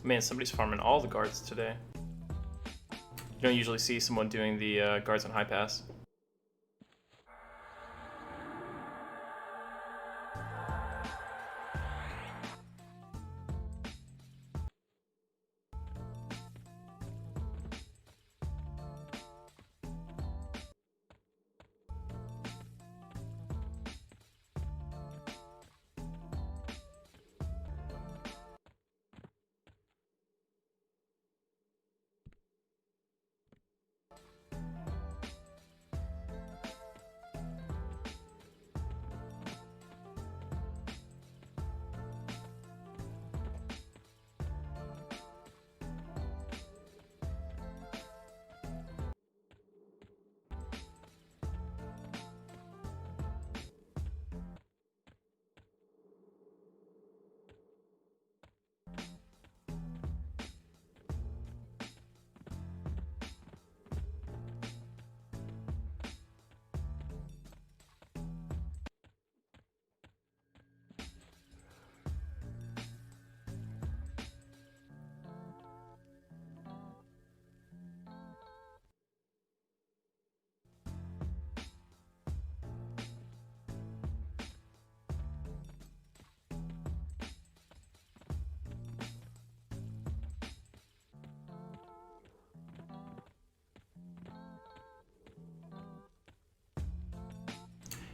Man, somebody's farming all the guards today. You don't usually see someone doing the guards on high pass.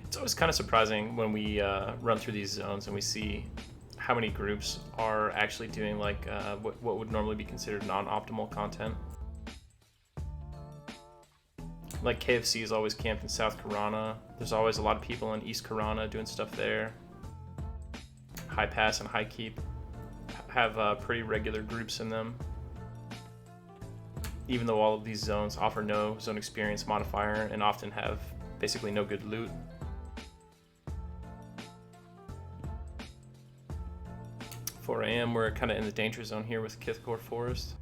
It's always kind of surprising when we run through these zones and we see how many groups are actually doing like what would normally be considered non-optimal content. Like KFC is always camped in South Karana. There's always a lot of people in East Karana doing stuff there. High Pass and High Keep have pretty regular groups in them. Even though all of these zones offer no zone experience modifier and often have basically no good loot. 4 AM, we're kind of in the danger zone here with Kithcore Forest.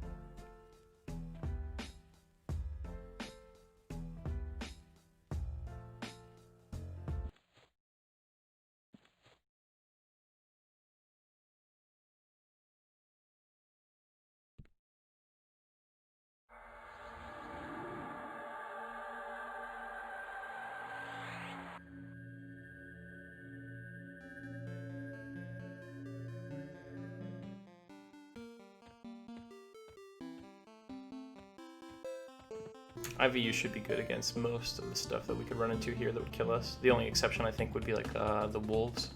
IVU should be good against most of the stuff that we could run into here that would kill us. The only exception I think would be like the wolves.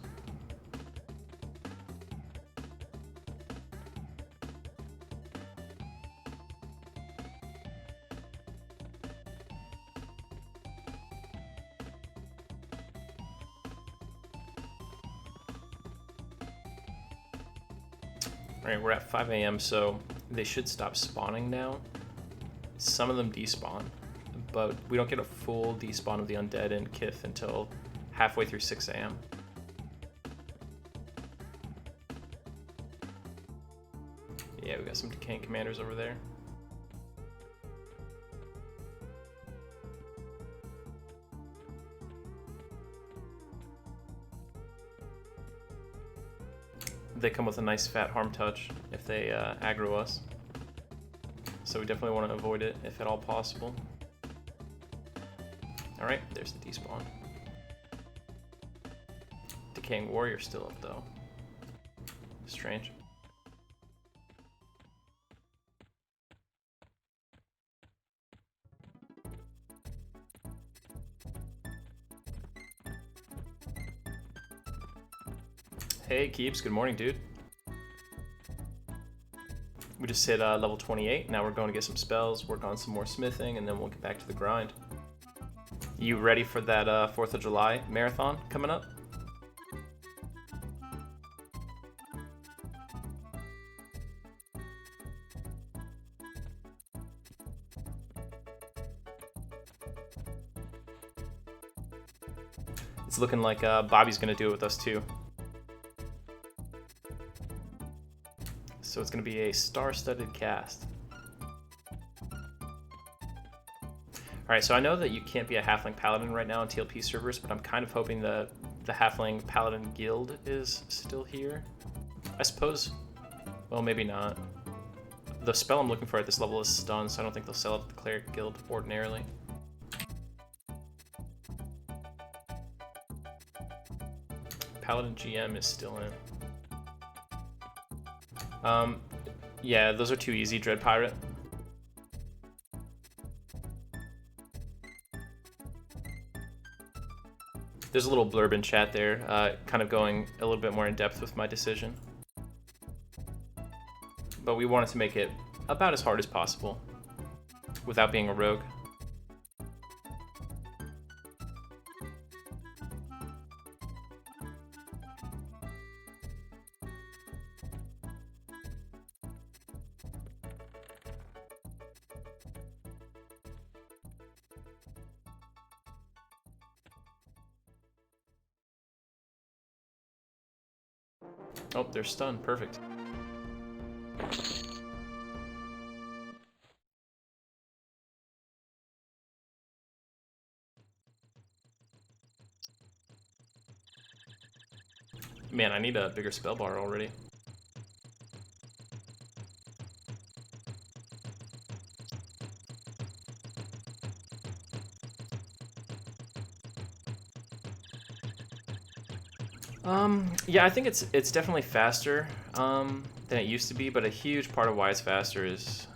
Alright, we're at 5 AM, so they should stop spawning now. Some of them despawn, but we don't get a full despawn of the undead in Kith until halfway through 6 AM. Yeah, we got some decaying commanders over there. They come with a nice fat harm touch if they aggro us. So we definitely want to avoid it if at all possible. Alright, there's the despawn. Decaying warrior still up though. Strange. Hey Keeps, good morning dude. We just hit level 28, now we're going to get some spells, work on some more smithing, and then we'll get back to the grind. You ready for that 4th of July marathon coming up? It's looking like Bobby's going to do it with us too. So it's going to be a star-studded cast. Alright, so I know that you can't be a Halfling Paladin right now on TLP servers, but I'm kind of hoping that the Halfling Paladin guild is still here. I suppose, well, maybe not. the spell I'm looking for at this level is stun, so I don't think they'll sell it at the Cleric Guild ordinarily. Paladin GM is still in. Yeah, those are too easy, Dread Pirate. There's a little blurb in chat there, kind of going a little bit more in depth with my decision. But we wanted to make it about as hard as possible without being a rogue. Oh, they're stunned. Perfect. Man, I need a bigger spell bar already. Yeah, I think it's definitely faster than it used to be, but a huge part of why it's faster is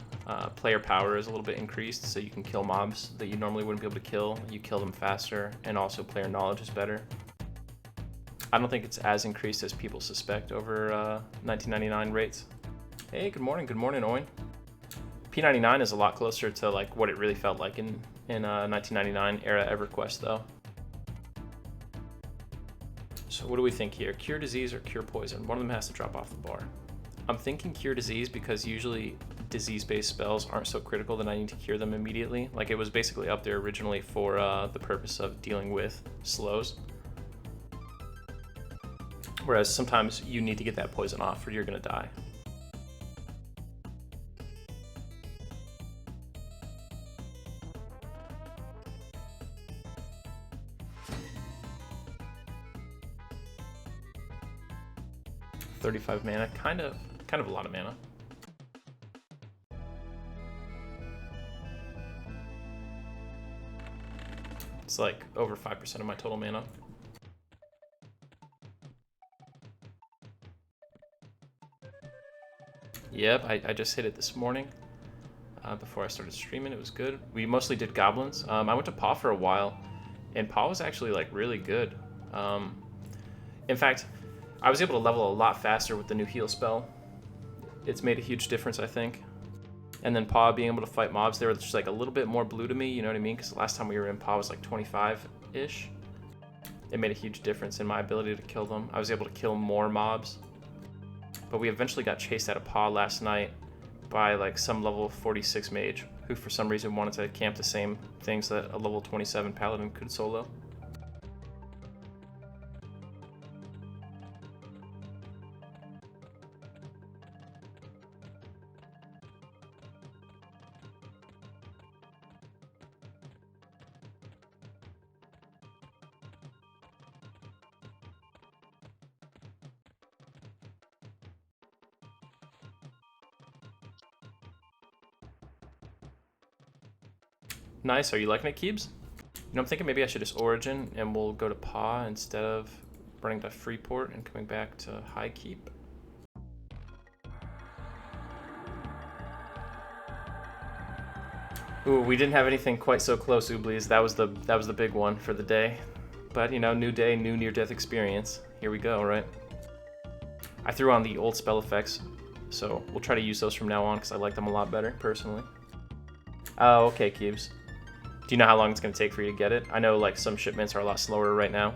player power is a little bit increased, so you can kill mobs that you normally wouldn't be able to kill. You kill them faster, and also player knowledge is better. I don't think it's as increased as people suspect over 1999 rates. Hey, good morning, Oin. P99 is a lot closer to like what it really felt like in 1999 era EverQuest though. So what do we think here? Cure disease or cure poison? One of them has to drop off the bar. I'm thinking cure disease because usually disease-based spells aren't so critical that I need to cure them immediately. Like it was basically up there originally for the purpose of dealing with slows. Whereas sometimes you need to get that poison off or you're gonna die. $35 mana, kind of a lot of mana. It's like over 5% of my total mana. Yep, I just hit it this morning before I started streaming. It was good. We mostly did goblins. I went to Paw for a while, and Paw was actually like really good. In fact, I was able to level a lot faster with the new heal spell. It's made a huge difference, I think. And then Paw being able to fight mobs, they were just like a little bit more blue to me, you know what I mean? Because the last time we were in Paw was like 25-ish. It made a huge difference in my ability to kill them. I was able to kill more mobs. But we eventually got chased out of Paw last night by like some level 46 mage who for some reason wanted to camp the same things that a level 27 paladin could solo. Nice, are you liking it, Keebs? You know, I'm thinking maybe I should just Origin and we'll go to Paw instead of running to Freeport and coming back to High Keep. Ooh, we didn't have anything quite so close, Ooblies. That was the big one for the day. But, you know, new day, new near-death experience. Here we go, right? I threw on the old spell effects, so we'll try to use those from now on because I like them a lot better, personally. Oh, okay, Keebs. Do you know how long it's going to take for you to get it? I know like some shipments are a lot slower right now.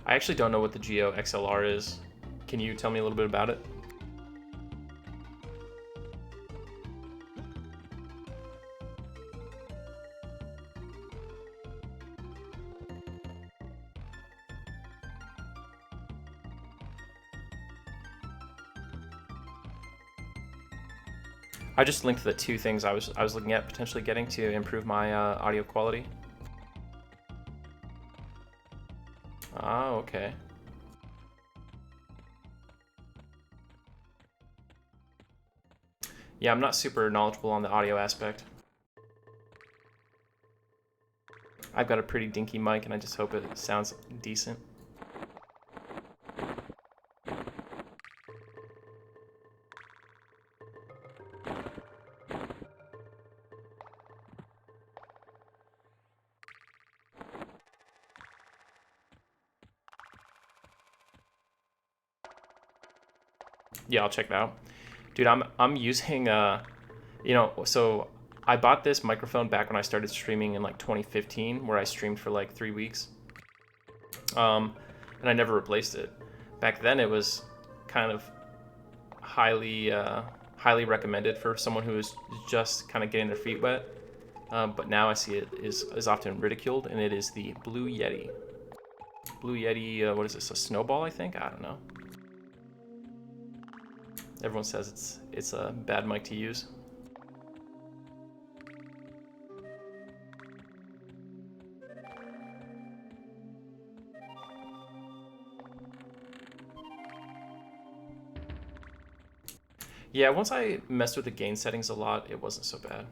I actually don't know what the Geo XLR is. Can you tell me a little bit about it? I just linked the two things I was looking at potentially getting to improve my audio quality. Oh, okay. Yeah, I'm not super knowledgeable on the audio aspect. I've got a pretty dinky mic, and I just hope it sounds decent. Yeah, I'll check it out. Dude, I'm using you know, so I bought this microphone back when I started streaming in like 2015, where I streamed for like 3 weeks. And I never replaced it. Back then it was kind of highly recommended for someone who is just kind of getting their feet wet. But now I see it is often ridiculed, and it is the Blue Yeti. Blue Yeti, what is this, a snowball, I think? I don't know. Everyone says it's a bad mic to use. Yeah, once I messed with the gain settings a lot, it wasn't so bad.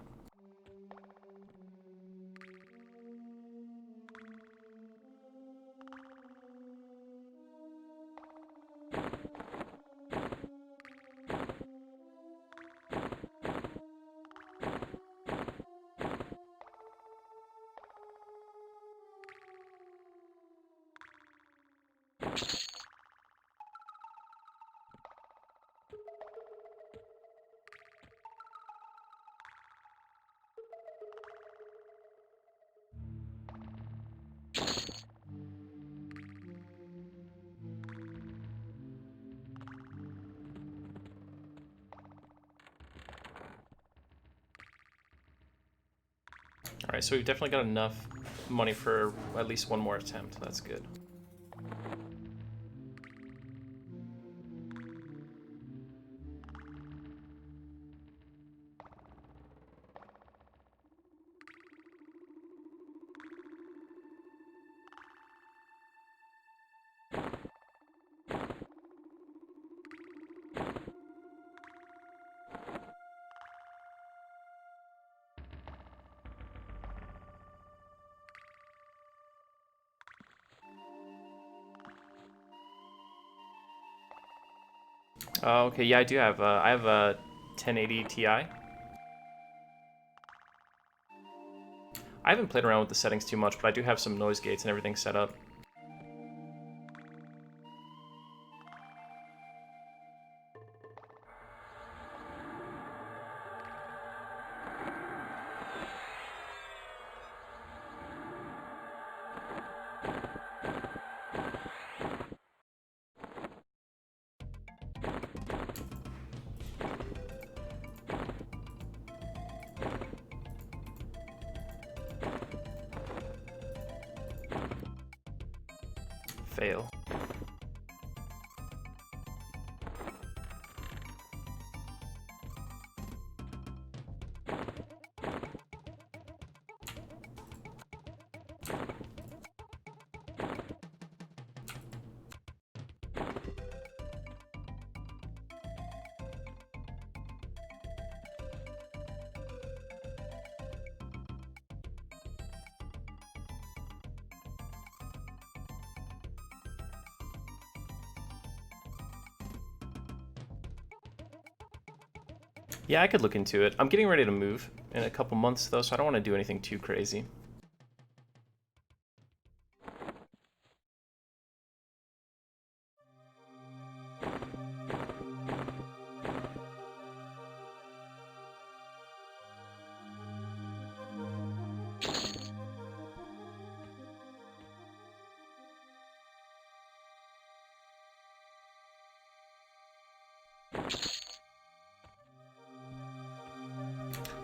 Alright, so we've definitely got enough money for at least one more attempt. That's good. Okay, yeah, I do have. I have a 1080 Ti. I haven't played around with the settings too much, but I do have some noise gates and everything set up. Fail. Yeah, I could look into it. I'm getting ready to move in a couple months, though, so I don't want to do anything too crazy.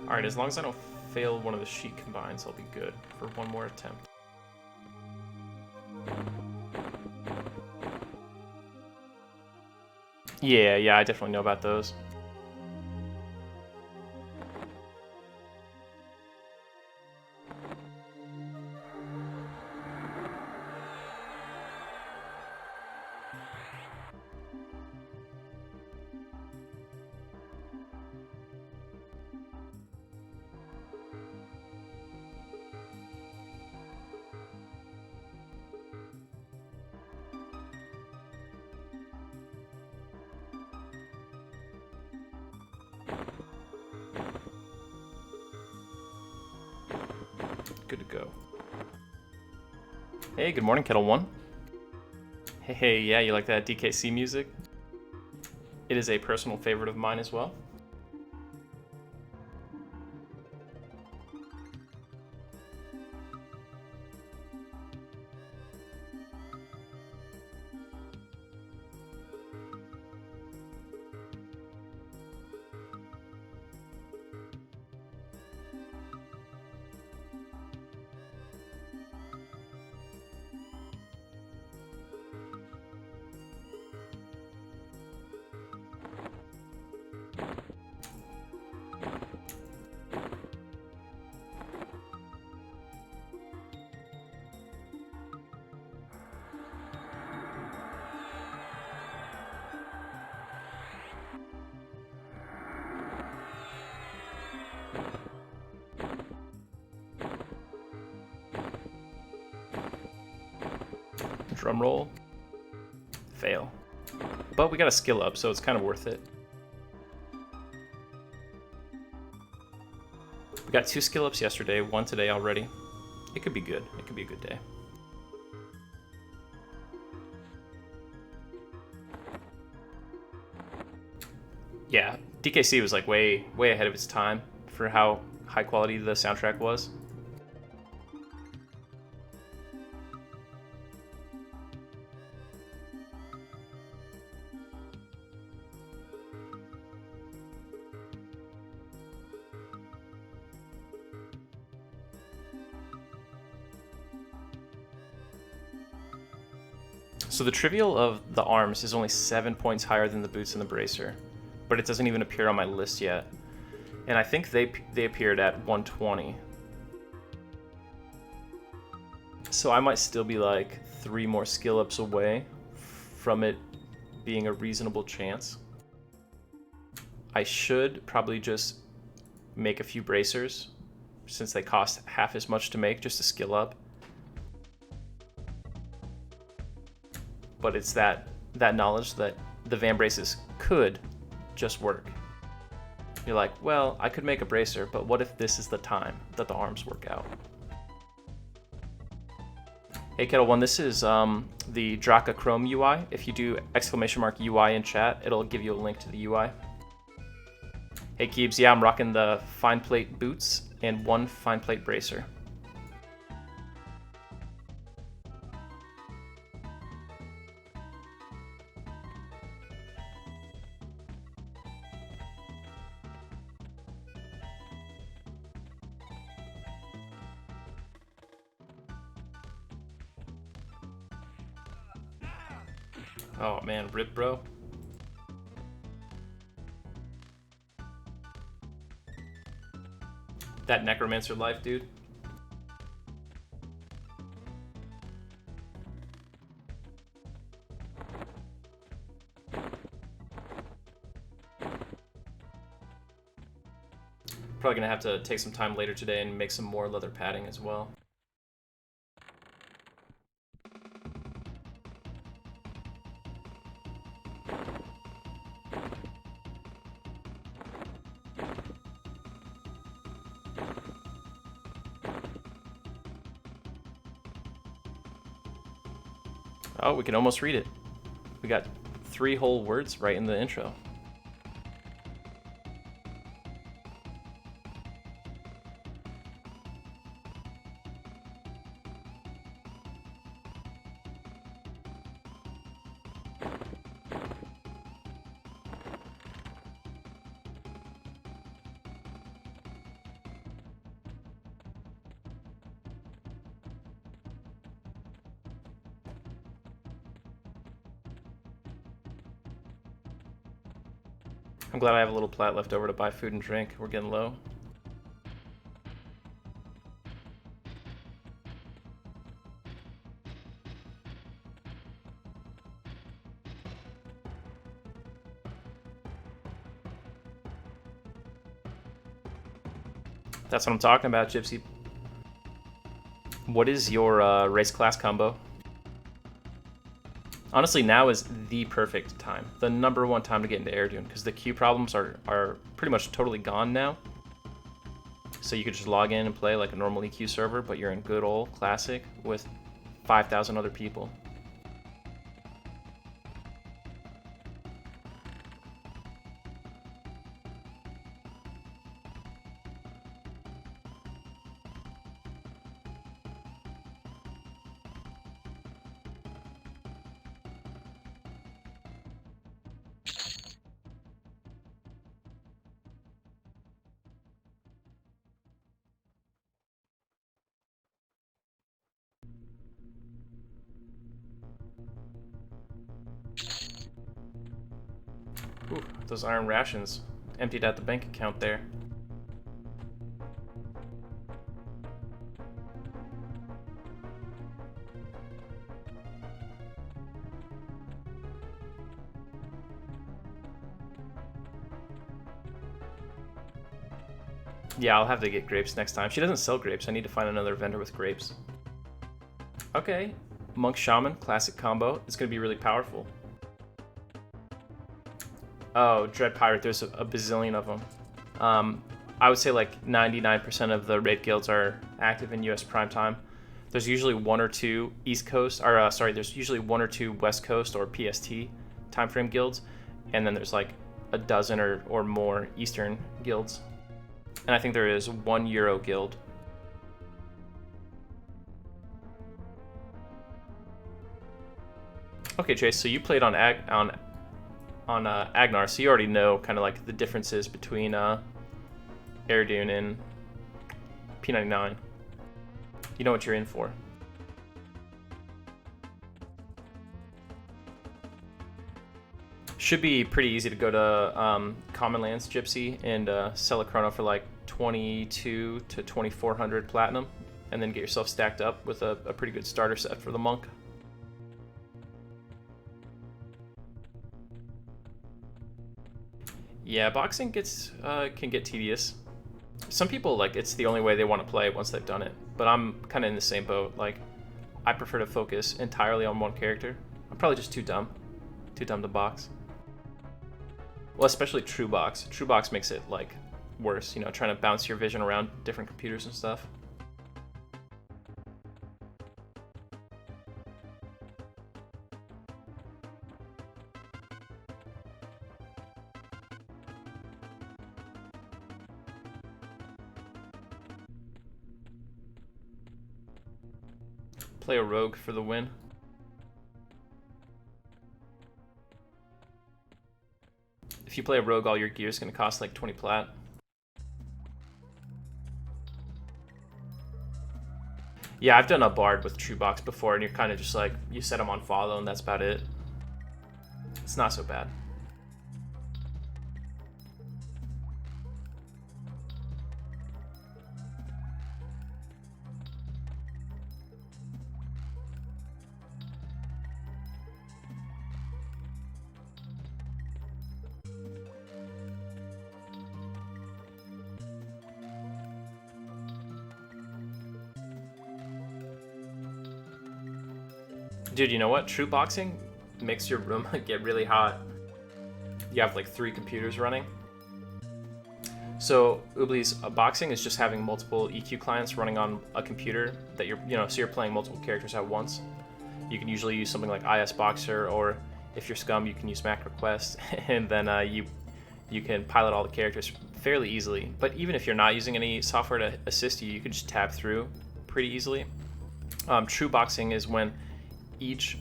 Alright, as long as I don't fail one of the sheet combines, I'll be good for one more attempt. Yeah, I definitely know about those. Good to go. Hey, good morning, Kettle One. Hey, yeah, you like that DKC music? It is a personal favorite of mine as well. Drum roll. Fail. But we got a skill up, so it's kind of worth it. We got 2 skill ups yesterday, 1 today already. It could be good. It could be a good day. Yeah, DKC was like way ahead of its time for how high quality the soundtrack was. So the trivial of the arms is only 7 points higher than the boots and the bracer, but it doesn't even appear on my list yet. And I think they appeared at 120. So I might still be like 3 more skill ups away from it being a reasonable chance. I should probably just make a few bracers since they cost half as much to make just to skill up. But it's that knowledge that the van braces could just work. You're like, well, I could make a bracer, but what if this is the time that the arms work out? Hey Kettle One, this is the Draka Chrome UI. If you do !UI in chat, it'll give you a link to the UI. Hey Keebs, yeah, I'm rocking the fine plate boots and 1 fine plate bracer. Oh man, rip bro. That necromancer life, dude. Probably gonna have to take some time later today and make some more leather padding as well. Oh, we can almost read it. We got 3 whole words right in the intro. I'm glad I have a little plat left over to buy food and drink. We're getting low. That's what I'm talking about, Gypsy. What is your race class combo? Honestly, now is the perfect time. The #1 time to get into Air Dune, because the queue problems are pretty much totally gone now. So you could just log in and play like a normal EQ server, but you're in good old Classic with 5,000 other people. Ooh, those iron rations emptied out the bank account there. Yeah, I'll have to get grapes next time. She doesn't sell grapes. I need to find another vendor with grapes. Okay, Monk Shaman, classic combo. It's going to be really powerful. Oh, Dread Pirate, there's a bazillion of them. I would say like 99% of the raid guilds are active in US prime time. There's usually one or two East Coast, or there's usually one or two West Coast or PST timeframe guilds, and then there's like a dozen or more Eastern guilds. And I think there is one Euro guild. Okay, Chase, so you played on Agnar, so you already know kind of like the differences between Airdoon and P99. You know what you're in for. Should be pretty easy to go to Common Lands Gypsy and sell a chrono for like 22 to 2400 platinum, and then get yourself stacked up with a pretty good starter set for the monk. Yeah, boxing can get tedious. Some people, like, it's the only way they want to play once they've done it, but I'm kind of in the same boat. Like, I prefer to focus entirely on one character. I'm probably just too dumb to box. Well, especially True Box. True Box makes it like worse, you know, trying to bounce your vision around different computers and stuff. Play a rogue for the win. If you play a rogue, all your gear is going to cost like 20 plat. Yeah, I've done a bard with True Box before, and you're kind of just like, you set them on follow, and that's about it. It's not so bad. Dude, you know what? True Boxing makes your room get really hot. You have like 3 computers running. So Ubli's boxing is just having multiple EQ clients running on a computer that so you're playing multiple characters at once. You can usually use something like IS Boxer, or if you're Scum, you can use Mac Request, and then you can pilot all the characters fairly easily. But even if you're not using any software to assist you, you can just tab through pretty easily. True Boxing is when each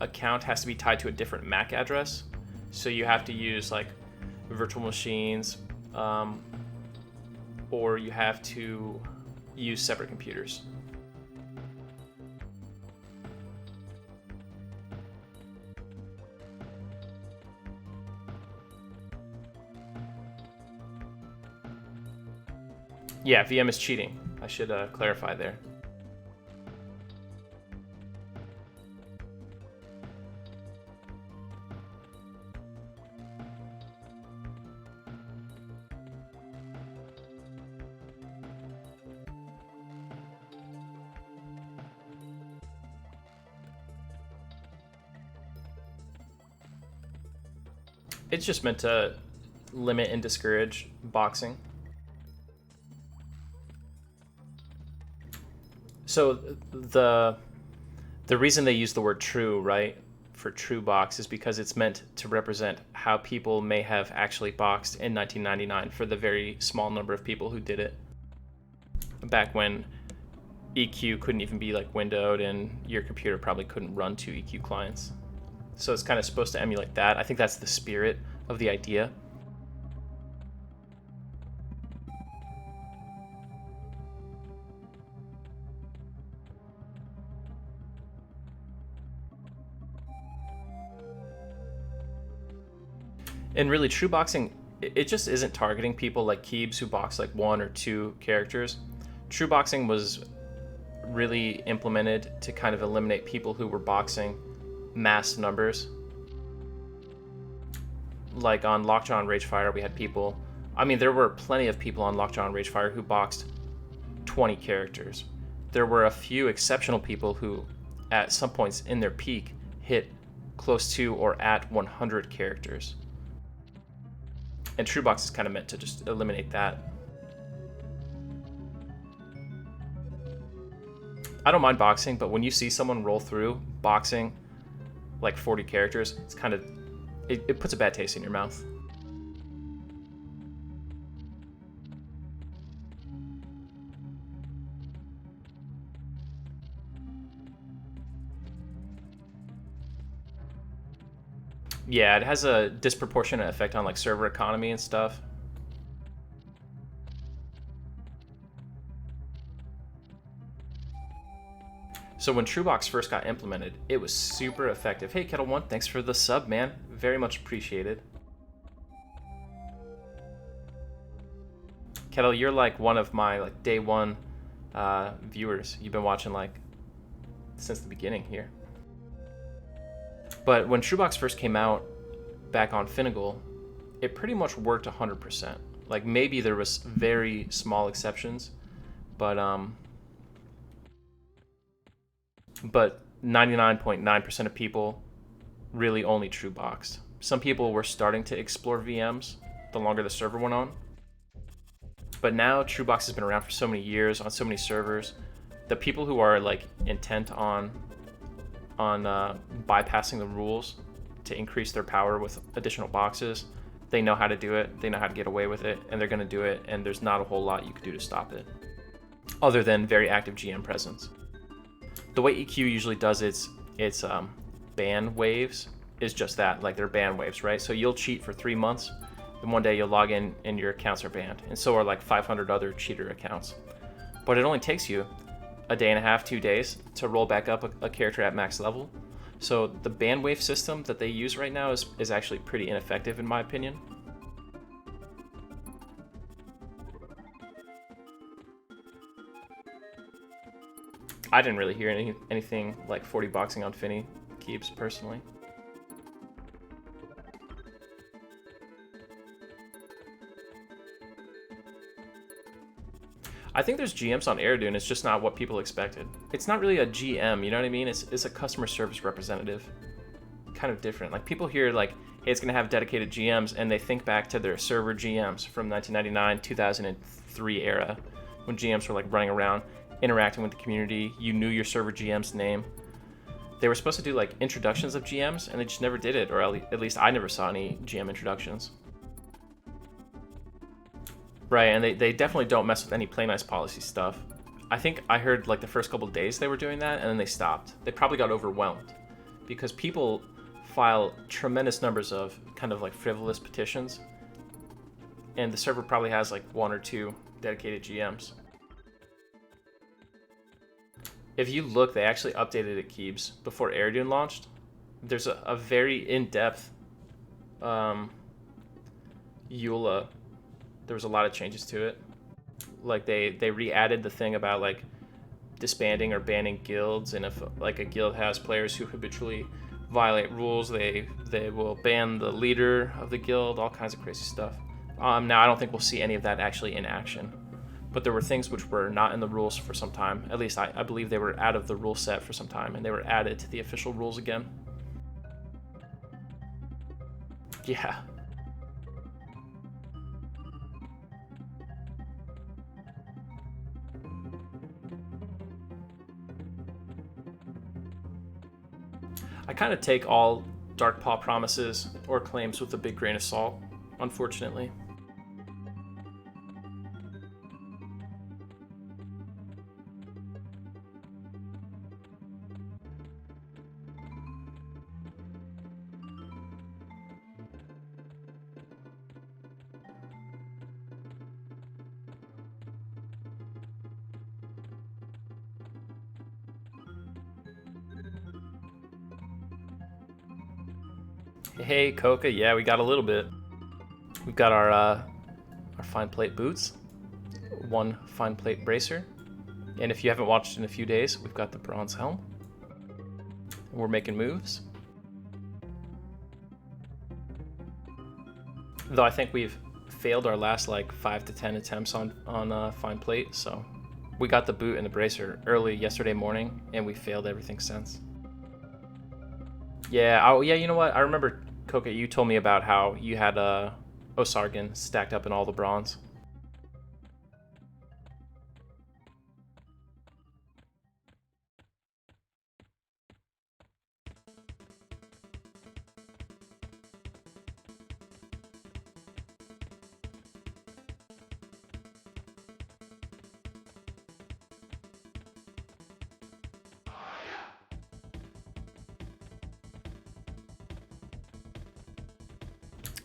account has to be tied to a different MAC address. So you have to use like virtual machines, or you have to use separate computers. Yeah, VM is cheating. I should clarify there. It's just meant to limit and discourage boxing. So the the reason they use the word true, right, for true box is because it's meant to represent how people may have actually boxed in 1999 for the very small number of people who did it. Back when EQ couldn't even be like windowed and your computer probably couldn't run two EQ clients. So it's kind of supposed to emulate that. I think that's the spirit of the idea. And really, true boxing, it just isn't targeting people like Keebs who box like one or two characters. True boxing was really implemented to kind of eliminate people who were boxing mass numbers. Like on Lockjaw and Ragefire, we had people. I mean, there were plenty of people on Lockjaw and Ragefire who boxed 20 characters. There were a few exceptional people who, at some points in their peak, hit close to or at 100 characters. And True Box is kind of meant to just eliminate that. I don't mind boxing, but when you see someone roll through boxing like 40 characters, it's kind of, it puts a bad taste in your mouth. Yeah, it has a disproportionate effect on like server economy and stuff. So when TrueBox first got implemented, it was super effective. Hey, Kettle One, thanks for the sub, man. Very much appreciated. Kettle, you're like one of my like day one viewers. You've been watching like since the beginning here. But when TrueBox first came out back on Finnegal, it pretty much worked 100%. Like maybe there was very small exceptions, but 99.9% of people really only true boxed. Some people were starting to explore VMs the longer the server went on. But now TrueBox has been around for so many years on so many servers. The people who are like intent on bypassing the rules to increase their power with additional boxes, they know how to do it, they know how to get away with it, and they're going to do it, and there's not a whole lot you could do to stop it other than very active GM presence. The way EQ usually does its ban waves is just that, like they're ban waves, right? So you'll cheat for 3 months, and one day you'll log in and your accounts are banned, and so are like 500 other cheater accounts. But it only takes you a day and a half, 2 days to roll back up a character at max level. So the ban wave system that they use right now is actually pretty ineffective in my opinion. I didn't really hear anything like 40 boxing on Finny keeps personally. I think there's GMs on Airdoon, it's just not what people expected. It's not really a GM, you know what I mean? It's a customer service representative. Kind of different. Like people hear like, hey, it's gonna have dedicated GMs, and they think back to their server GMs from 1999, 2003 era, when GMs were like running around, interacting with the community. You knew your server GM's name. They were supposed to do like introductions of GMs, and they just never did it, or at least I never saw any GM introductions. Right, and they definitely don't mess with any play nice policy stuff. I think I heard like the first couple of days they were doing that, and then they stopped. They probably got overwhelmed because people file tremendous numbers of kind of like frivolous petitions, and the server probably has like 1 or 2 dedicated GMs. If you look, they actually updated it, Keebs, before Airdoon launched. There's a very in-depth EULA. There was a lot of changes to it. Like they re-added the thing about like disbanding or banning guilds, and if like a guild has players who habitually violate rules, they will ban the leader of the guild, all kinds of crazy stuff. Now I don't think we'll see any of that actually in action, but there were things which were not in the rules for some time. At least I believe they were out of the rule set for some time, and they were added to the official rules again. Yeah. I kind of take all Dark Paw promises or claims with a big grain of salt, unfortunately. Hey, Coca. Yeah, we got a little bit. We've got our fine plate boots, one fine plate bracer, and if you haven't watched in a few days, we've got the bronze helm. We're making moves. Though I think we've failed our last like 5 to 10 attempts on fine plate, so we got the boot and the bracer early yesterday morning, and we failed everything since. Yeah, oh yeah, you know what? I remember, Coca, you told me about how you had Osargon stacked up in all the bronze.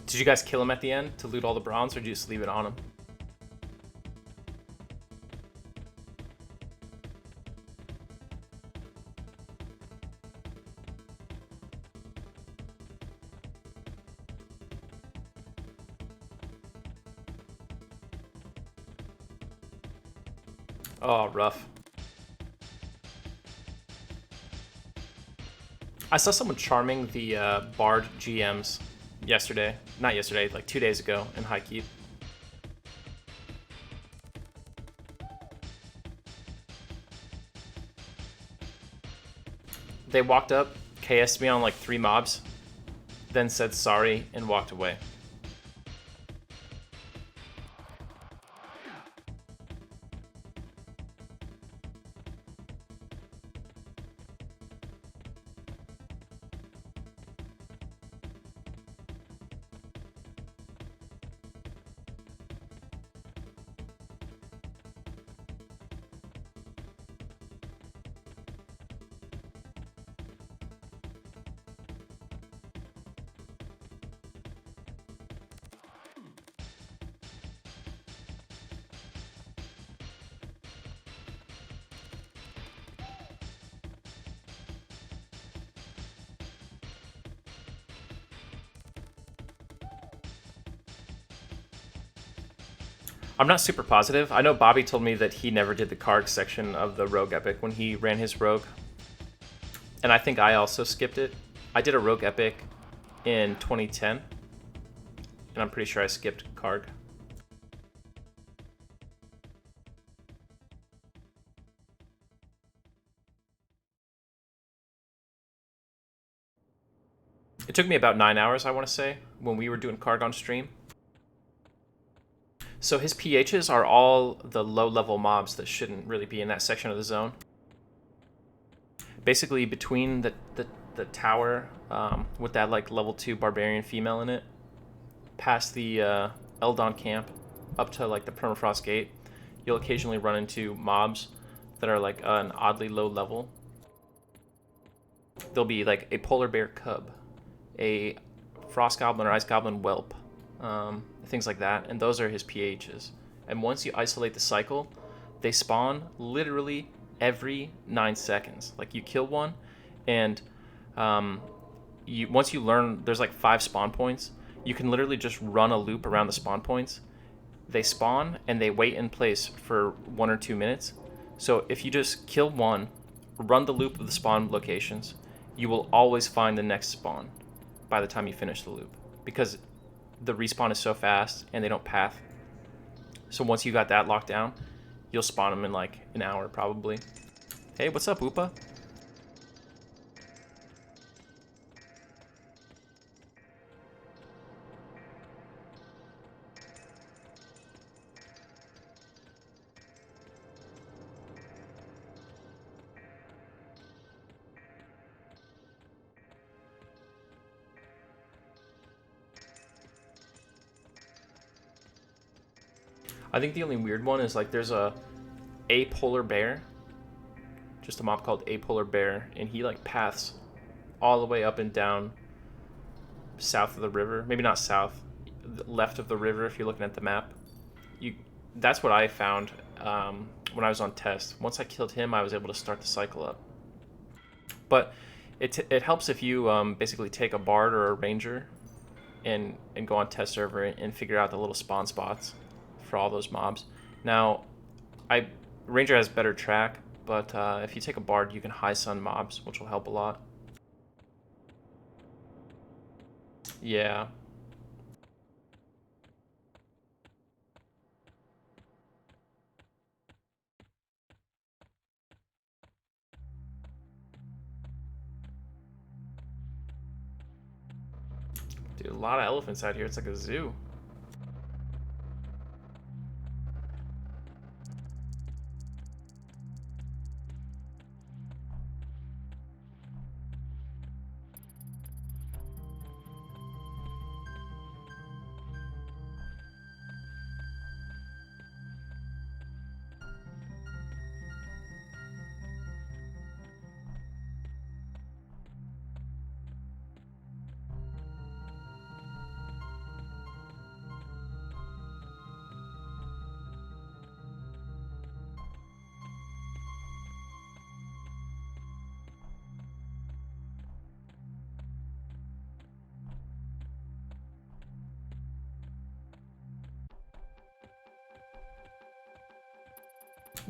Did you guys kill him at the end to loot all the bronze, or did you just leave it on him? Oh, rough. I saw someone charming the Bard GMs yesterday. Not yesterday, like 2 days ago in High Keep. They walked up, KS'd me on like 3 mobs, then said sorry and walked away. I'm not super positive. I know Bobby told me that he never did the card section of the Rogue Epic when he ran his Rogue. And I think I also skipped it. I did a Rogue Epic in 2010. And I'm pretty sure I skipped card. It took me about 9 hours, I want to say, when we were doing card on stream. So his PHs are all the low-level mobs that shouldn't really be in that section of the zone. Basically, between the tower with that like level 2 barbarian female in it, past the Eldon camp, up to like the Permafrost Gate, you'll occasionally run into mobs that are like an oddly low level. There'll be like a polar bear cub, a frost goblin or ice goblin whelp, things like that, and those are his PHs. And once you isolate the cycle, they spawn literally every 9 seconds. Like you kill one, and once you learn, there's like 5 spawn points. You can literally just run a loop around the spawn points. They spawn and they wait in place for 1 or 2 minutes. So if you just kill one, run the loop of the spawn locations, you will always find the next spawn by the time you finish the loop, because the respawn is so fast and they don't path. So once you got that locked down, you'll spawn them in like an hour probably. Hey, what's up, Oopa? I think the only weird one is like there's a polar bear, just a mob called a polar bear, and he like paths all the way up and down south of the river. Maybe not south, left of the river if you're looking at the map. That's what I found when I was on test. Once I killed him, I was able to start the cycle up. But it helps if you basically take a bard or a ranger and go on test server and figure out the little spawn spots for all those mobs. Now, ranger has better track, but if you take a bard, you can high sun mobs, which will help a lot. Yeah. Dude, a lot of elephants out here. It's like a zoo.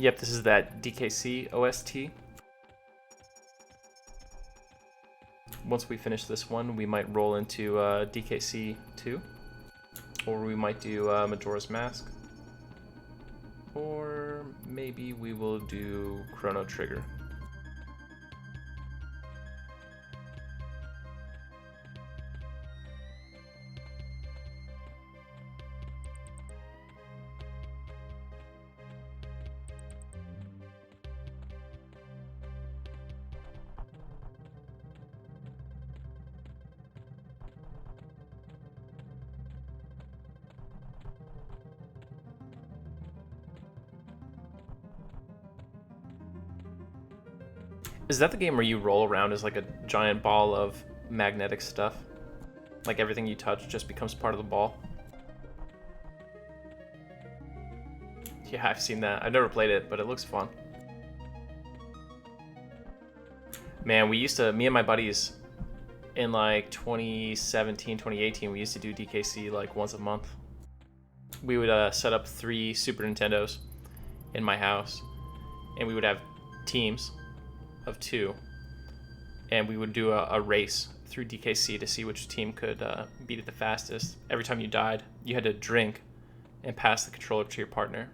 Yep, this is that DKC OST. Once we finish this one, we might roll into DKC 2. Or we might do Majora's Mask. Or maybe we will do Chrono Trigger. Is that the game where you roll around as like a giant ball of magnetic stuff? Like everything you touch just becomes part of the ball? Yeah, I've seen that. I've never played it, but it looks fun. Man, me and my buddies in like 2017, 2018, we used to do DKC like once a month. We would set up 3 Super Nintendos in my house, and we would have teams of 2, and we would do a race through DKC to see which team could beat it the fastest. Every time you died, you had to drink and pass the controller to your partner.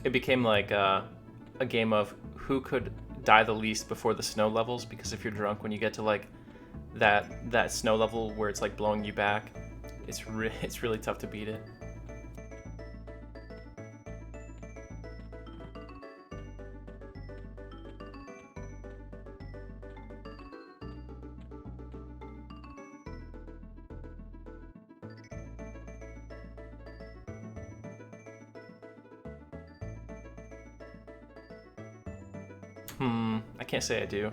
It became like a game of who could die the least before the snow levels, because if you're drunk when you get to like that snow level where it's like blowing you back, it's really tough to beat it. I can't say I do.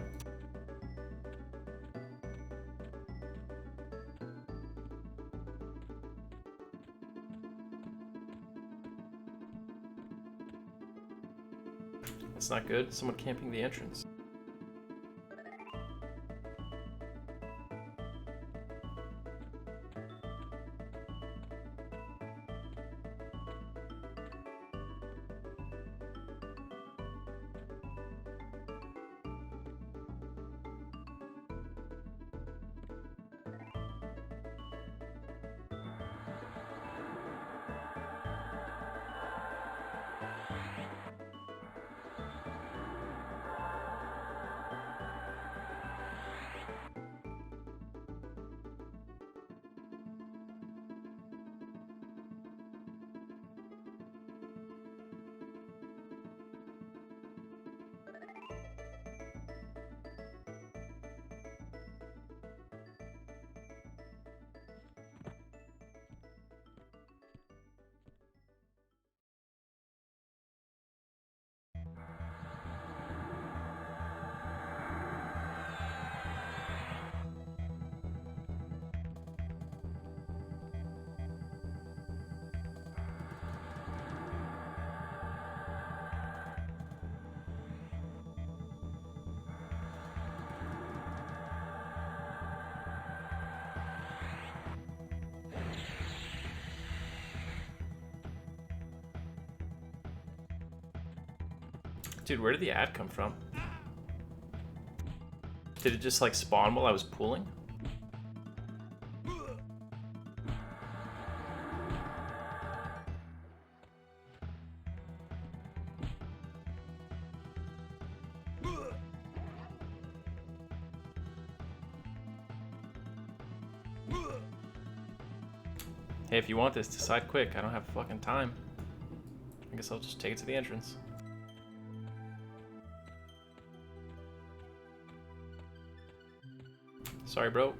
It's not good. Someone camping the entrance. Dude, where did the ad come from? Did it just like spawn while I was pooling? Hey, if you want this, decide quick. I don't have fucking time. I guess I'll just take it to the entrance. Sorry, bro.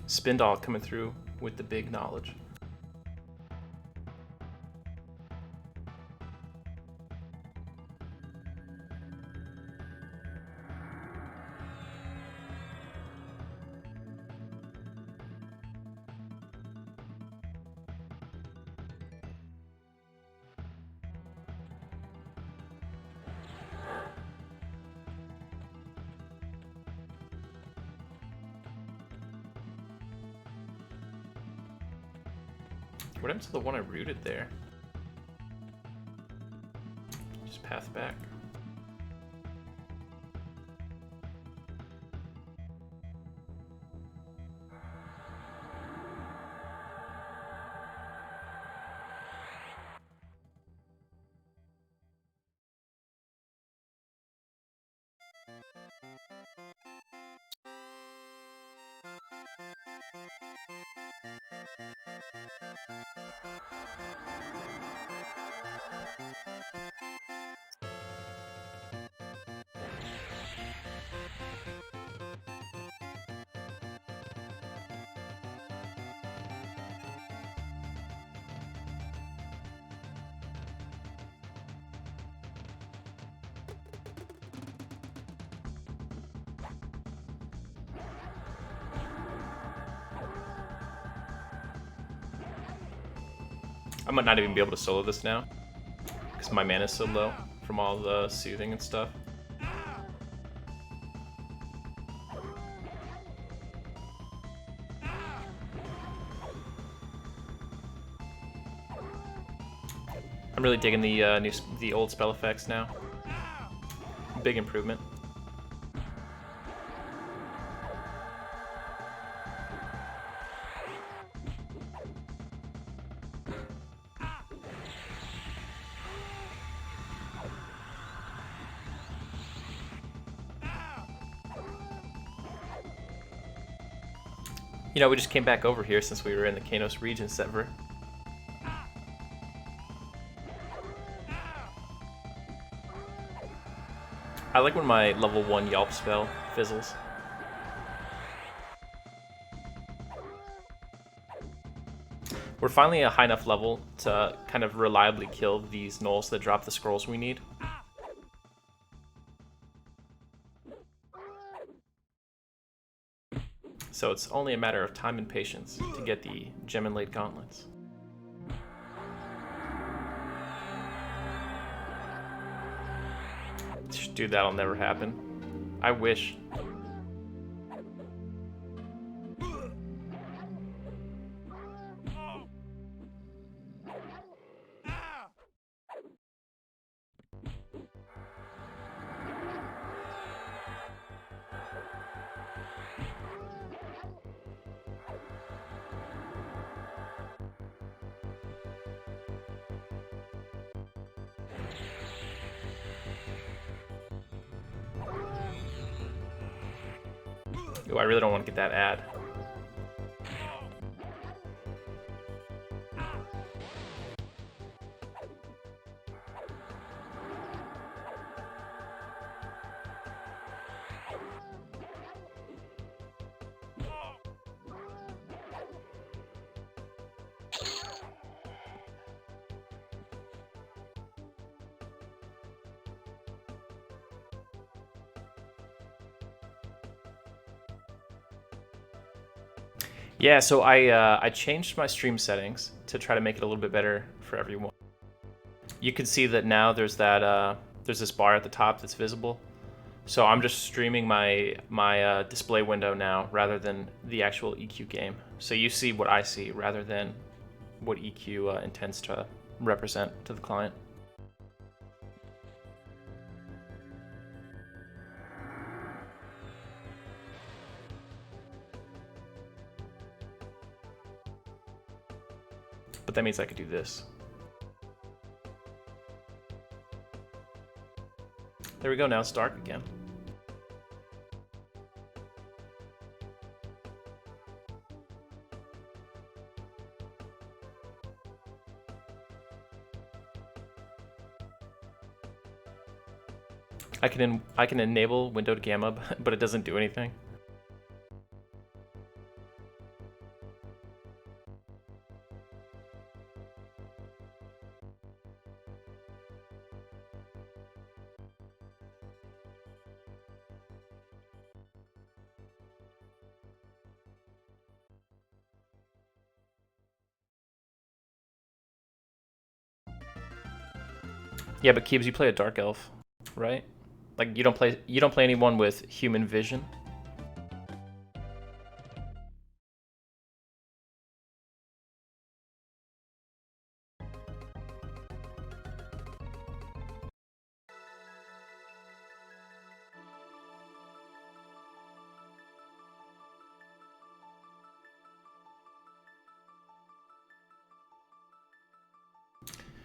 Spindall coming through with the big knowledge. What happened to the one I rooted there? Just path back. I might not even be able to solo this now, because my mana is so low from all the soothing and stuff. I'm really digging the old spell effects now. Big improvement. You know, we just came back over here since we were in the Kanos region server. I like when my level 1 Yelp spell fizzles. We're finally at a high enough level to kind of reliably kill these gnolls that drop the scrolls we need. So it's only a matter of time and patience to get the gem inlaid gauntlets. Dude, that'll never happen. I wish. Ooh, I really don't want to get that ad. Yeah, so I changed my stream settings to try to make it a little bit better for everyone. You can see that now there's that there's this bar at the top that's visible. So I'm just streaming my display window now rather than the actual EQ game. So you see what I see rather than what EQ intends to represent to the client. But that means I could do this. There we go, now it's dark again. I can enable windowed gamma, but it doesn't do anything. Yeah, but Keebs, you play a dark elf, right? Like you don't play anyone with human vision.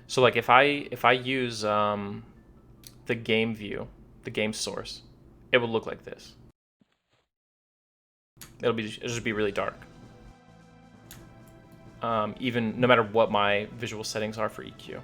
So like if I use the game view, the game source, it will look like this. It'll just be really dark. Even no matter what my visual settings are for EQ.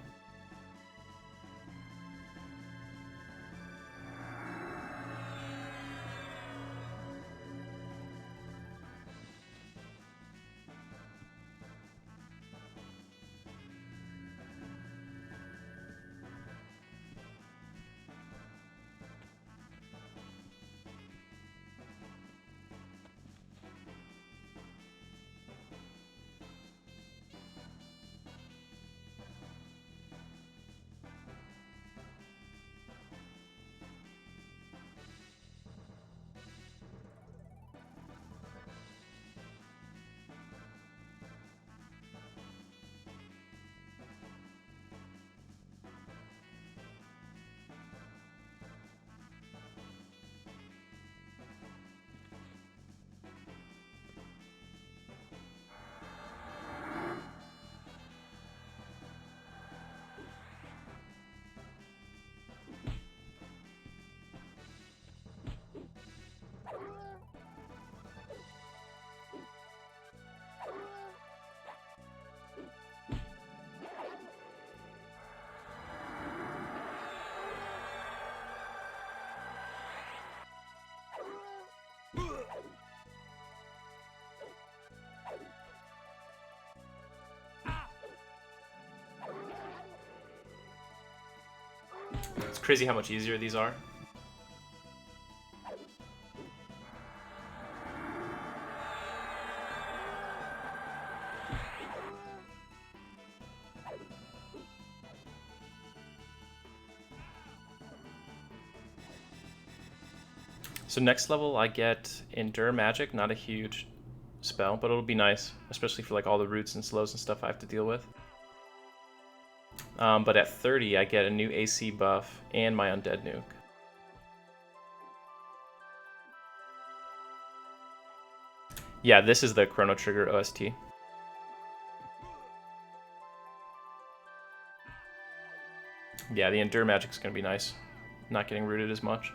It's crazy how much easier these are. So next level I get Endure Magic, not a huge spell, but it'll be nice, especially for like all the roots and slows and stuff I have to deal with. But at 30 I get a new AC buff and my Undead Nuke. Yeah, this is the Chrono Trigger OST. Yeah, the Endure Magic's gonna be nice. Not getting rooted as much.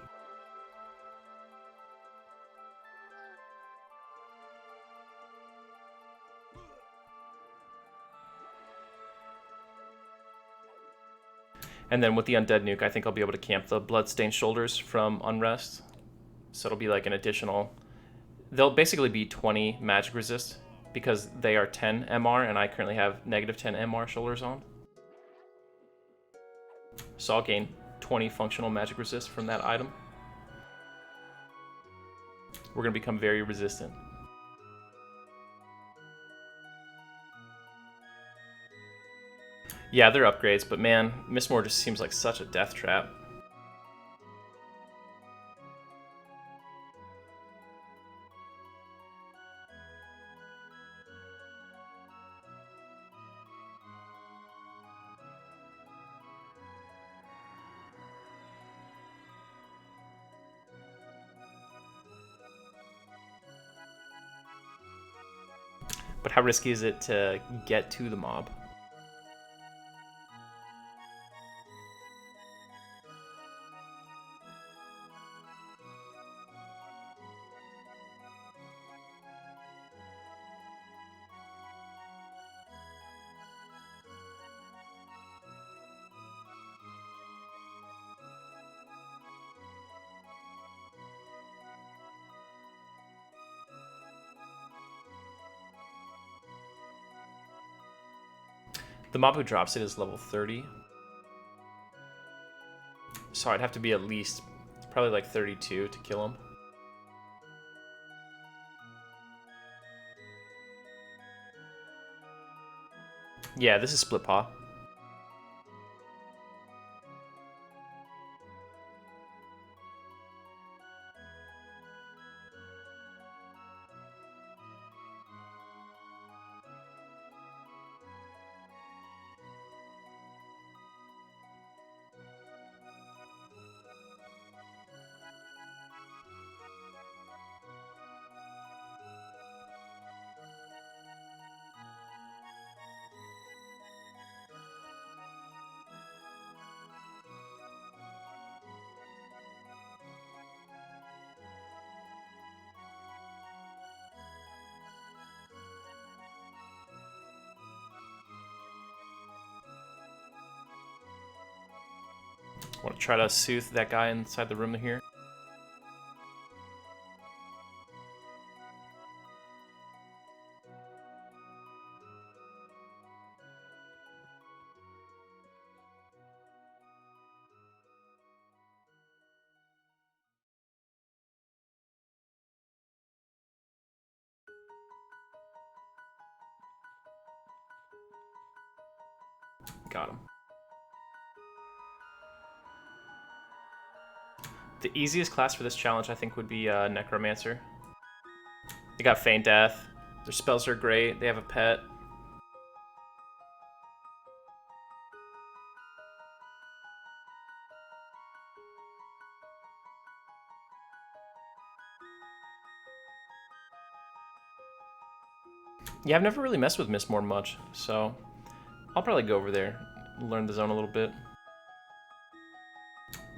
And then with the Undead Nuke, I think I'll be able to camp the Bloodstained Shoulders from Unrest. So it'll be like an additional... They'll basically be 20 magic resist because they are 10 MR and I currently have negative 10 MR shoulders on. So I'll gain 20 functional magic resist from that item. We're going to become very resistant. Yeah, they're upgrades, but man, Mistmore just seems like such a death trap. But how risky is it to get to the mob? The mob who drops it is level 30. So I'd have to be at least probably like 32 to kill him. Yeah, this is split paw. Want to try to soothe that guy inside the room here. Got him. The easiest class for this challenge, I think, would be Necromancer. They got Feign Death. Their spells are great. They have a pet. Yeah, I've never really messed with Mistborn much, so I'll probably go over there, learn the zone a little bit.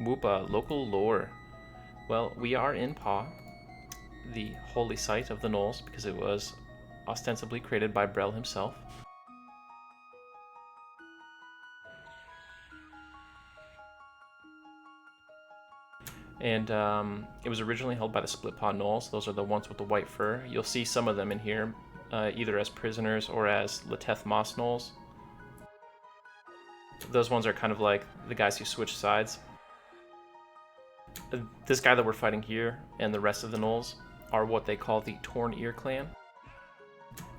Whoopa, local lore. Well, we are in Paw, the holy site of the Gnolls, because it was ostensibly created by Brel himself. And it was originally held by the Split Paw Gnolls. Those are the ones with the white fur. You'll see some of them in here, either as prisoners or as Leteth Moss Gnolls. Those ones are kind of like the guys who switch sides. This guy that we're fighting here and the rest of the Gnolls are what they call the Torn Ear Clan.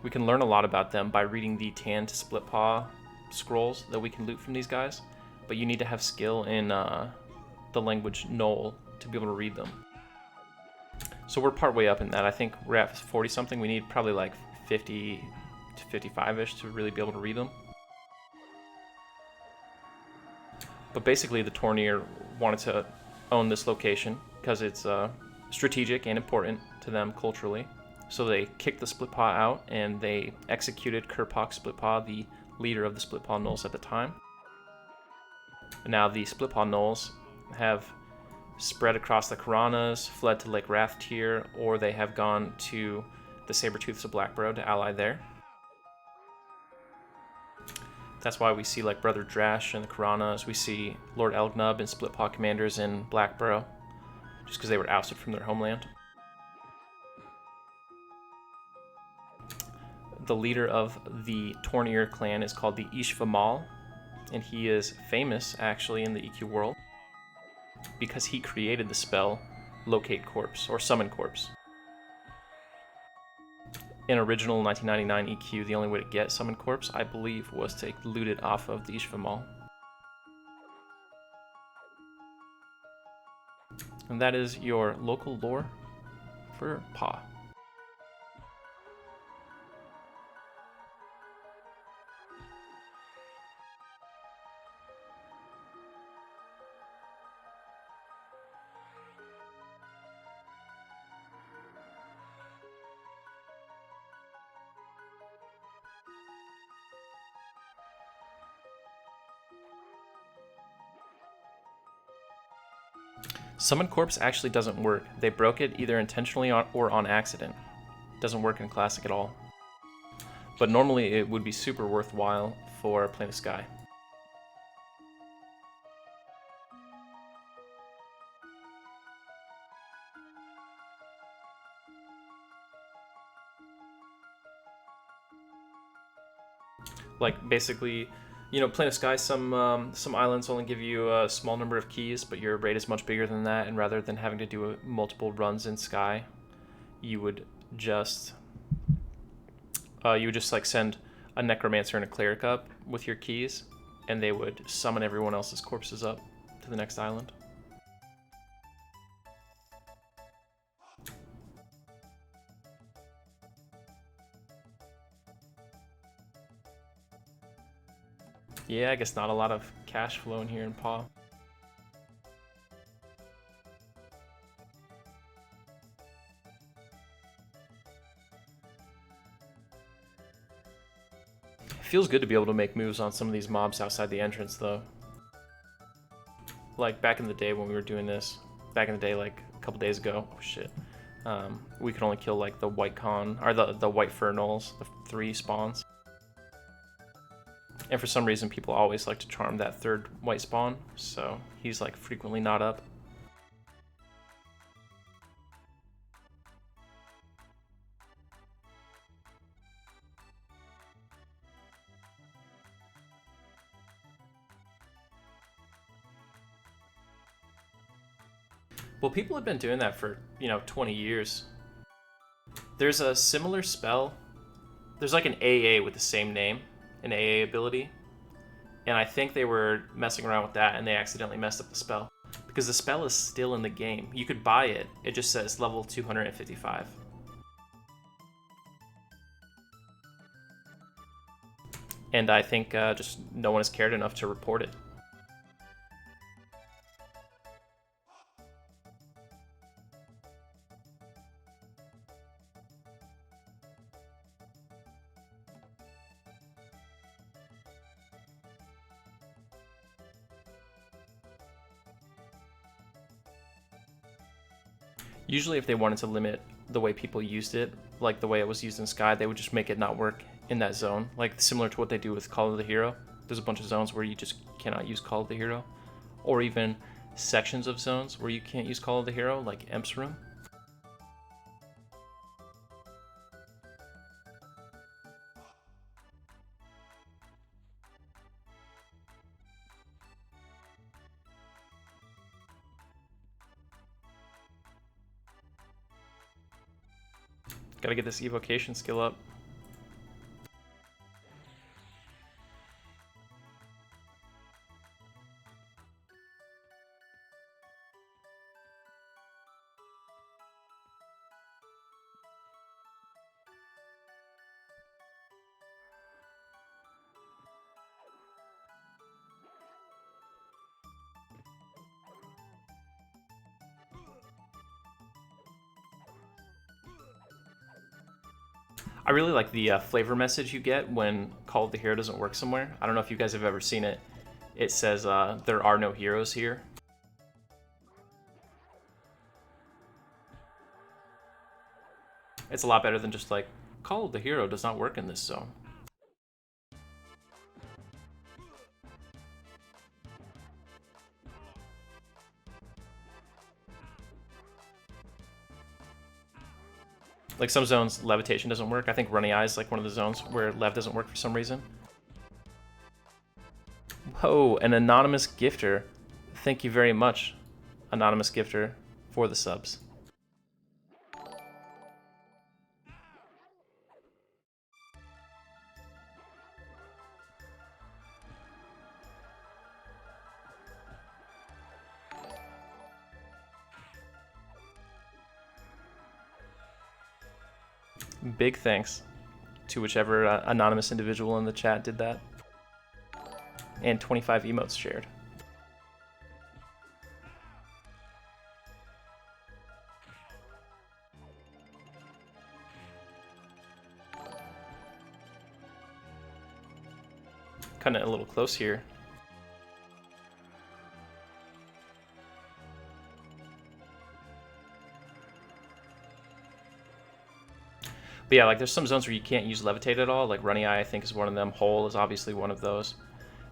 We can learn a lot about them by reading the Tan to Split Paw scrolls that we can loot from these guys, but you need to have skill in the language Gnoll to be able to read them. So we're partway up in that. I think we're at 40 something. We need probably like 50 to 55-ish to really be able to read them. But basically the Tornir wanted to own this location because it's strategic and important to them culturally. So they kicked the Split Paw out and they executed Kurpok Split Paw, the leader of the Split Paw Gnolls at the time. And now the Split Paw Gnolls have spread across the Karanas, fled to Lake Raftir, or they have gone to the Sabertooths of Blackborough to ally there. That's why we see like Brother Drash in the Karanas. We see Lord Elgnub and Split Paw commanders in Blackborough, just because they were ousted from their homeland. The leader of the Torn Ear clan is called the Ishvamal, and he is famous actually in the EQ world because he created the spell Locate Corpse or Summon Corpse. In original 1999 EQ, the only way to get Summon Corpse, I believe, was to loot it off of the Ishvamal. And that is your local lore for Paw. Summon Corpse actually doesn't work. They broke it either intentionally or on accident. Doesn't work in Classic at all. But normally it would be super worthwhile for Plane of Sky. Like, basically, you know, Plane of Sky, some islands only give you a small number of keys, but your raid is much bigger than that, and rather than having to do multiple runs in Sky, you would just like send a Necromancer and a Cleric up with your keys, and they would summon everyone else's corpses up to the next island. Yeah, I guess not a lot of cash flow in here in Paw. Feels good to be able to make moves on some of these mobs outside the entrance, though. Like, back in the day when we were doing this, back in the day, like, a couple days ago, oh shit, we could only kill, like, the white con, or the white fur gnolls, the 3 spawns. And for some reason, people always like to charm that 3rd white spawn, so he's, like, frequently not up. Well, people have been doing that for, 20 years. There's a similar spell. There's like an AA with the same name, an AA ability. And I think they were messing around with that and they accidentally messed up the spell. Because the spell is still in the game. You could buy it. It just says level 255. And I think just no one has cared enough to report it. Usually if they wanted to limit the way people used it, like the way it was used in Sky, they would just make it not work in that zone. Like similar to what they do with Call of the Hero. There's a bunch of zones where you just cannot use Call of the Hero. Or even sections of zones where you can't use Call of the Hero, like Emp's Room. Gotta get this evocation skill up. I really like the flavor message you get when Call of the Hero doesn't work somewhere. I don't know if you guys have ever seen it. It says, there are no heroes here. It's a lot better than just like, Call of the Hero does not work in this zone. Like some zones, levitation doesn't work. I think Runny Eye is like one of the zones where lev doesn't work for some reason. Whoa, an anonymous gifter. Thank you very much, anonymous gifter, for the subs. Big thanks to whichever anonymous individual in the chat did that. And 25 emotes shared. Kind of a little close here. But yeah, like there's some zones where you can't use levitate at all. Like Runny Eye, I think, is one of them. Hole is obviously one of those.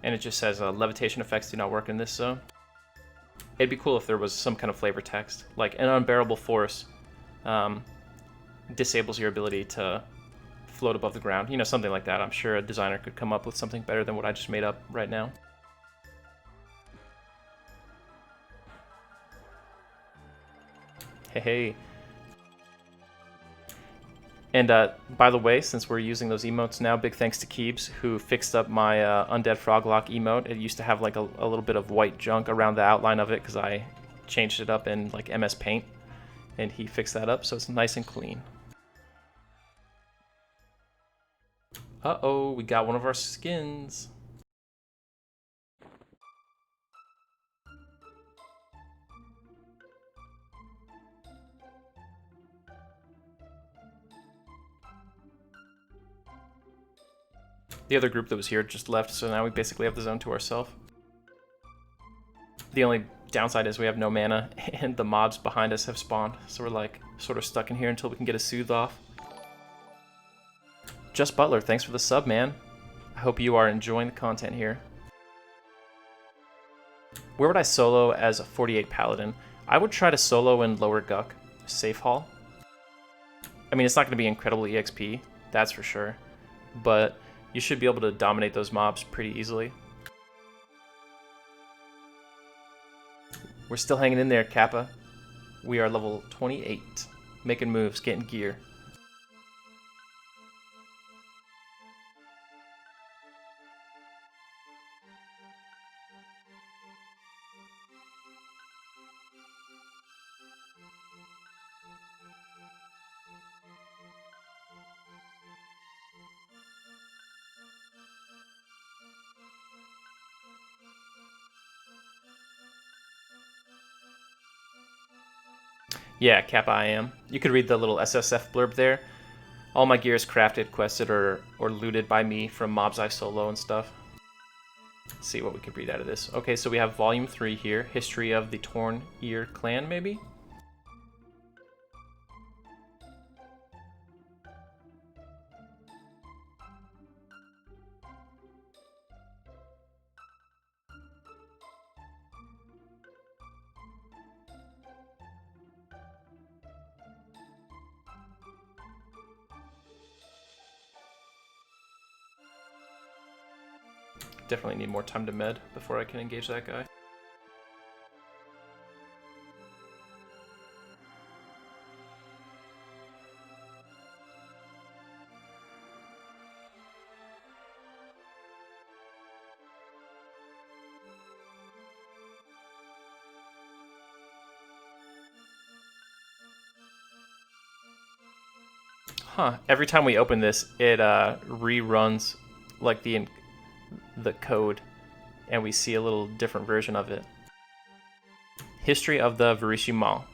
And it just says levitation effects do not work in this zone. It'd be cool if there was some kind of flavor text, like an unbearable force disables your ability to float above the ground. You know, something like that. I'm sure a designer could come up with something better than what I just made up right now. Hey. And by the way, since we're using those emotes now, big thanks to Keebs, who fixed up my Undead Froglock emote. It used to have like a little bit of white junk around the outline of it because I changed it up in like MS Paint. And he fixed that up so it's nice and clean. Uh-oh, we got one of our skins. The other group that was here just left, so now we basically have the zone to ourselves. The only downside is we have no mana, and the mobs behind us have spawned, so we're like sort of stuck in here until we can get a soothe off. Just Butler, thanks for the sub, man. I hope you are enjoying the content here. Where would I solo as a 48 Paladin? I would try to solo in Lower Guck, Safe Hall. I mean, it's not going to be incredible EXP, that's for sure, but you should be able to dominate those mobs pretty easily. We're still hanging in there, Kappa. We are level 28, making moves, getting gear. Yeah, Kappa I am. You could read the little SSF blurb there. All my gear is crafted, quested, or looted by me from mobs I solo and stuff. Let's see what we could read out of this. Okay, so we have Volume 3 here. History of the Torn Ear Clan, maybe? Definitely need more time to med before I can engage that guy. Huh, every time we open this, it reruns like the code, and we see a little different version of it. History of the Varishi Mall.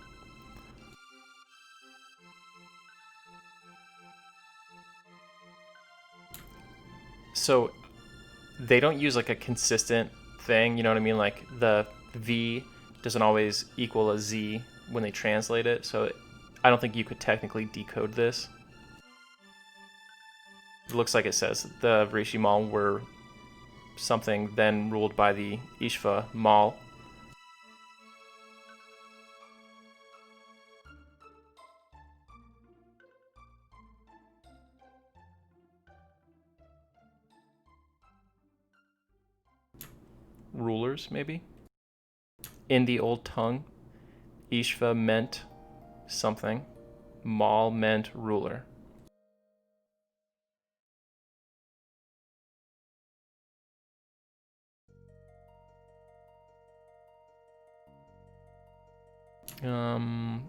So they don't use like a consistent thing, you know what I mean? Like the V doesn't always equal a Z when they translate it, so I don't think you could technically decode this. It looks like it says the Varishi Mall were something then ruled by the Ishva Mall. Rulers, maybe? In the old tongue, Ishva meant something. Mall meant ruler.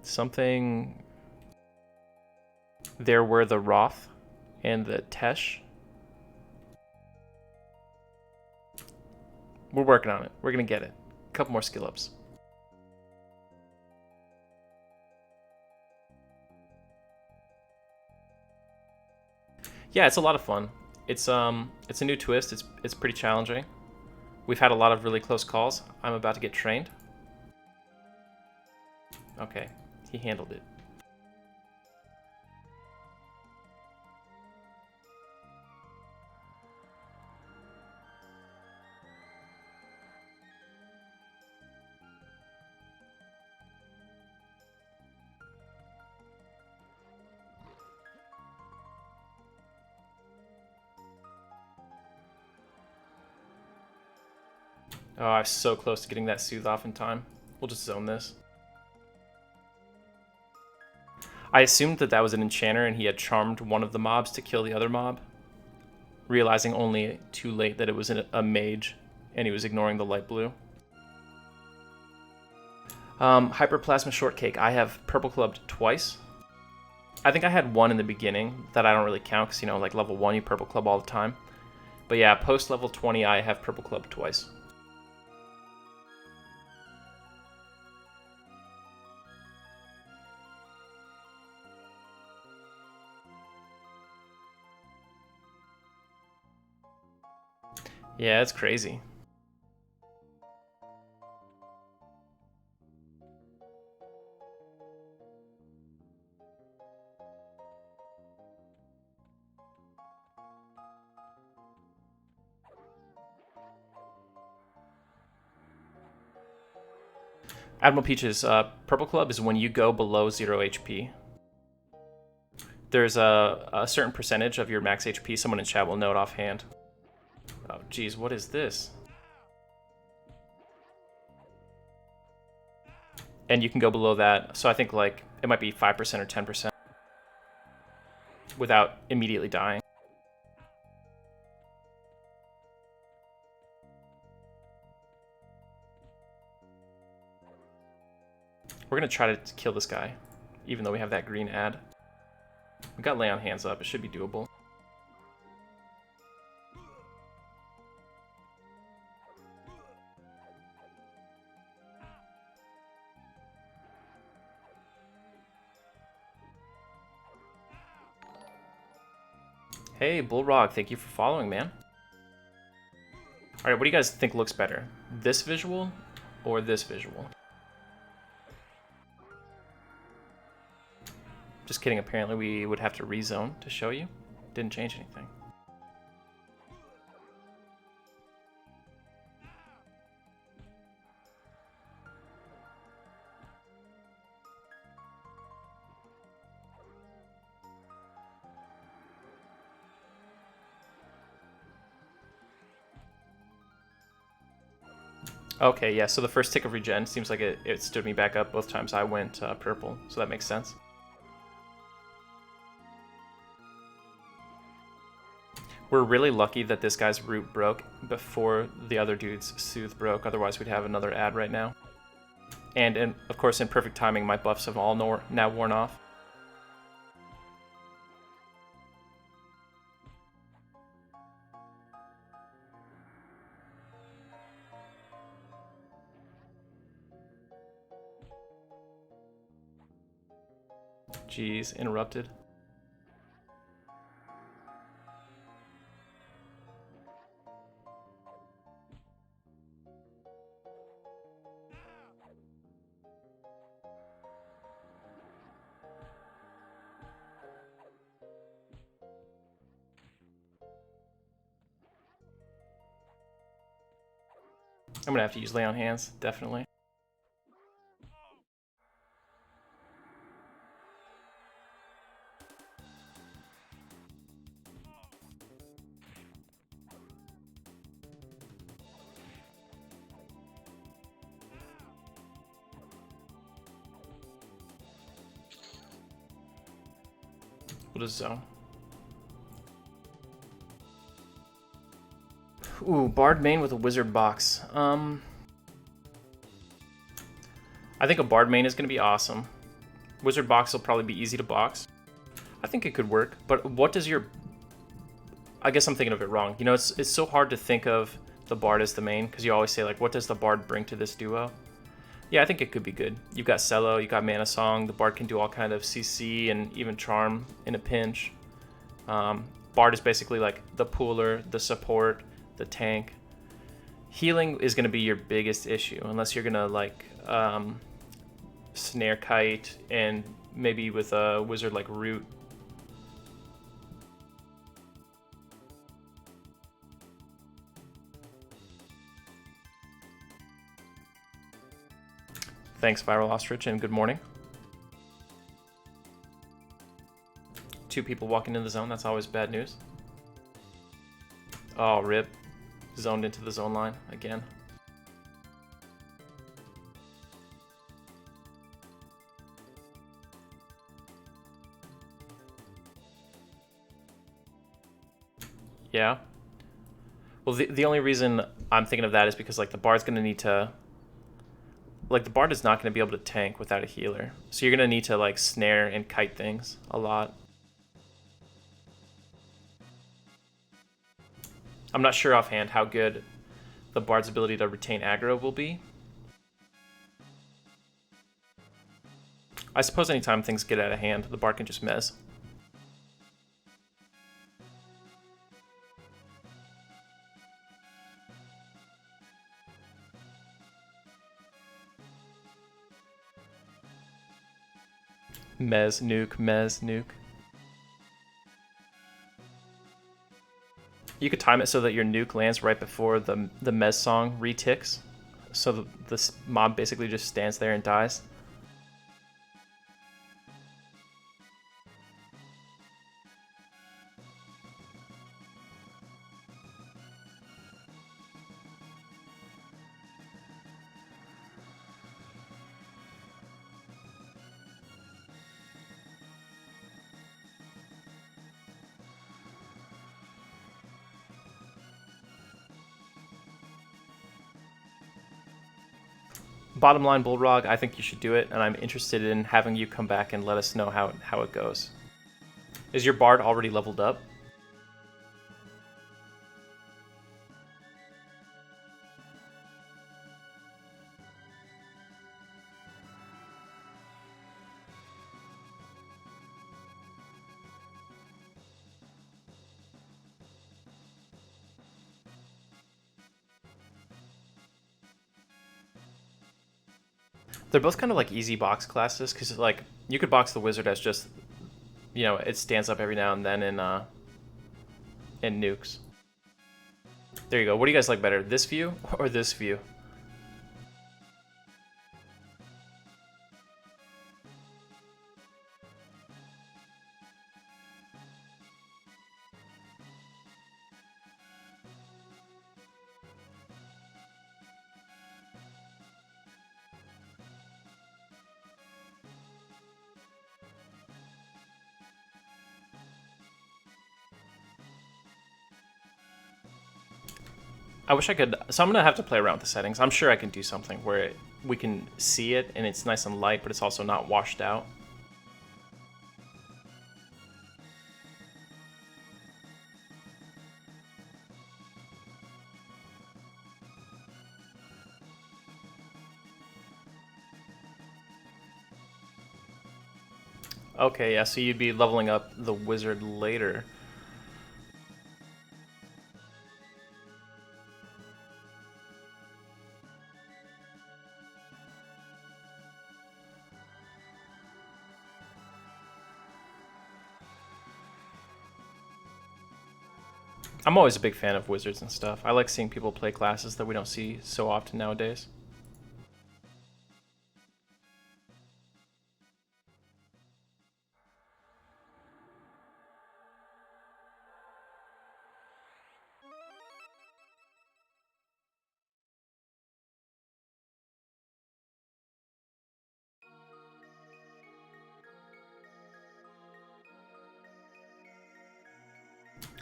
Something. There were the Roth and the Tesh. We're working on it. We're gonna get it. A couple more skill ups. Yeah, it's a lot of fun. It's a new twist. It's pretty challenging. We've had a lot of really close calls. I'm about to get trained. Okay, he handled it. Oh, I was so close to getting that soothe off in time. We'll just zone this. I assumed that that was an enchanter and he had charmed one of the mobs to kill the other mob, realizing only too late that it was a mage and he was ignoring the light blue. Hyperplasma Shortcake. I have purple clubbed twice. I think I had one in the beginning that I don't really count because, you know, like level 1 you purple club all the time. But yeah, post level 20 I have purple club twice. Yeah, it's crazy. Admiral Peaches, purple club is when you go below 0 HP. There's a certain percentage of your max HP. Someone in chat will know it offhand. Oh, geez, what is this? And you can go below that. So I think like it might be 5% or 10% without immediately dying. We're gonna try to kill this guy, even though we have that green ad. We got lay on hands up. It should be doable. Hey, Bullrog, thank you for following, man. All right, what do you guys think looks better? This visual or this visual? Just kidding, apparently we would have to rezone to show you. Didn't change anything. Okay, yeah, so the first tick of regen seems like it stood me back up both times I went purple, so that makes sense. We're really lucky that this guy's root broke before the other dude's soothe broke, otherwise we'd have another ad right now. And of course, in perfect timing, my buffs have all now worn off. Jeez, interrupted. I'm gonna have to use lay on hands, definitely. We'll just zone. Ooh, Bard main with a Wizard box. I think a Bard main is going to be awesome. Wizard box will probably be easy to box. I think it could work, but what does your... I guess I'm thinking of it wrong. You know, it's so hard to think of the Bard as the main, because you always say, like, what does the Bard bring to this duo? Yeah, I think it could be good. You've got Cello, you've got Mana Song, the Bard can do all kind of CC and even Charm in a pinch. Bard is basically like the pooler, the support, the tank. Healing is going to be your biggest issue, unless you're going to like Snare Kite and maybe with a wizard like Root. Thanks, Viral Ostrich, and good morning. 2 people walking in the zone, that's always bad news. Oh, rip. Zoned into the zone line again. Yeah. Well, the only reason I'm thinking of that is because like the bard's gonna need to, like the bard is not gonna be able to tank without a healer, so you're gonna need to like snare and kite things a lot. I'm not sure offhand how good the bard's ability to retain aggro will be. I suppose anytime things get out of hand, the bard can just mez. Mez, nuke, mez, nuke. You could time it so that your nuke lands right before the mez song reticks, so the mob basically just stands there and dies. Bottom line, Bullrog, I think you should do it, and I'm interested in having you come back and let us know how it goes. Is your bard already leveled up? They're both kind of like easy box classes, because like you could box the wizard as just, you know, it stands up every now and then in nukes. There you go. What do you guys like better, this view or this view? I wish I could, so I'm gonna have to play around with the settings. I'm sure I can do something where we can see it and it's nice and light, but it's also not washed out. Okay, yeah, so you'd be leveling up the wizard later. I'm always a big fan of wizards and stuff. I like seeing people play classes that we don't see so often nowadays.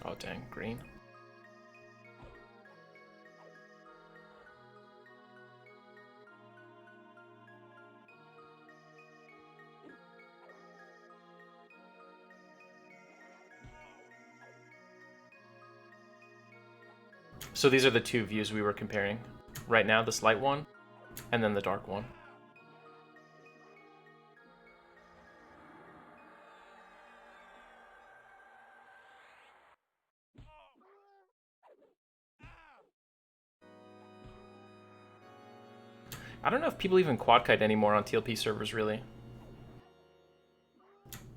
Oh dang, green. So these are the two views we were comparing. Right now, this light one, and then the dark one. I don't know if people even quad kite anymore on TLP servers, really.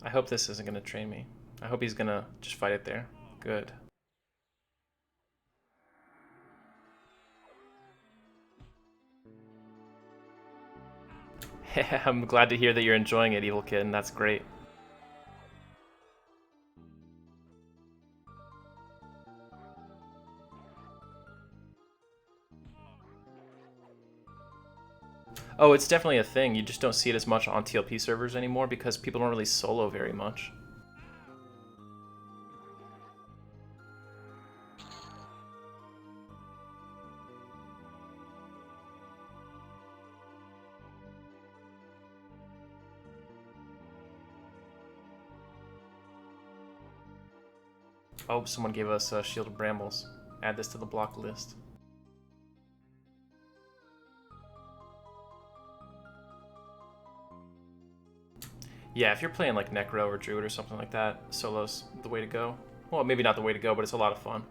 I hope this isn't going to train me. I hope he's going to just fight it there. Good. I'm glad to hear that you're enjoying it, Evil Kid, and that's great. Oh, it's definitely a thing. You just don't see it as much on TLP servers anymore because people don't really solo very much. Oh, someone gave us Shielded Brambles. Add this to the block list. Yeah, if you're playing like Necro or Druid or something like that, solo's the way to go. Well, maybe not the way to go, but it's a lot of fun.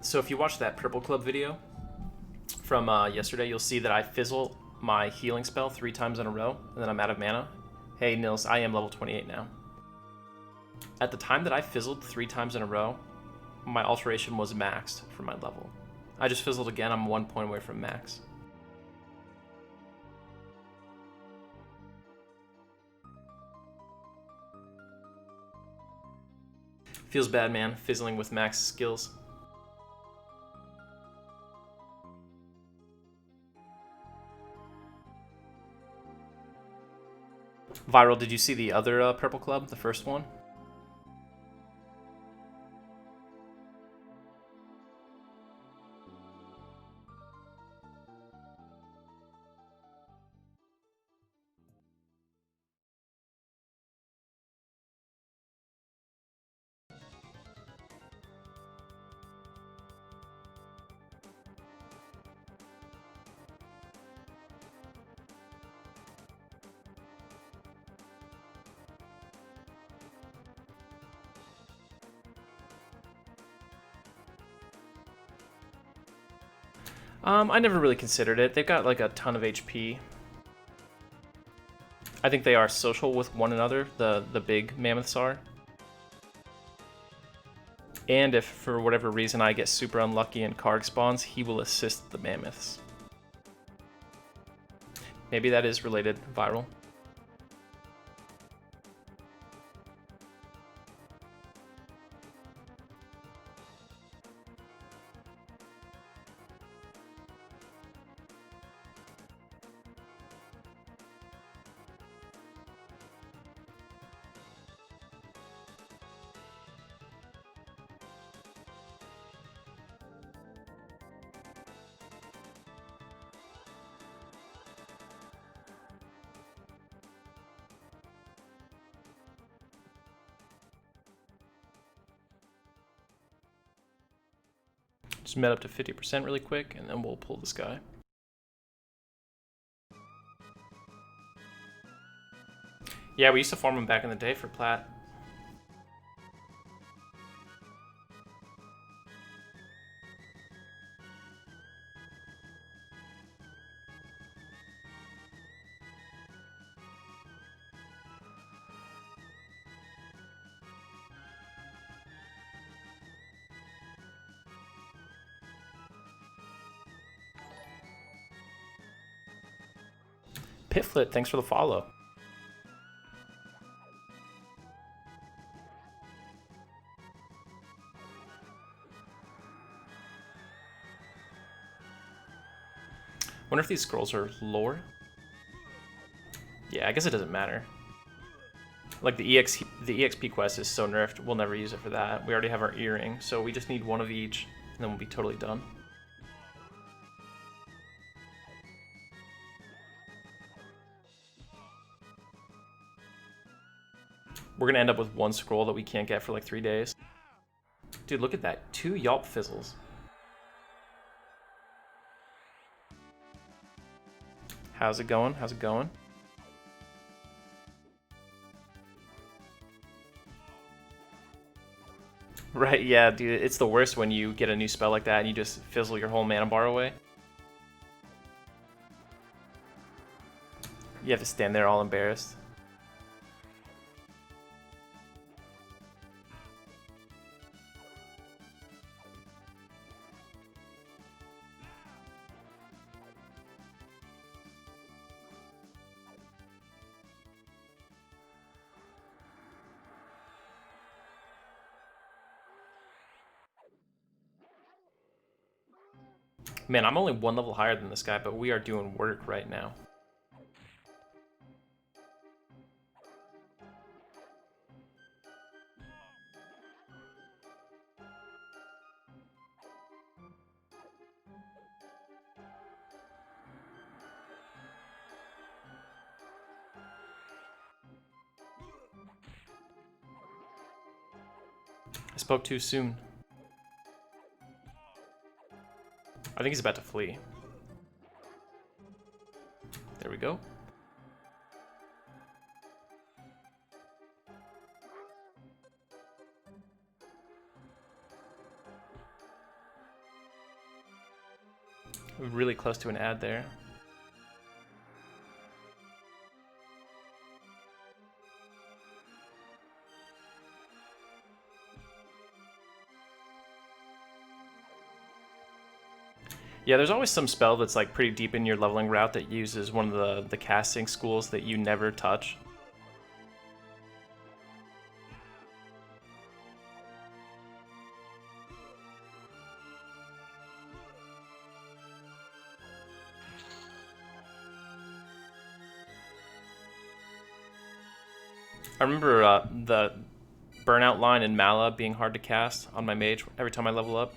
So if you watch that Purple Club video from yesterday, you'll see that I fizzle my healing spell 3 times in a row, and then I'm out of mana. Hey, Nils, I am level 28 now. At the time that I fizzled 3 times in a row, my alteration was maxed for my level. I just fizzled again, I'm 1 point away from max. Feels bad, man, fizzling with max skills. Viral, did you see the other Purple Club, the first one? I never really considered it. They've got like a ton of HP. I think they are social with one another, the big mammoths are. And if for whatever reason I get super unlucky and Karg spawns, he will assist the mammoths. Maybe that is related, Viral. Just met up to 50% really quick, and then we'll pull this guy. Yeah, we used to farm him back in the day for plat. Pitflit, thanks for the follow. Wonder if these scrolls are lore? Yeah, I guess it doesn't matter. Like the EXP quest is so nerfed, we'll never use it for that. We already have our earring, so we just need one of each, and then we'll be totally done. We're gonna end up with one scroll that we can't get for like 3 days. Dude, look at that. 2 Yelp fizzles. How's it going? How's it going? Right, yeah, dude, it's the worst when you get a new spell like that and you just fizzle your whole mana bar away. You have to stand there all embarrassed. Man, I'm only 1 level higher than this guy, but we are doing work right now. I spoke too soon. I think he's about to flee. There we go. We're really close to an ad there. Yeah, there's always some spell that's like pretty deep in your leveling route that uses one of the casting schools that you never touch. I remember the burnout line in Mala being hard to cast on my mage every time I level up.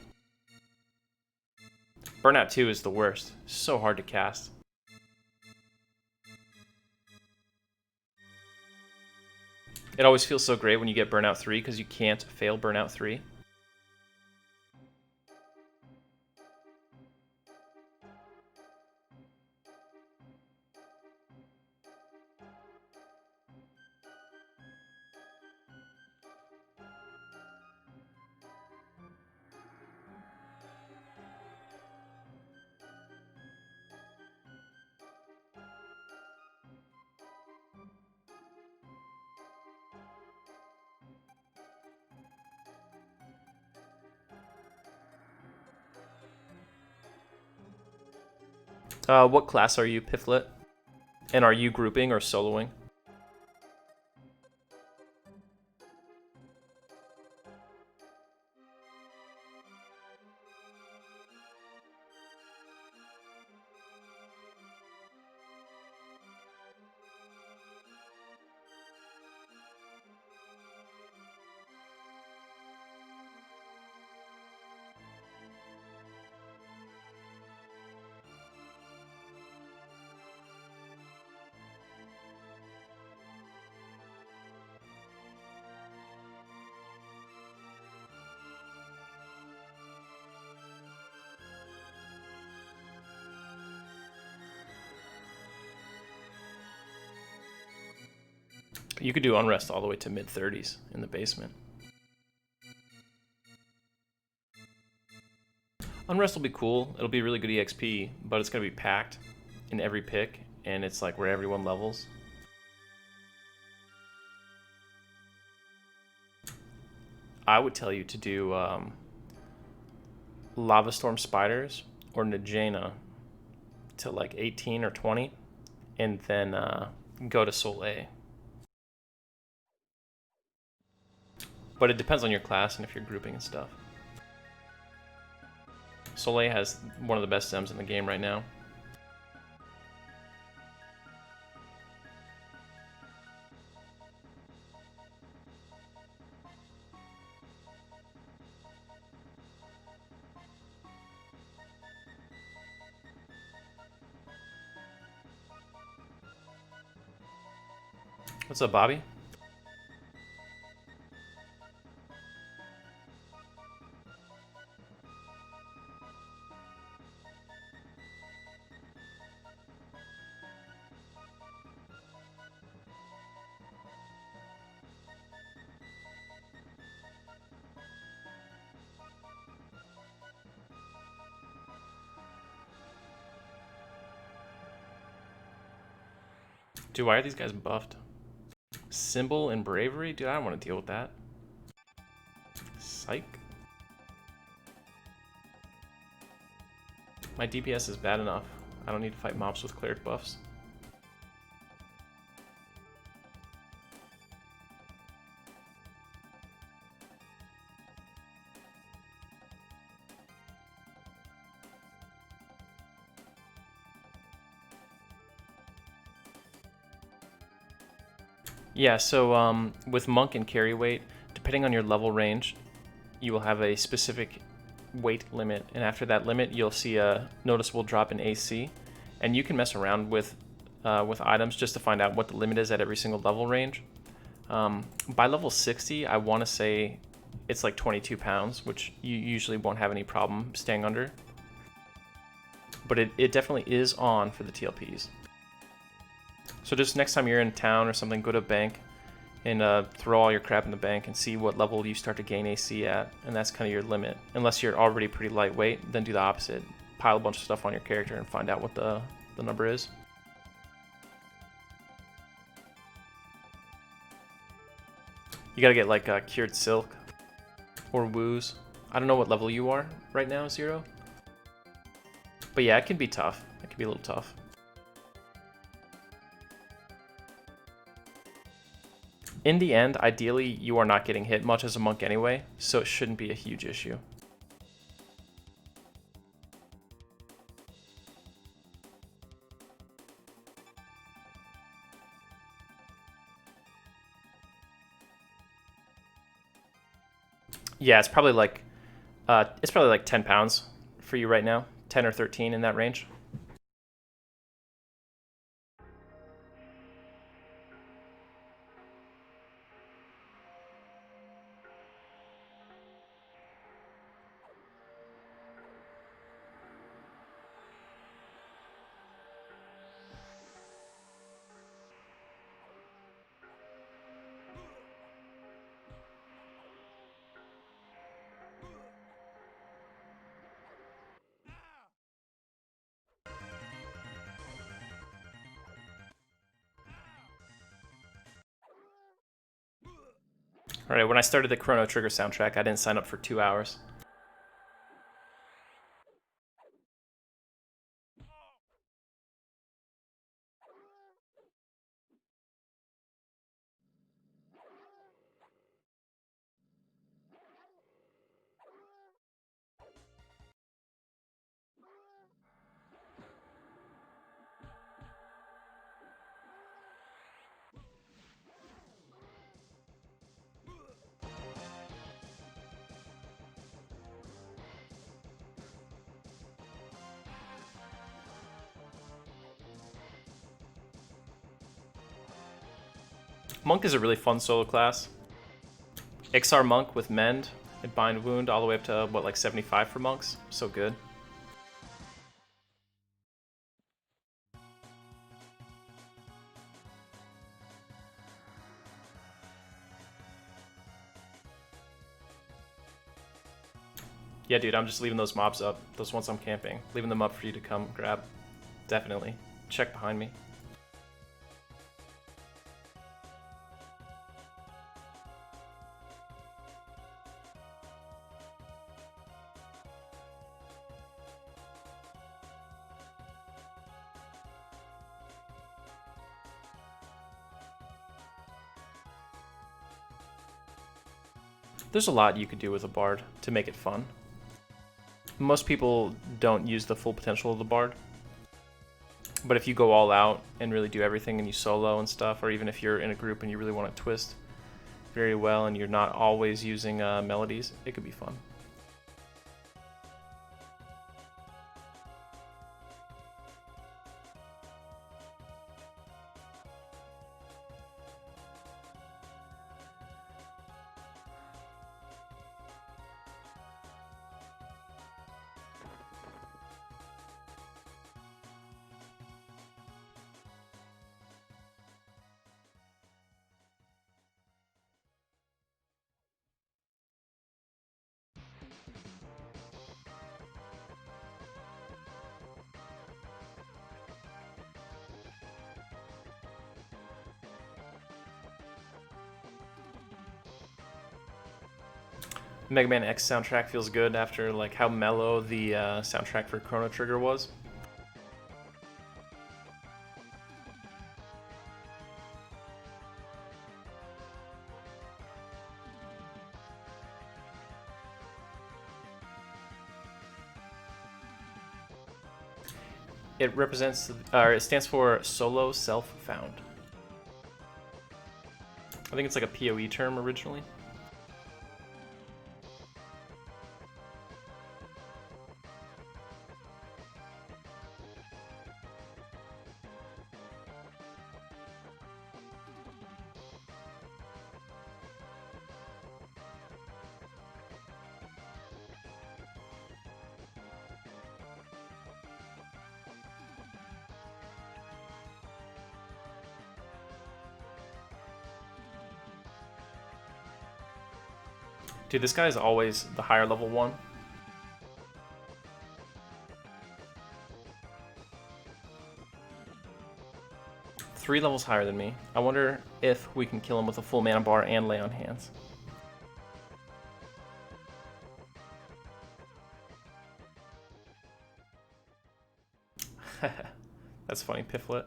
Burnout 2 is the worst. So hard to cast. It always feels so great when you get Burnout 3 because you can't fail Burnout 3. What class are you, Piflet? And are you grouping or soloing? You could do Unrest all the way to mid-30s in the basement. Unrest will be cool. It'll be really good EXP, but it's going to be packed in every pick, and it's like where everyone levels. I would tell you to do Lava Storm Spiders or Najena to like 18 or 20, and then go to Soleil. But it depends on your class and if you're grouping and stuff. Soleil has one of the best stems in the game right now. What's up, Bobby? Dude, why are these guys buffed? Symbol and Bravery? Dude, I don't want to deal with that. Psych. My DPS is bad enough. I don't need to fight mobs with cleric buffs. Yeah, so with Monk and Carry Weight, depending on your level range, you will have a specific weight limit, and after that limit, you'll see a noticeable drop in AC, and you can mess around with items just to find out what the limit is at every single level range. By level 60, I want to say it's like 22 pounds, which you usually won't have any problem staying under. But it definitely is on for the TLPs. So just next time you're in town or something, go to a bank and throw all your crap in the bank and see what level you start to gain AC at, and that's kind of your limit. Unless you're already pretty lightweight, then do the opposite. Pile a bunch of stuff on your character and find out what the number is. You gotta get like Cured Silk or Woos. I don't know what level you are right now, Zero. But yeah, it can be tough. It can be a little tough. In the end, ideally, you are not getting hit much as a monk anyway, so it shouldn't be a huge issue. Yeah, it's probably like 10 pounds for you right now, 10 or 13 in that range. Alright, when I started the Chrono Trigger soundtrack, I didn't sign up for 2 hours. Monk is a really fun solo class. XR Monk with Mend and Bind Wound all the way up to, what, like 75 for monks? So good. Yeah, dude, I'm just leaving those mobs up. Those ones I'm camping. Leaving them up for you to come grab. Definitely. Check behind me. There's a lot you could do with a bard to make it fun. Most people don't use the full potential of the bard. But if you go all out and really do everything and you solo and stuff, or even if you're in a group and you really want to twist very well and you're not always using melodies, it could be fun. Mega Man X soundtrack feels good after like how mellow the soundtrack for Chrono Trigger was. It represents, or it stands for Solo Self-Found. I think it's like a PoE term originally. Dude, this guy is always the higher level one. Three levels higher than me. I wonder if we can kill him with a full mana bar and lay on hands. That's funny, Piflet.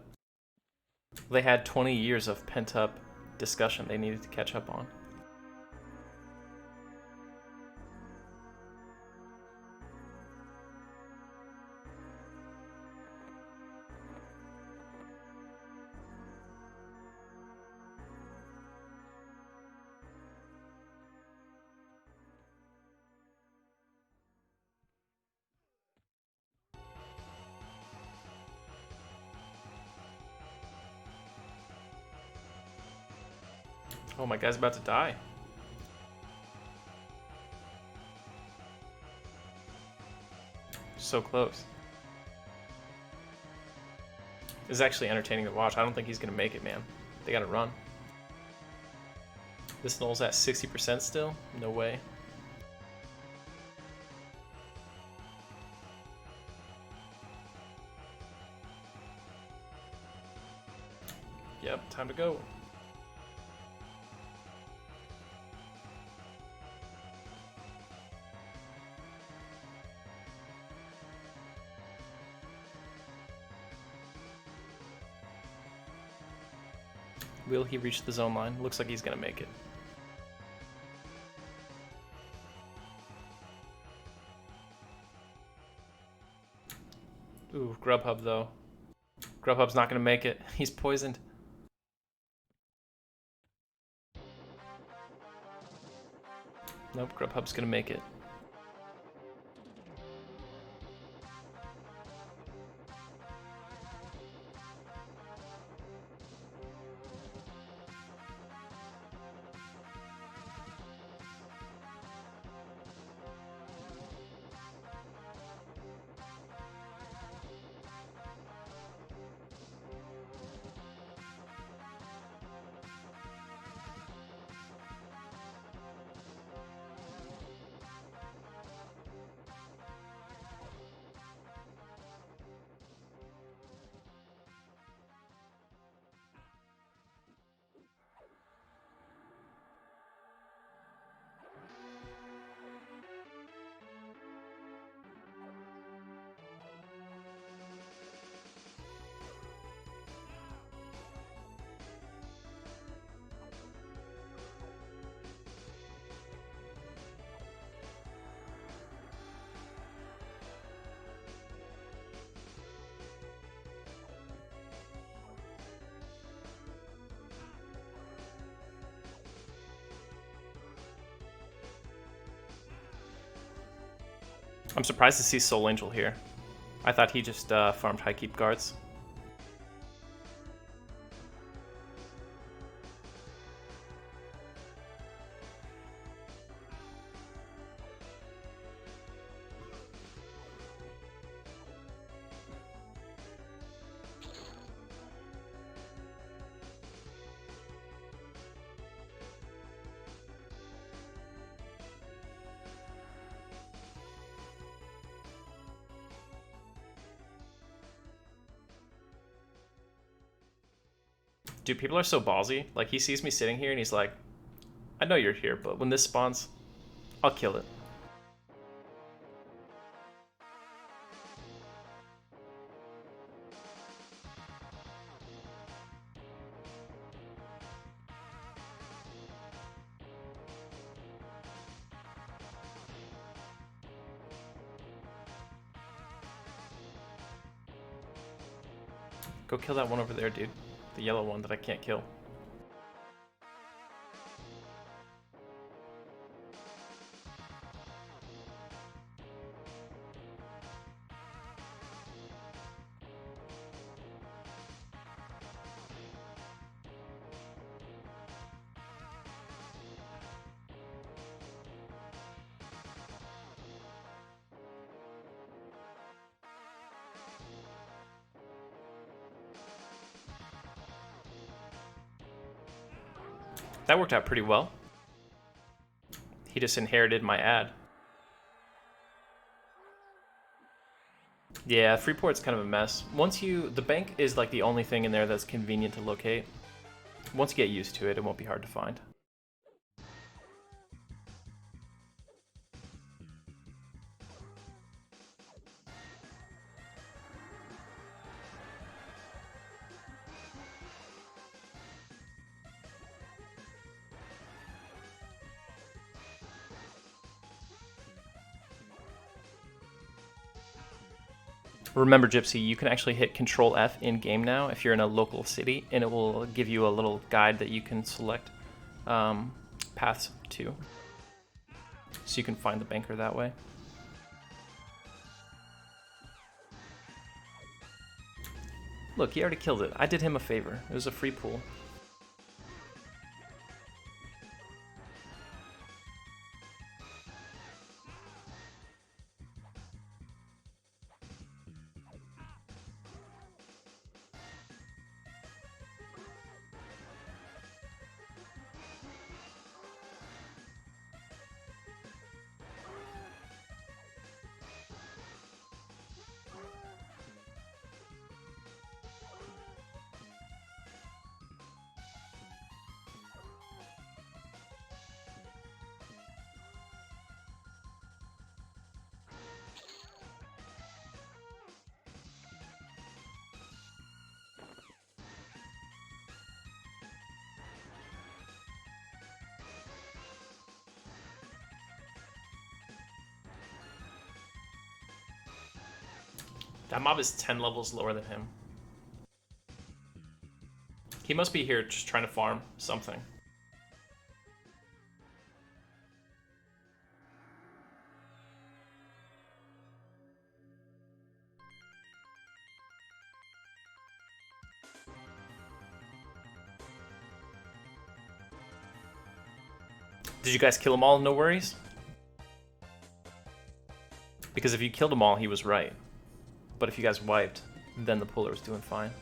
They had 20 years of pent-up discussion they needed to catch up on. Oh, my guy's about to die. So close. This is actually entertaining to watch. I don't think he's going to make it, man. They got to run. This null's at 60% still? No way. Yep, time to go. Will he reach the zone line? Looks like he's gonna make it. Ooh, Grubhub though. Grubhub's not gonna make it. He's poisoned. Nope, Grubhub's gonna make it. I'm surprised to see Soul Angel here. I thought he just farmed high keep guards. Dude, people are so ballsy. Like, he sees me sitting here and he's like, I know you're here, but when this spawns, I'll kill it. Go kill that one over there, dude. The yellow one that I can't kill. That worked out pretty well. He just inherited my ad. Yeah, Freeport's kind of a mess. The bank is like the only thing in there that's convenient to locate. Once you get used to it, it won't be hard to find. Remember, Gypsy, you can actually hit Control F in game now if you're in a local city, and it will give you a little guide that you can select paths to, so you can find the banker that way. Look, he already killed it. I did him a favor. It was a free pool. That mob is 10 levels lower than him. He must be here just trying to farm something. Did you guys kill them all? No worries? Because if you killed them all, he was right. But if you guys wiped, then the puller was doing fine.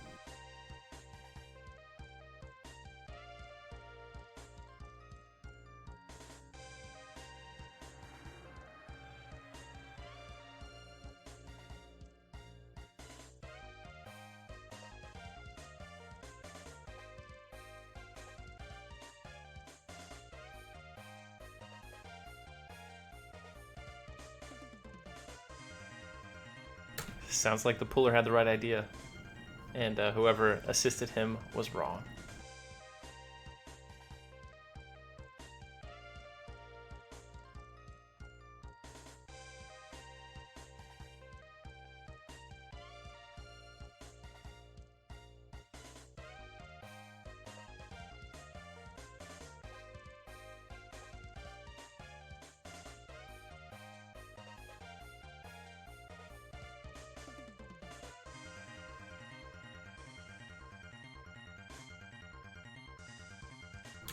Sounds like the puller had the right idea, and whoever assisted him was wrong.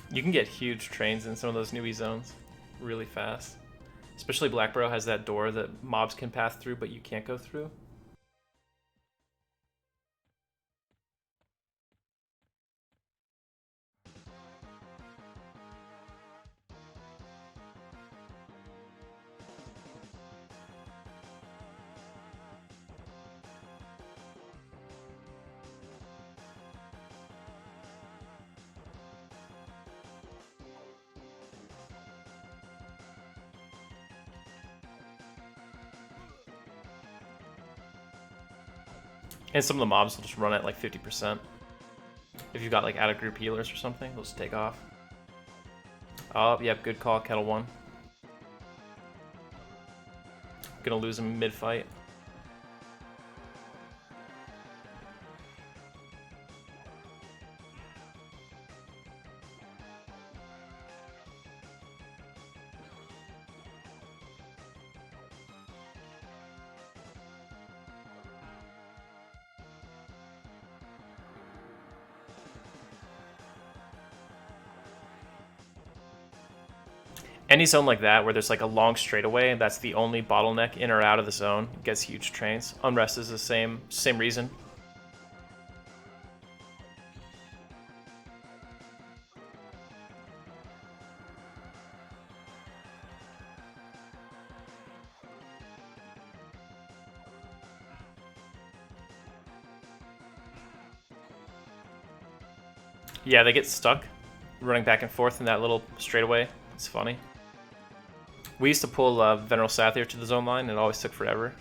You can get huge trains in some of those newie zones really fast. Especially Blackborough has that door that mobs can pass through, but you can't go through. And some of the mobs will just run at like 50%. If you've got like out of group healers or something, they'll just take off. Oh, yep, good call, Kettle One. Gonna lose him mid-fight. Any zone like that where there's like a long straightaway, that's the only bottleneck in or out of the zone, gets huge trains. Unrest is the same reason. Yeah, they get stuck running back and forth in that little straightaway. It's funny. We used to pull Veneral Sathir to the zone line, and it always took forever.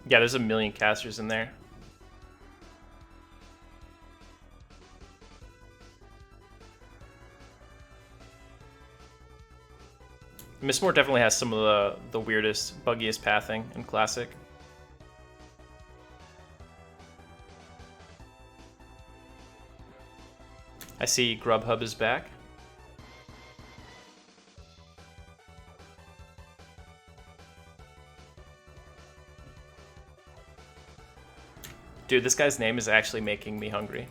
Yeah, there's a million casters in there. Mistmore definitely has some of the weirdest, buggiest pathing in Classic. I see Grubhub is back. Dude, this guy's name is actually making me hungry.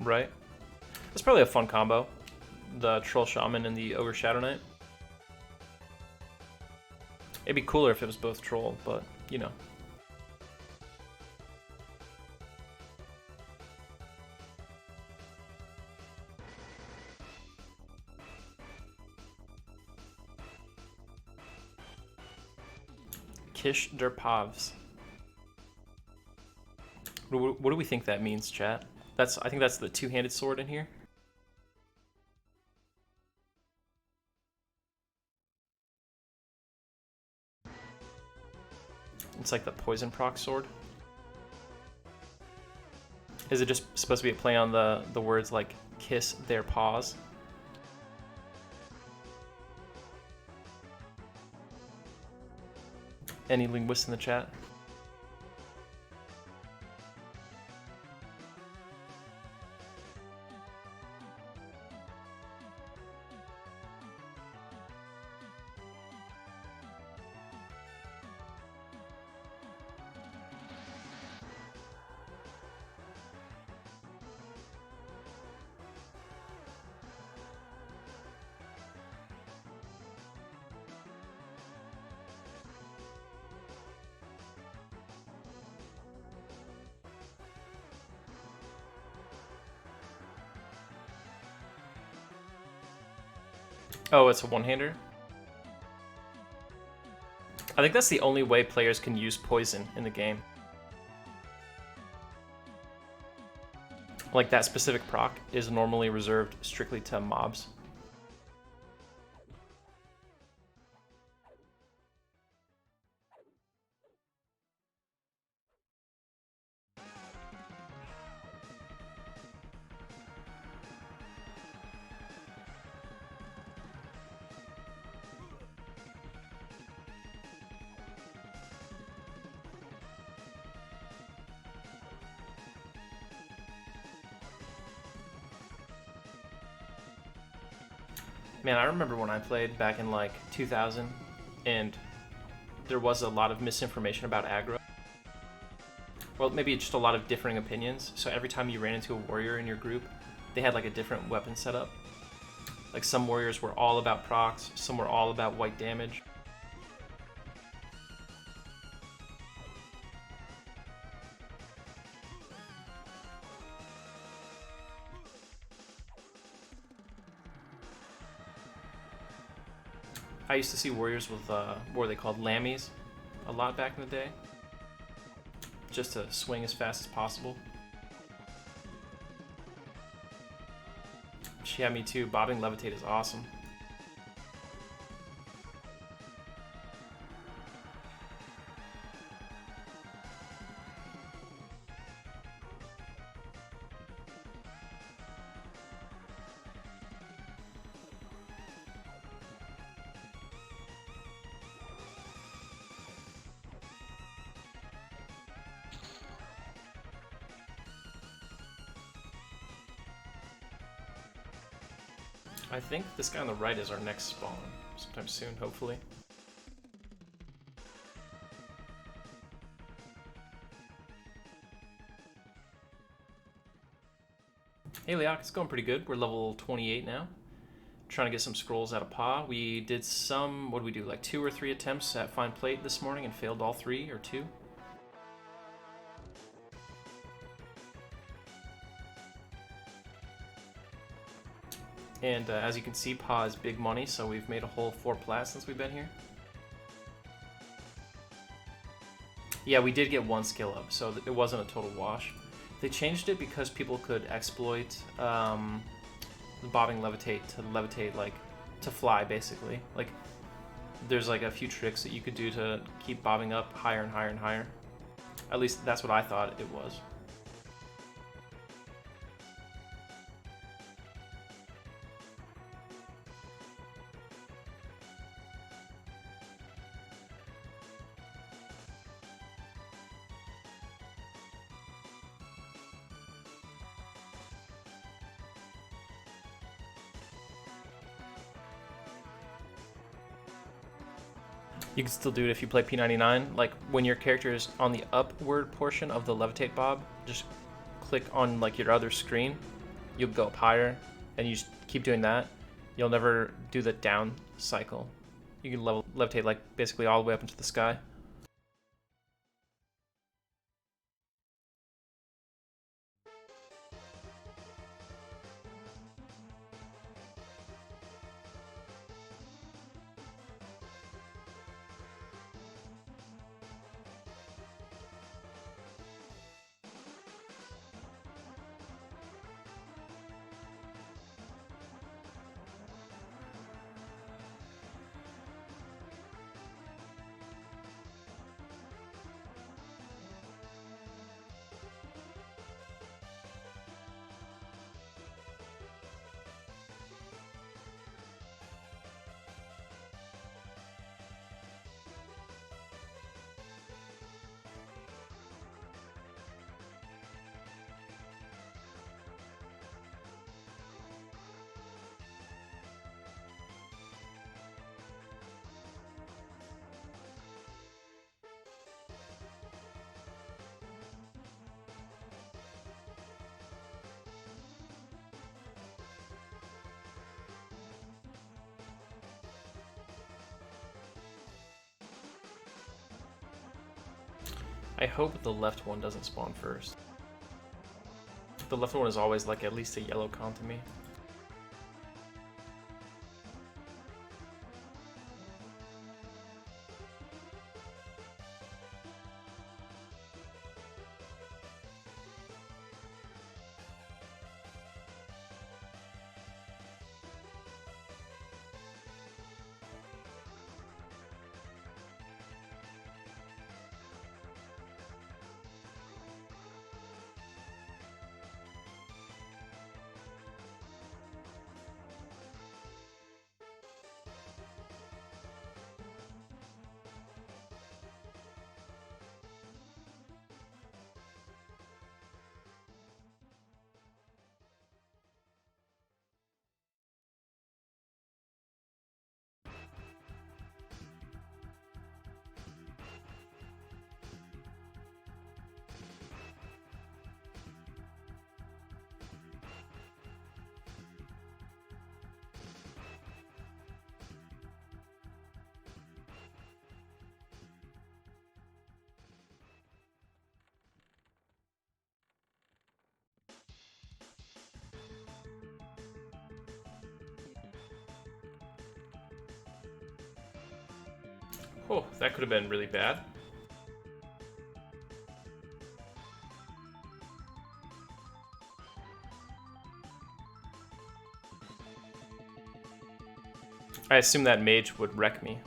Right. That's probably a fun combo. The Troll Shaman and the Ogre Shadow Knight. It'd be cooler if it was both Troll, but, you know. Kish der Pavs. What do we think that means, chat? I think that's the two-handed sword in here. It's like the poison proc sword. Is it just supposed to be a play on the words like kiss their paws? Any linguists in the chat? Oh, it's a one-hander? I think that's the only way players can use poison in the game. Like, that specific proc is normally reserved strictly to mobs. Man, I remember when I played back in like 2000 and there was a lot of misinformation about aggro. Well, maybe just a lot of differing opinions. So every time you ran into a warrior in your group, they had like a different weapon setup. Like some warriors were all about procs, some were all about white damage. I used to see warriors with what were they called, lammies, a lot back in the day, just to swing as fast as possible. Yeah, me too. Bobbing levitate is awesome. I think this guy on the right is our next spawn, sometime soon, hopefully. Hey Leok, it's going pretty good. We're level 28 now. Trying to get some scrolls out of Pa. We did some, what did we do, like 2 or 3 attempts at Fine Plate this morning and failed all 3 or 2. And as you can see, Pa is big money, so we've made a whole 4 plat since we've been here. Yeah, we did get 1 skill up, so it wasn't a total wash. They changed it because people could exploit the bobbing levitate to levitate, like, to fly, basically. Like, there's like a few tricks that you could do to keep bobbing up higher and higher and higher. At least that's what I thought it was. You can still do it if you play P99. Like, when your character is on the upward portion of the levitate bob, just click on like your other screen. You'll go up higher, and you just keep doing that. You'll never do the down cycle. You can levitate like basically all the way up into the sky. I hope the left one doesn't spawn first. The left one is always like at least a yellow con to me. Oh, that could have been really bad. I assume that mage would wreck me.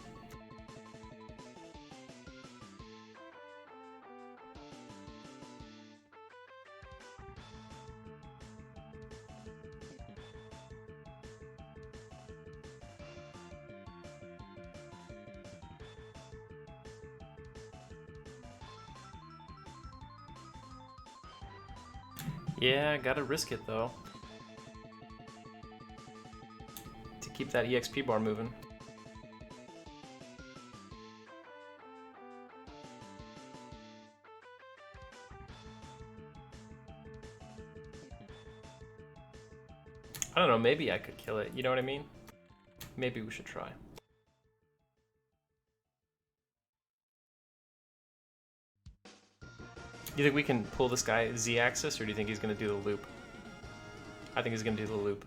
Yeah, gotta risk it though. To keep that EXP bar moving. I don't know, maybe I could kill it, you know what I mean? Maybe we should try. You think we can pull this guy Z-axis, or do you think he's gonna do the loop? I think he's gonna do the loop.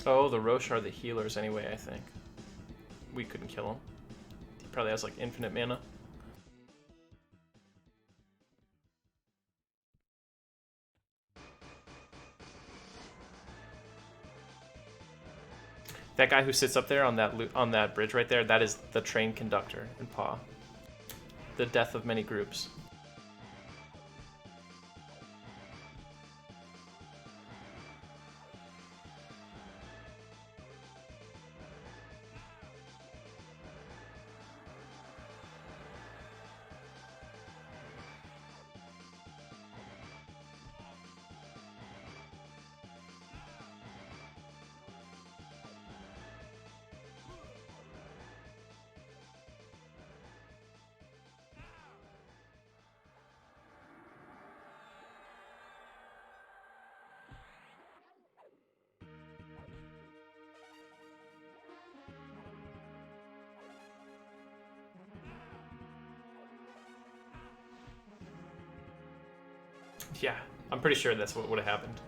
Oh, the Roche are the healers anyway, I think. We couldn't kill him. He probably has like infinite mana. That guy who sits up there on that bridge right there, that is the train conductor in Paw. The death of many groups. Yeah, I'm pretty sure that's what would have happened.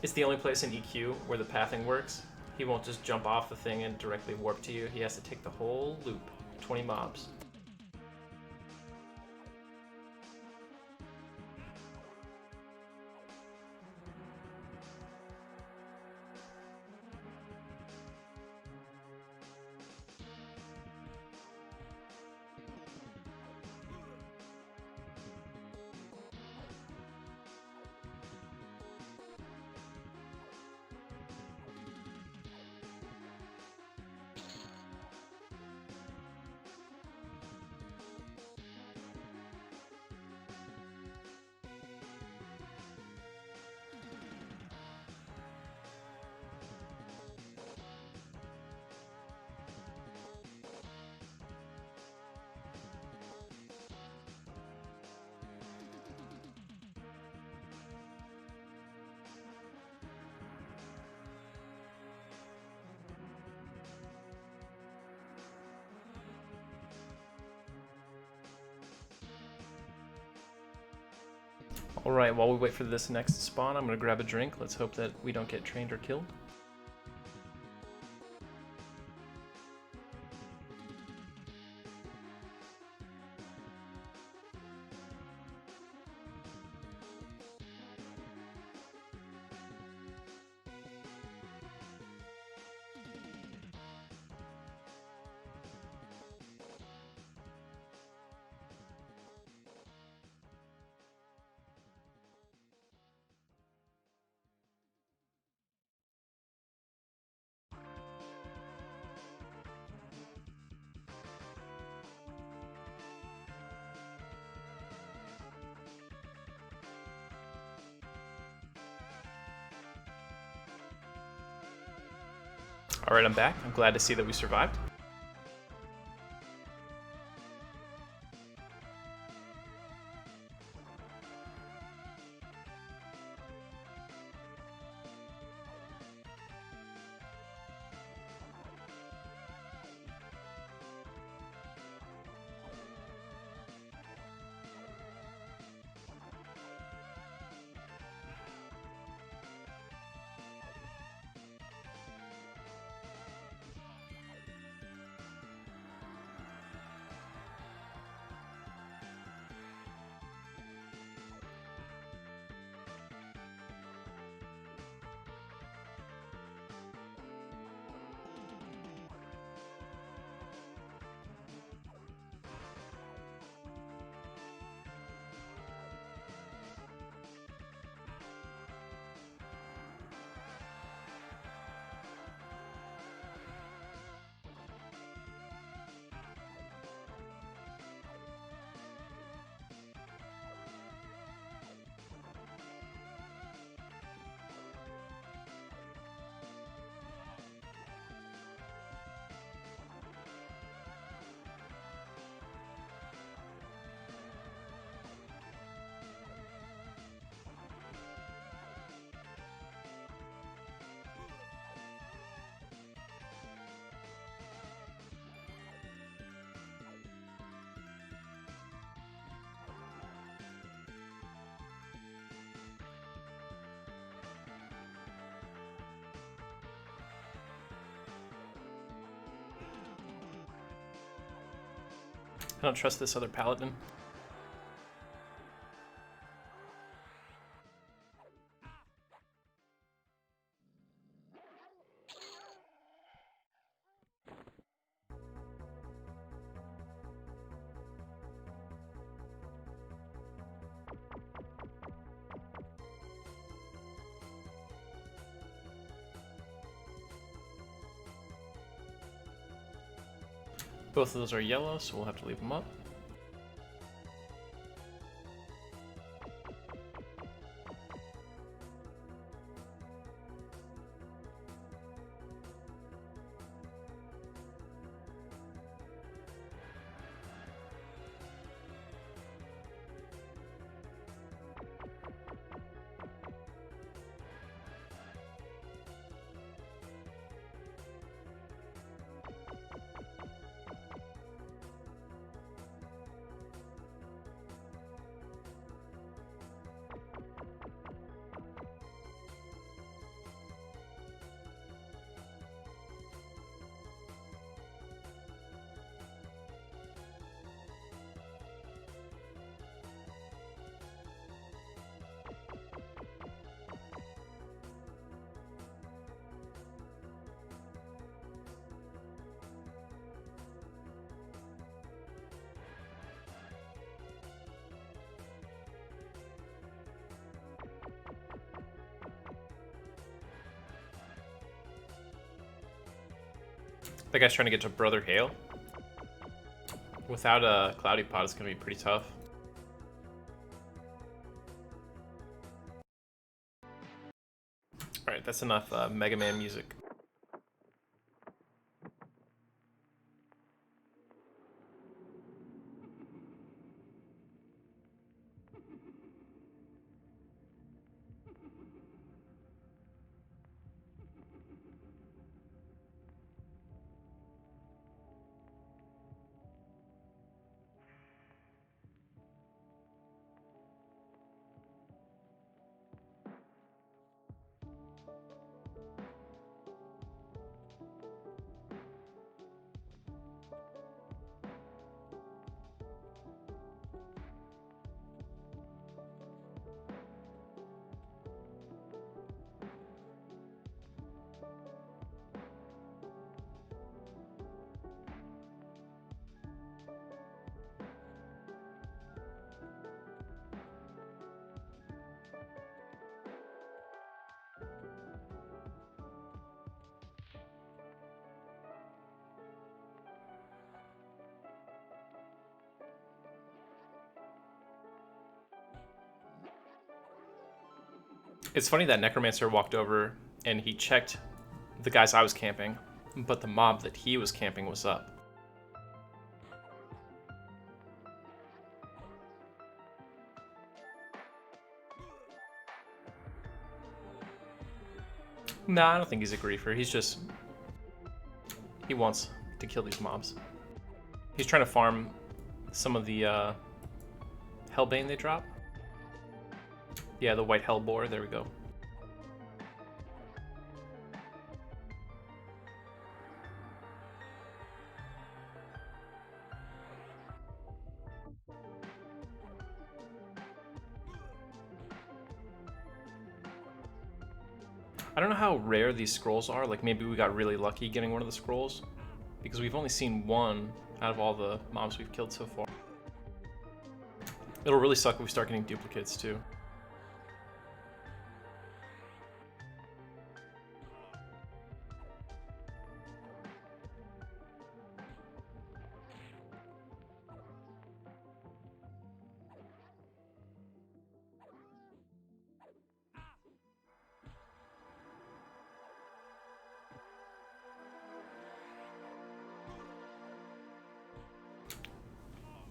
It's the only place in EQ where the pathing works. He won't just jump off the thing and directly warp to you. He has to take the whole loop, 20 mobs. Alright, while we wait for this next spawn, I'm gonna grab a drink. Let's hope that we don't get trained or killed. Alright, I'm back. I'm glad to see that we survived. don't trust this other Paladin. Both of those are yellow, so we'll have to leave them up. That guy's trying to get to Brother Hail. Without a Cloudy Pod, it's going to be pretty tough. Alright, that's enough Mega Man music. It's funny that Necromancer walked over and he checked the guys I was camping, but the mob that he was camping was up. Nah, I don't think he's a griefer. He's just... he wants to kill these mobs. He's trying to farm some of the Hellbane they drop. Yeah, the white Hellbore. There we go. I don't know how rare these scrolls are. Like, maybe we got really lucky getting one of the scrolls, because we've only seen one out of all the mobs we've killed so far. It'll really suck if we start getting duplicates too.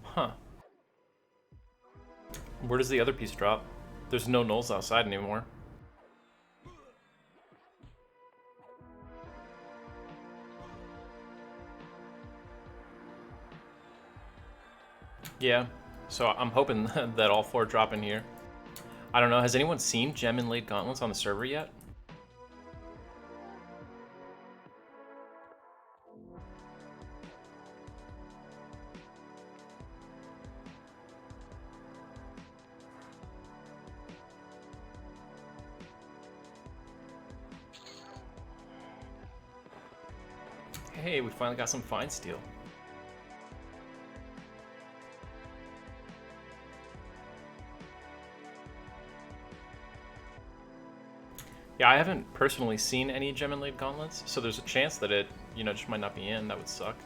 Huh. Where does the other piece drop? There's no gnolls outside anymore. Yeah, so I'm hoping that all four drop in here. I don't know, has anyone seen gem inlaid gauntlets on the server yet? Hey, we finally got some fine steel. Yeah, I haven't personally seen any gem inlaid gauntlets, so there's a chance that it, just might not be in. That would suck.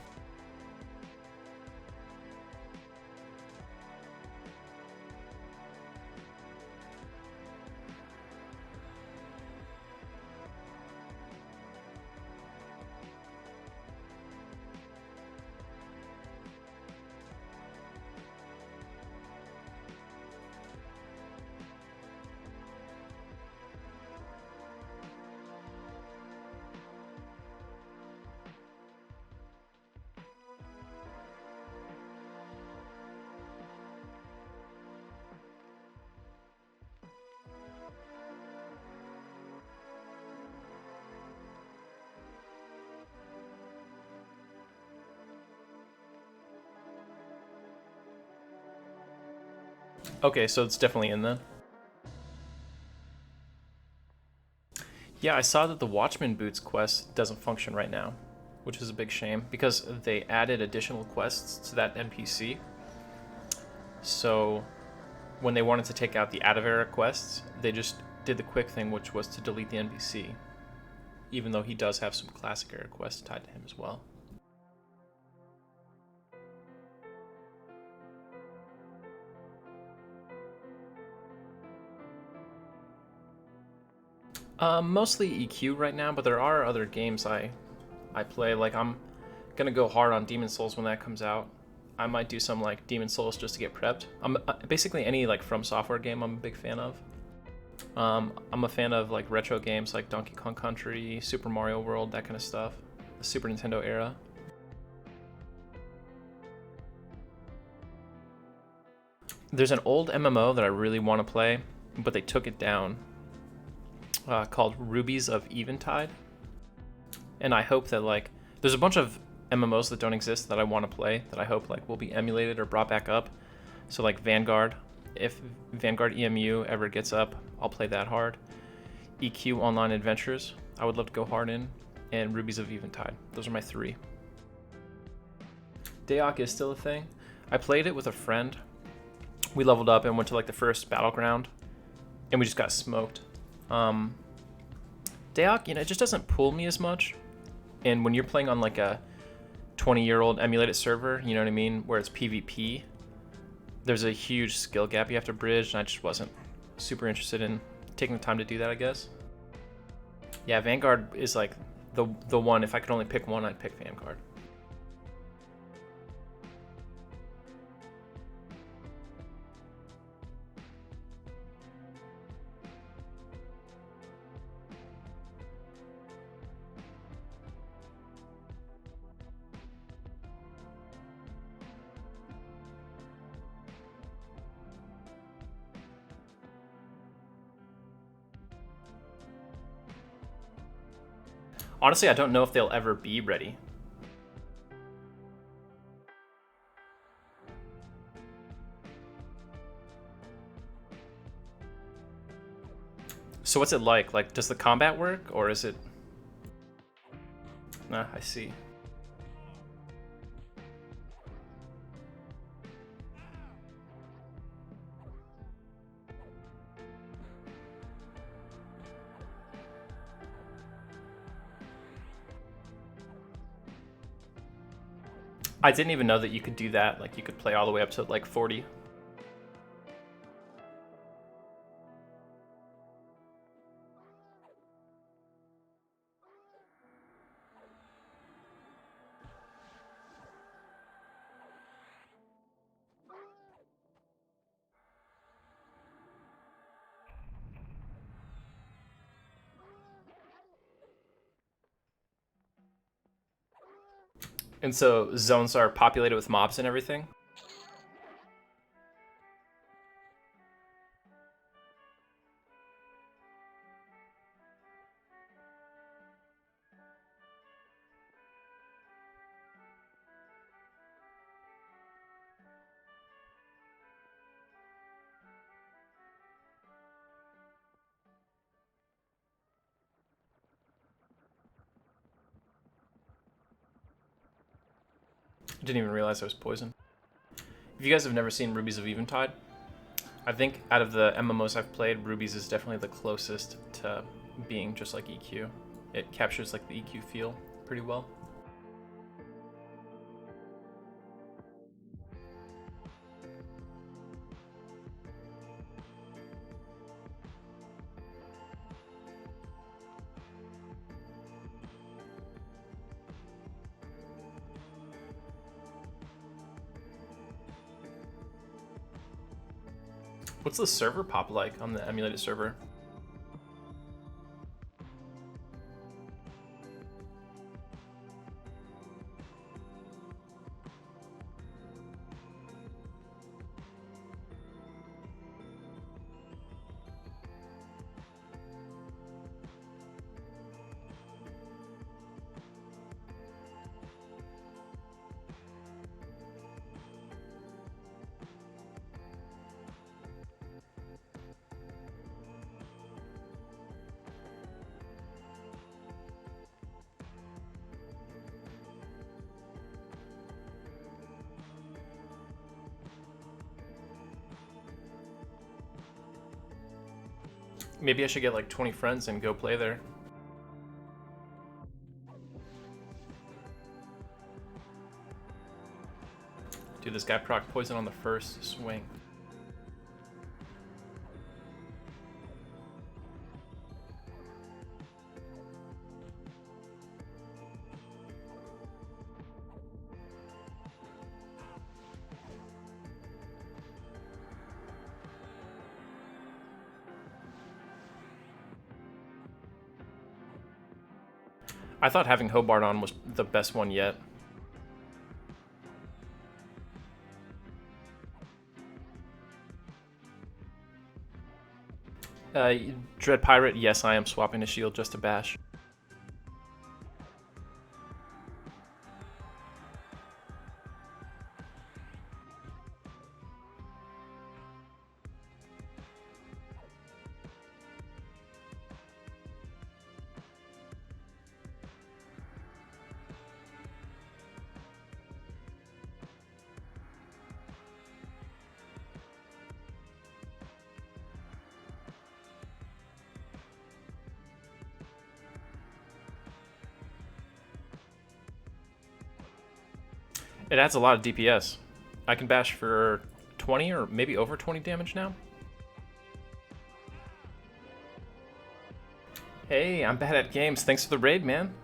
Okay, so it's definitely in then. Yeah, I saw that the Watchman Boots quest doesn't function right now, which is a big shame because they added additional quests to that NPC. So when they wanted to take out the out-of-era quests, they just did the quick thing, which was to delete the NPC, even though he does have some classic era quests tied to him as well. Mostly EQ right now, but there are other games I play. Like I'm gonna go hard on Demon Souls when that comes out. I might do some like Demon Souls just to get prepped. I'm basically any like From Software game I'm a big fan of. I'm a fan of like retro games like Donkey Kong Country, Super Mario World, that kind of stuff. The Super Nintendo era. There's an old MMO that I really want to play, but they took it down. Called Rubies of Eventide, and I hope that like there's a bunch of MMOs that don't exist that I want to play that I hope like will be emulated or brought back up. So like Vanguard, if Vanguard EMU ever gets up, I'll play that hard. EQ Online Adventures, I would love to go hard in, and Rubies of Eventide. Those are my three. Daok is still a thing. I played it with a friend. We leveled up and went to like the first battleground, and we just got smoked. Daok, it just doesn't pull me as much. And when you're playing on like a 20-year-old emulated server, you know what I mean, where it's PvP, there's a huge skill gap you have to bridge, and I just wasn't super interested in taking the time to do that, I guess. Yeah, Vanguard is like the one. If I could only pick one, I'd pick Vanguard. Honestly, I don't know if they'll ever be ready. So what's it like? Like, does the combat work, or is it... Nah, I see. I didn't even know that you could do that. Like, you could play all the way up to like 40. And so zones are populated with mobs and everything. I didn't even realize I was poisoned. If you guys have never seen Rubies of Eventide, I think out of the MMOs I've played, Rubies is definitely the closest to being just like EQ. It captures like the EQ feel pretty well. What's the server pop like on the emulated server? Maybe I should get like 20 friends and go play there. Dude, this guy proc poison on the first swing. I thought having Hobart on was the best one yet. Dread Pirate, yes, I am swapping a shield just to bash. It adds a lot of DPS. I can bash for 20 or maybe over 20 damage now. Hey, I'm bad at games. Thanks for the raid, man.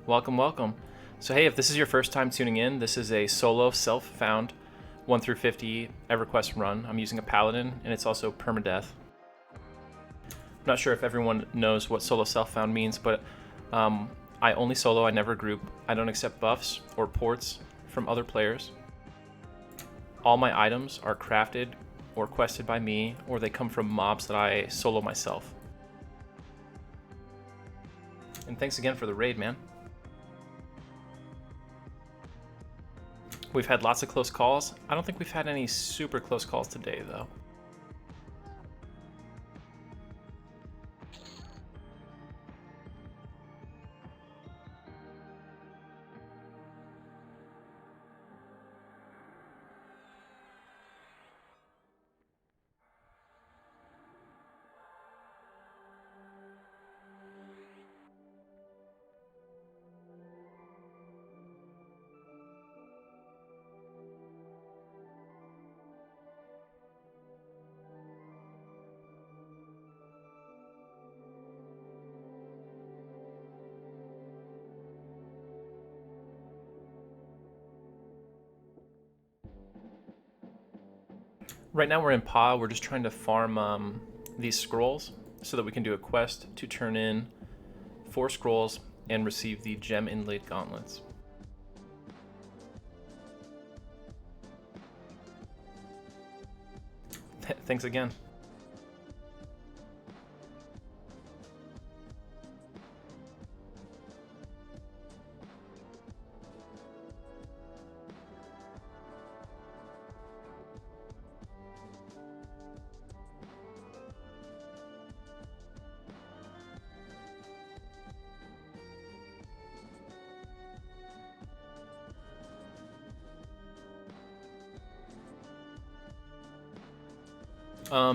Welcome, welcome. So hey, if this is your first time tuning in, this is a solo self-found 1 through 50 Everquest run. I'm using a Paladin, and it's also Permadeath. I'm not sure if everyone knows what solo self-found means, but I only solo, I never group. I don't accept buffs or ports from other players. All my items are crafted or quested by me, or they come from mobs that I solo myself. And thanks again for the raid, man. We've had lots of close calls. I don't think we've had any super close calls today, though. Right now we're in PA. We're just trying to farm these scrolls so that we can do a quest to turn in 4 scrolls and receive the gem inlaid gauntlets. Thanks again.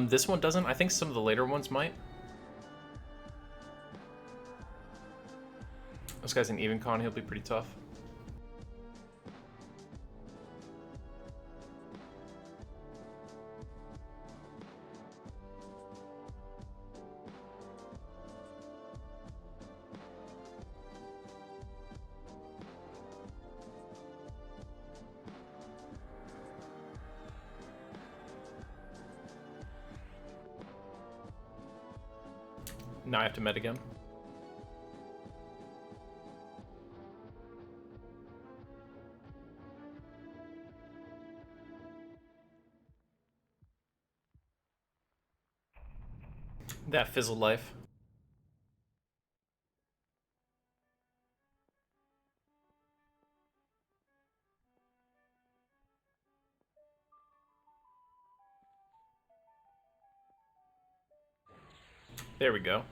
This one doesn't. I think some of the later ones might. This guy's an even con. He'll be pretty tough. Now I have to med again. That fizzle life. There we go.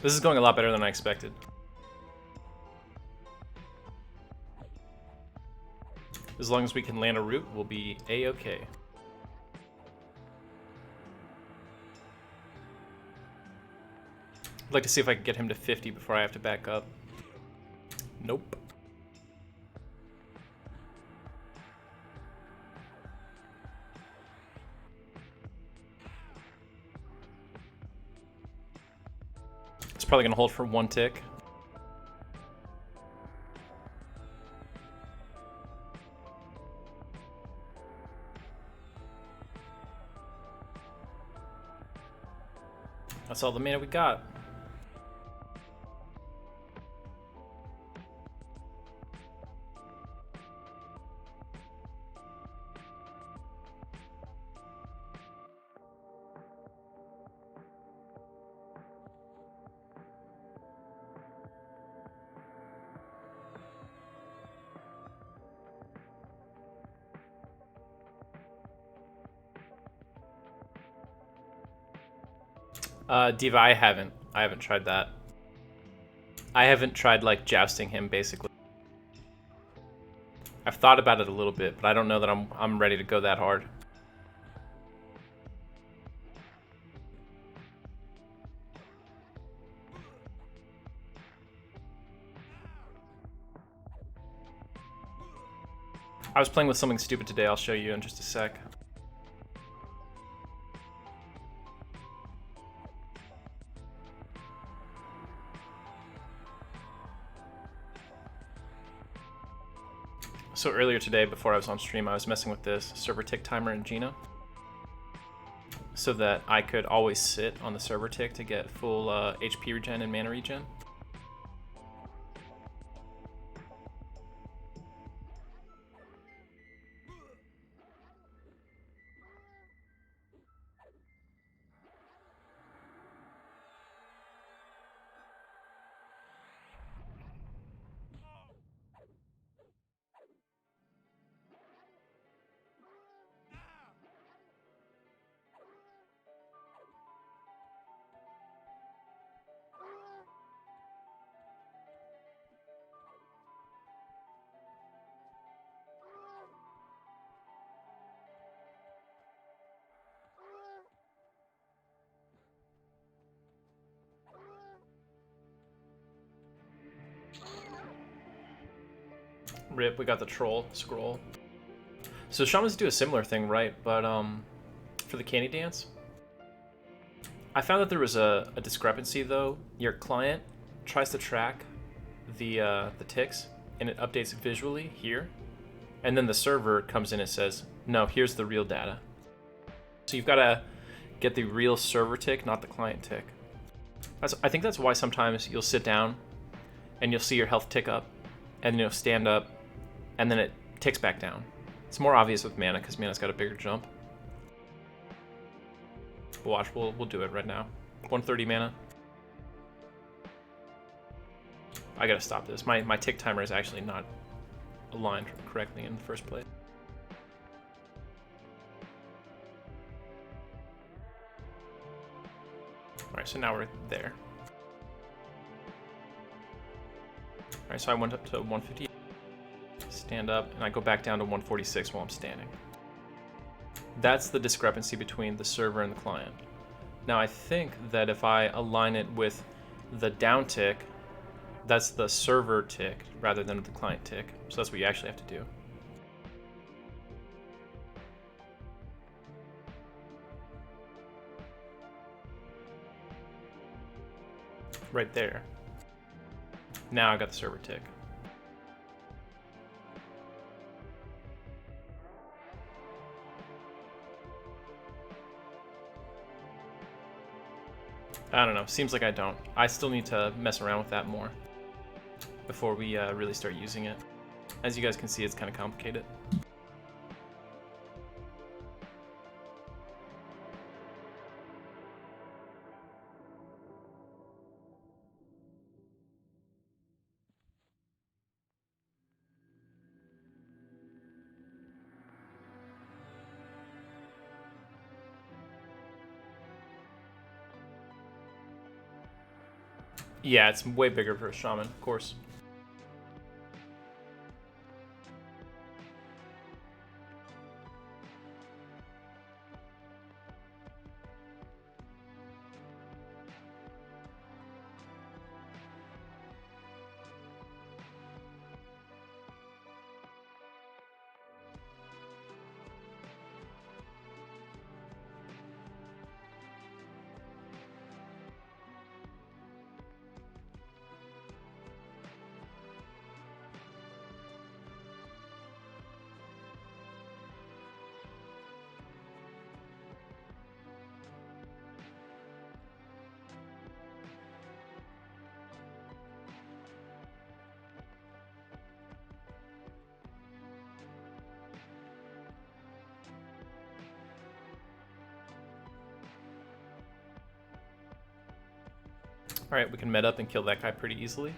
This is going a lot better than I expected. As long as we can land a root, we'll be A-okay. I'd like to see if I can get him to 50 before I have to back up. Nope. It's probably gonna hold for one tick. That's all the mana we got. Diva, I haven't tried that. I haven't tried like jousting him basically. I've thought about it a little bit, but I don't know that I'm ready to go that hard. I was playing with something stupid today. I'll show you in just a sec. So earlier today, before I was on stream, I was messing with this server tick timer in Gina so that I could always sit on the server tick to get full HP regen and mana regen. Rip, we got the troll scroll. So shamans do a similar thing, right? But for the candy dance, I found that there was a discrepancy though. Your client tries to track the ticks and it updates visually here, and then the server comes in and says, no, here's the real data. So you've got to get the real server tick, not the client tick. I think that's why sometimes you'll sit down and you'll see your health tick up, and then you'll stand up, and then it ticks back down. It's more obvious with mana because mana's got a bigger jump. Watch, we'll do it right now. 130 mana. I gotta stop this. My tick timer is actually not aligned correctly in the first place. Alright, so now we're there. Alright, so I went up to 150. Stand up, and I go back down to 146 while I'm standing. That's the discrepancy between the server and the client. Now I think that if I align it with the down tick, that's the server tick rather than the client tick. So that's what you actually have to do. Right there. Now I got the server tick. I don't know. Seems like I don't. I still need to mess around with that more before we really start using it. As you guys can see, it's kind of complicated. Yeah, it's way bigger for a shaman, of course. Alright, we can med up and kill that guy pretty easily.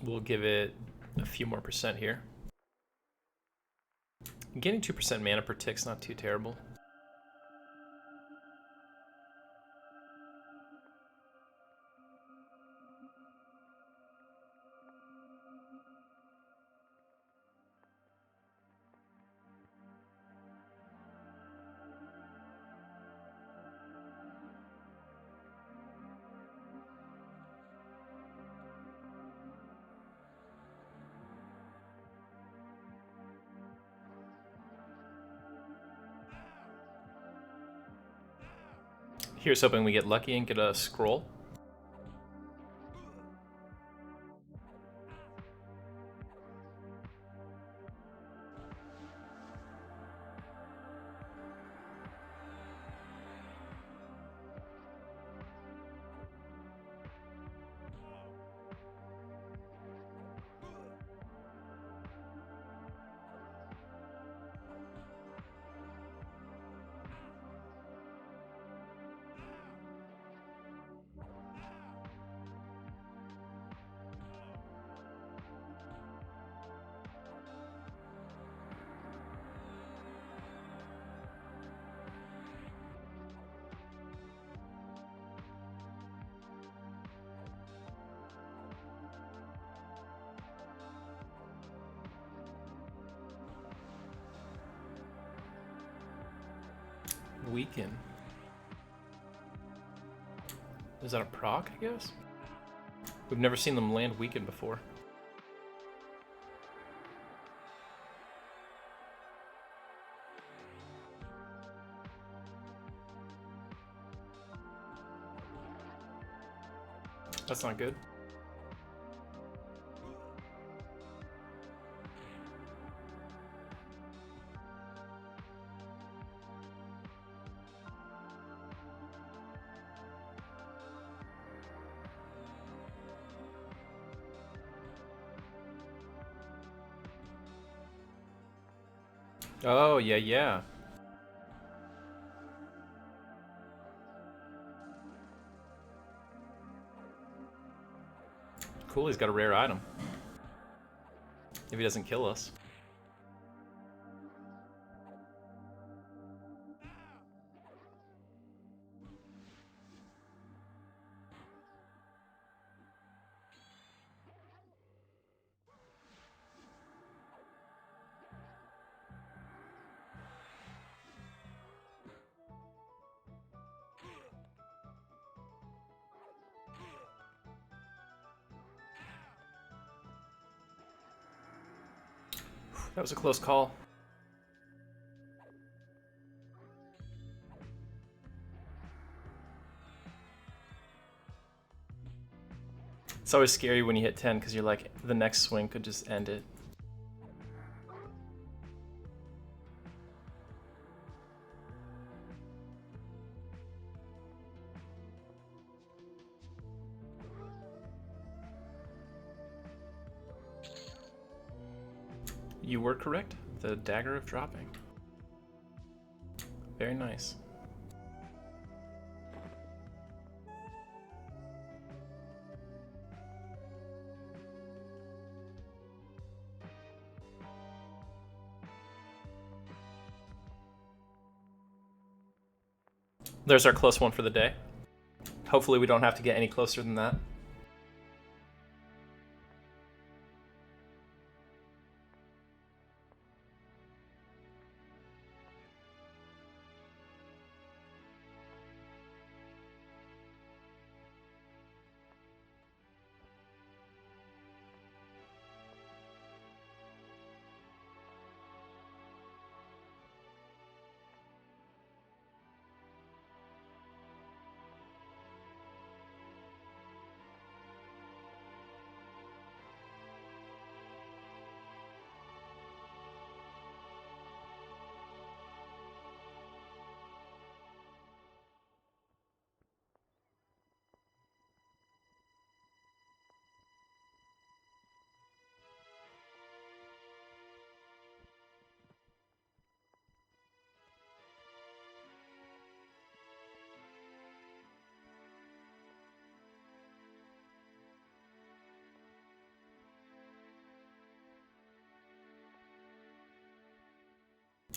We'll give it a few more percent here. Getting 2% mana per tick's not too terrible. Here's hoping we get lucky and get a scroll. weaken. Is that a proc, I guess? We've never seen them land weaken before. That's not good. Oh, yeah, yeah. Cool, he's got a rare item. If he doesn't kill us. That was a close call. It's always scary when you hit 10 because you're like, the next swing could just end it. You were correct. The dagger of dropping. Very nice. There's our close one for the day. Hopefully we don't have to get any closer than that.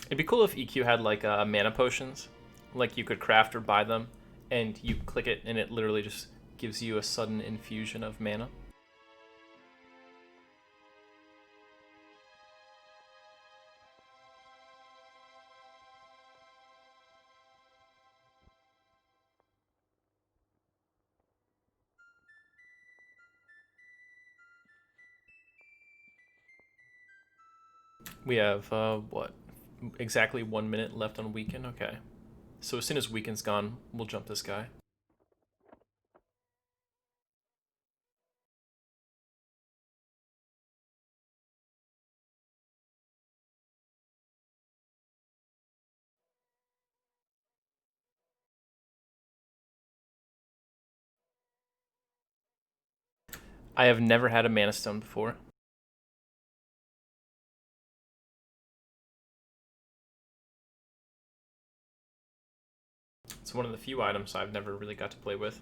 It'd be cool if EQ had like mana potions, like you could craft or buy them, and you click it and it literally just gives you a sudden infusion of mana. We have, what, exactly 1 minute left on Weaken? Okay. So as soon as Weaken's gone, we'll jump this guy. I have never had a Mana Stone before. It's one of the few items I've never really got to play with.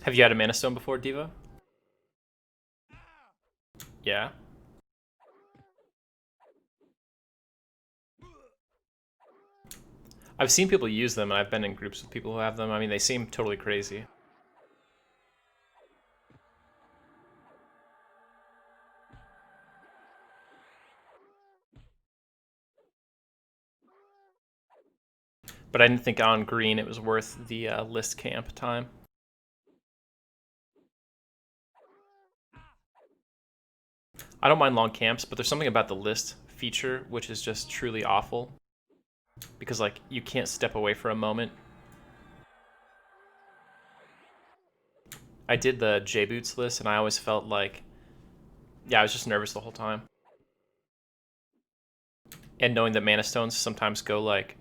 Have you had a Mana Stone before, Diva? Yeah. I've seen people use them, and I've been in groups with people who have them. I mean, they seem totally crazy. But I didn't think on green it was worth the list camp time. I don't mind long camps, but there's something about the list feature which is just truly awful. Because, like, you can't step away for a moment. I did the J-Boots list, and I always felt like, yeah, I was just nervous the whole time. And knowing that Mana Stones sometimes go, like,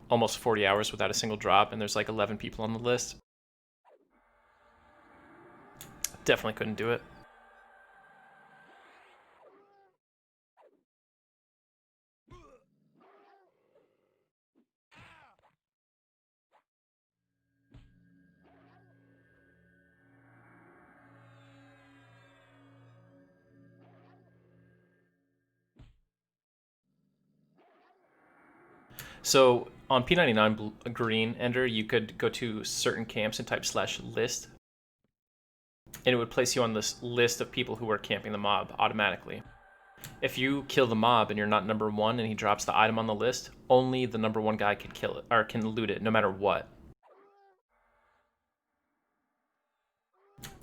almost 40 hours without a single drop, and there's, like, 11 people on the list. Definitely couldn't do it. So on P99 green Ender, you could go to certain camps and type /list, and it would place you on this list of people who are camping the mob automatically. If you kill the mob and you're not number one and he drops the item on the list, only the number one guy can kill it or can loot it no matter what.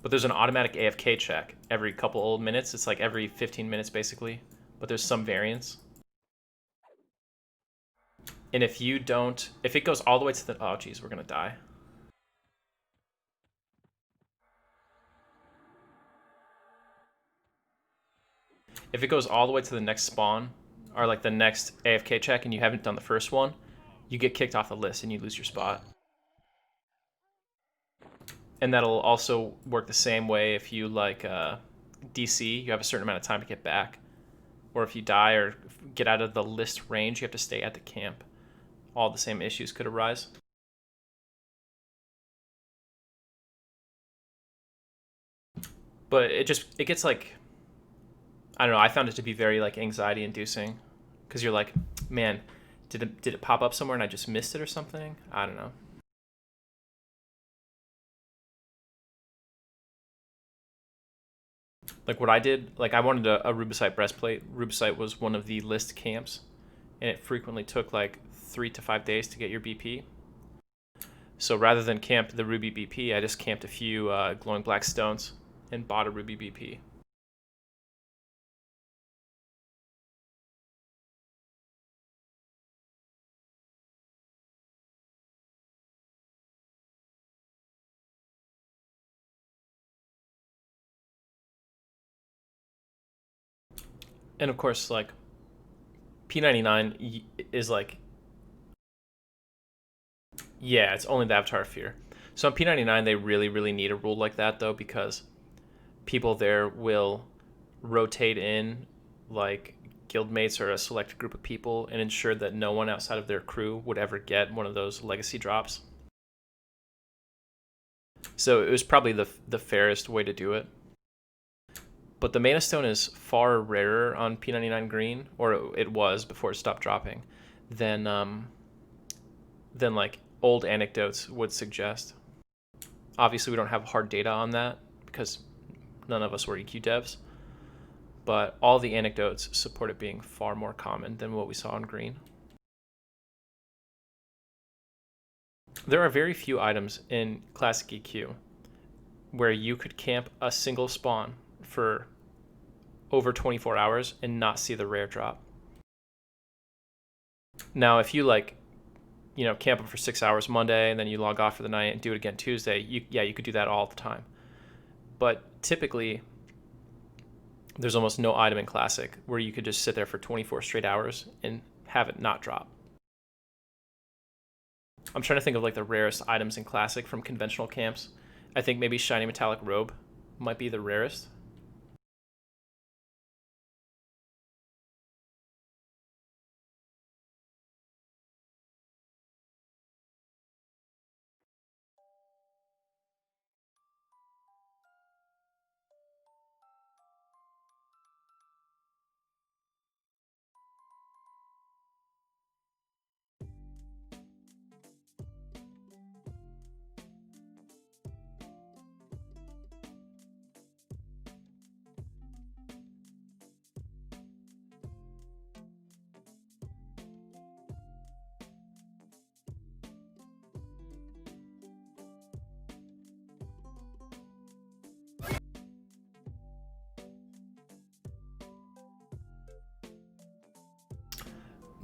But there's an automatic AFK check every couple old minutes. It's like every 15 minutes basically, but there's some variance. And if you don't, if it goes all the way to the, oh geez, we're gonna die. If it goes all the way to the next spawn, or like the next AFK check, and you haven't done the first one, you get kicked off the list and you lose your spot. And that'll also work the same way if you like DC, you have a certain amount of time to get back. Or if you die or get out of the list range, you have to stay at the camp. All the same issues could arise. But it gets like, I don't know, I found it to be very like anxiety inducing. Because you're like, man, did it pop up somewhere and I just missed it or something? I don't know. Like what I did, like I wanted a Rubicite breastplate. Rubicite was one of the list camps, and it frequently took like 3 to 5 days to get your BP. So rather than camp the Ruby BP, I just camped a few glowing black stones and bought a Ruby BP. And of course, like P99 is like, yeah, it's only the Avatar of Fear. So on P99, they really, really need a rule like that though, because people there will rotate in like guildmates or a select group of people and ensure that no one outside of their crew would ever get one of those legacy drops. So it was probably the fairest way to do it. But the Mana Stone is far rarer on P99 green, or it was before it stopped dropping, than like old anecdotes would suggest. Obviously, we don't have hard data on that because none of us were EQ devs, but all the anecdotes support it being far more common than what we saw on green. There are very few items in Classic EQ where you could camp a single spawn for over 24 hours and not see the rare drop. Now, if you like, camp up for 6 hours Monday and then you log off for the night and do it again Tuesday, you could do that all the time. But typically, there's almost no item in Classic where you could just sit there for 24 straight hours and have it not drop. I'm trying to think of like the rarest items in Classic from conventional camps. I think maybe Shiny Metallic Robe might be the rarest.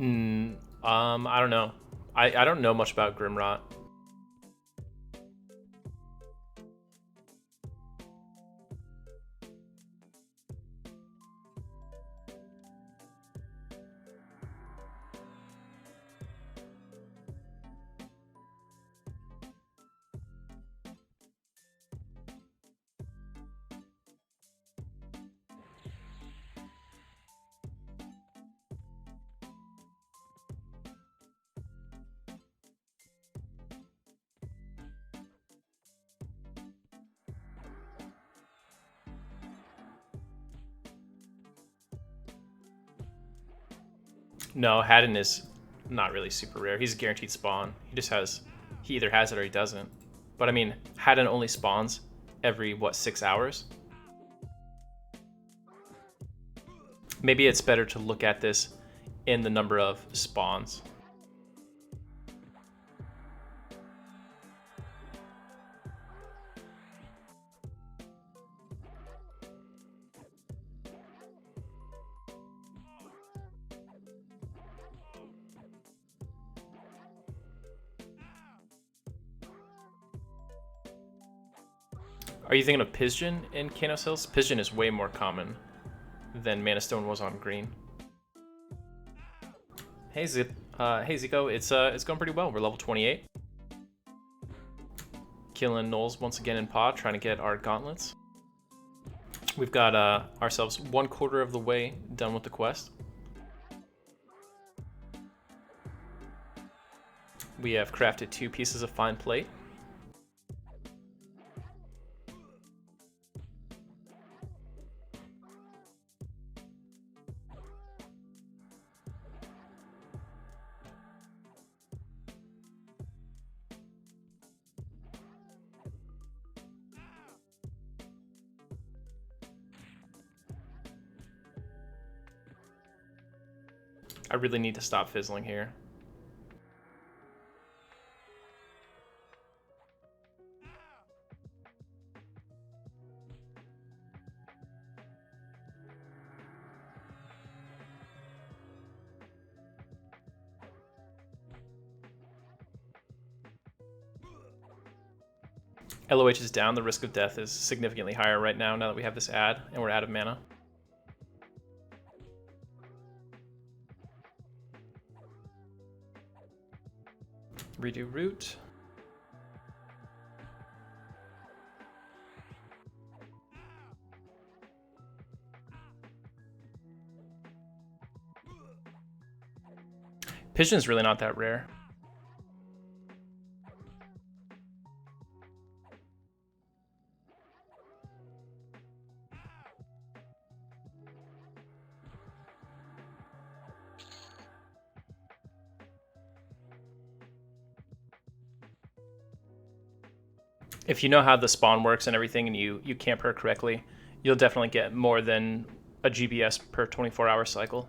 I don't know. I don't know much about Grimrot. No, Haddon is not really super rare. He's a guaranteed spawn. He either has it or he doesn't. But I mean, Haddon only spawns every, what, 6 hours? Maybe it's better to look at this in the number of spawns. Are you thinking of Pigeon in Kanos Hills? Pigeon is way more common than Mana Stone was on green. Hey, Zico, it's going pretty well. We're level 28. Killing Knowles once again in pod, trying to get our gauntlets. We've got ourselves 1/4 of the way done with the quest. We have crafted 2 pieces of fine plate. I really need to stop fizzling here. LOH is down. The risk of death is significantly higher right now that we have this ad and we're out of mana. Redo route. Pigeon's really not that rare. If you know how the spawn works and everything and you camp her correctly, you'll definitely get more than a GBS per 24-hour cycle.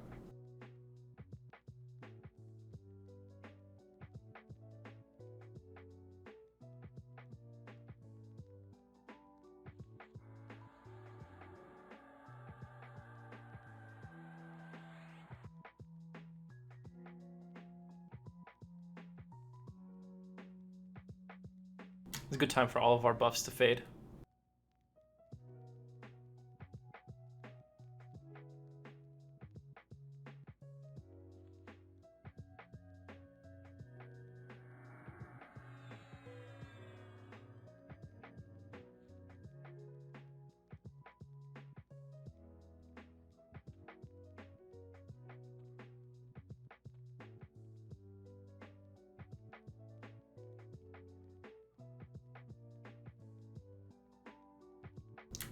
It's a good time for all of our buffs to fade.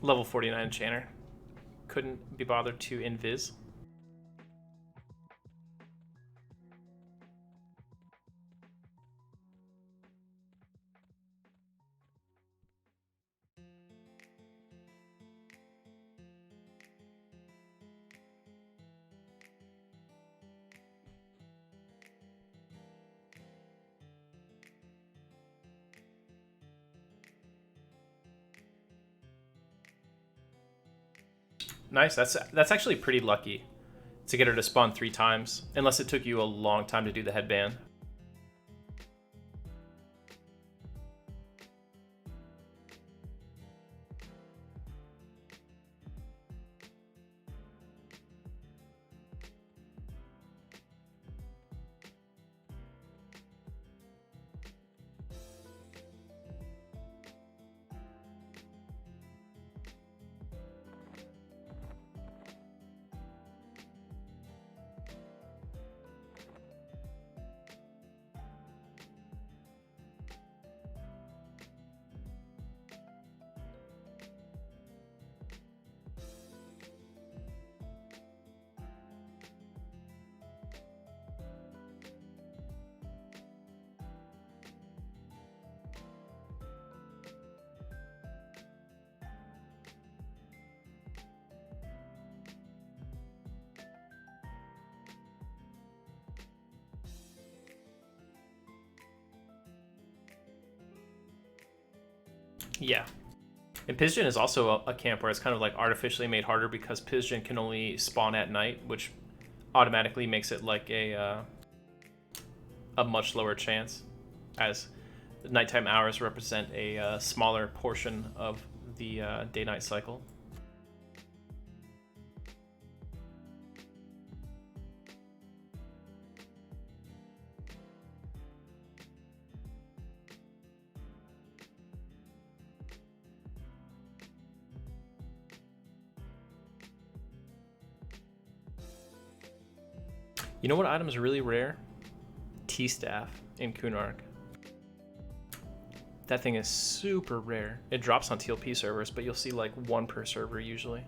Level 49 enchanter. Couldn't be bothered to invis. Nice. That's actually pretty lucky to get her to spawn 3 times, unless it took you a long time to do the headband. Yeah. And Pisgen is also a camp where it's kind of like artificially made harder because Pisgen can only spawn at night, which automatically makes it like a much lower chance, as nighttime hours represent a smaller portion of the day-night cycle. You know what item is really rare? T-Staff in Kunark. That thing is super rare. It drops on TLP servers, but you'll see like 1 per server usually.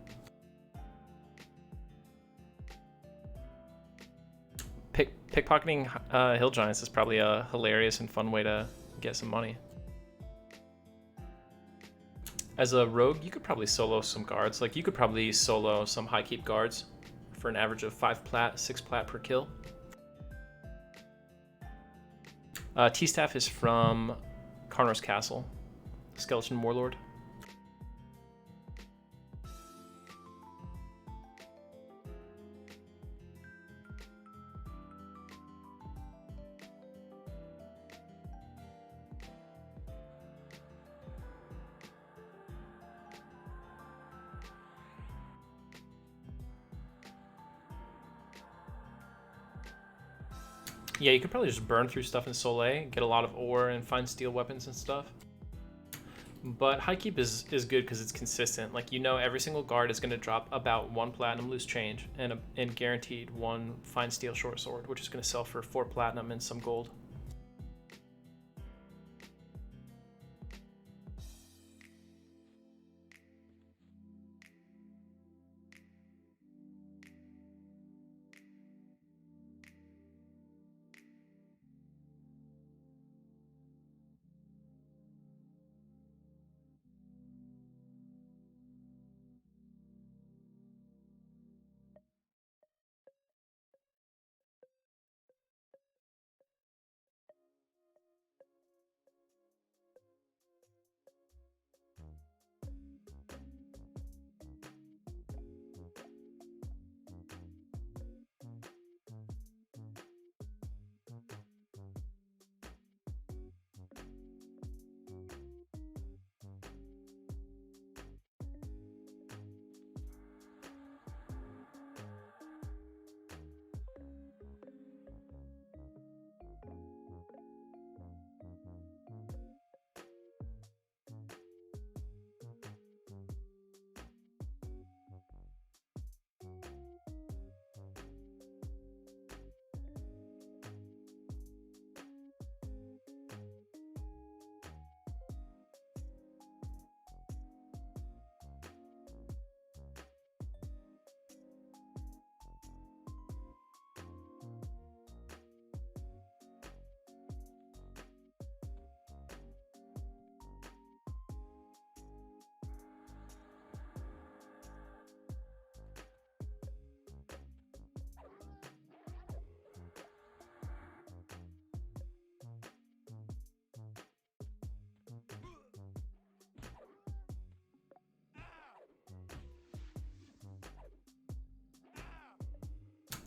Pickpocketing Hill Giants is probably a hilarious and fun way to get some money. As a rogue, you could probably solo some guards. Like, you could probably solo some high keep guards for an average of 5 plat, 6 plat per kill. T-Staff is from Karnor's Castle, Skeleton Warlord. Yeah, you could probably just burn through stuff in Soleil, get a lot of ore, and find steel weapons and stuff. But high keep is good because it's consistent. Like, you know, every single guard is going to drop about 1 platinum loose change and guaranteed 1 fine steel short sword, which is going to sell for 4 platinum and some gold.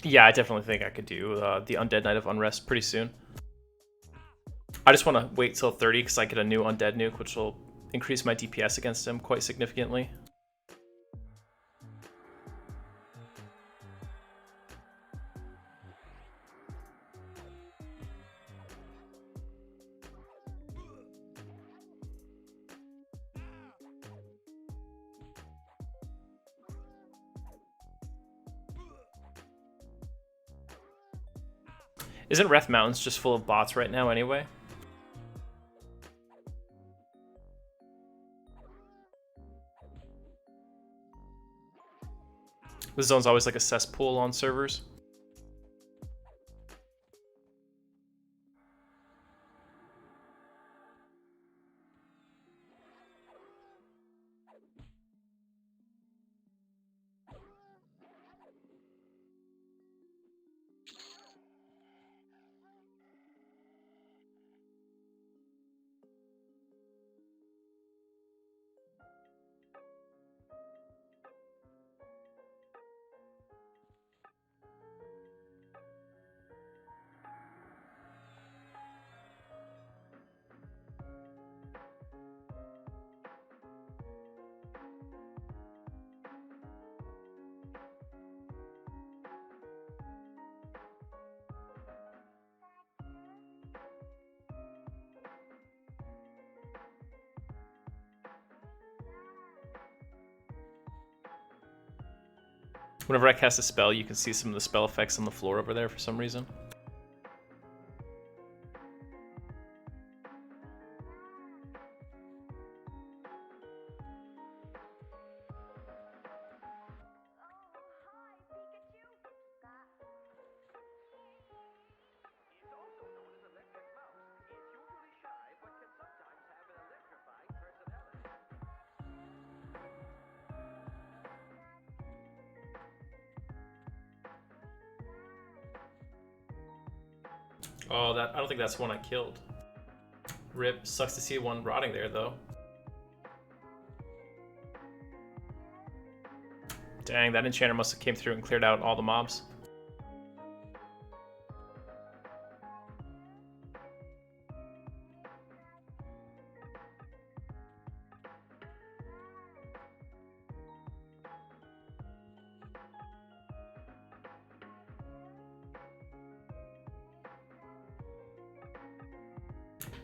Yeah, I definitely think I could do the Undead Knight of Unrest pretty soon. I just want to wait till 30 because I get a new Undead nuke, which will increase my DPS against him quite significantly. Isn't Ref Mountains just full of bots right now anyway? This zone's always like a cesspool on servers. Whenever I cast a spell, you can see some of the spell effects on the floor over there for some reason. Oh, I don't think that's one I killed. Rip. Sucks to see one rotting there, though. Dang, that enchanter must have came through and cleared out all the mobs.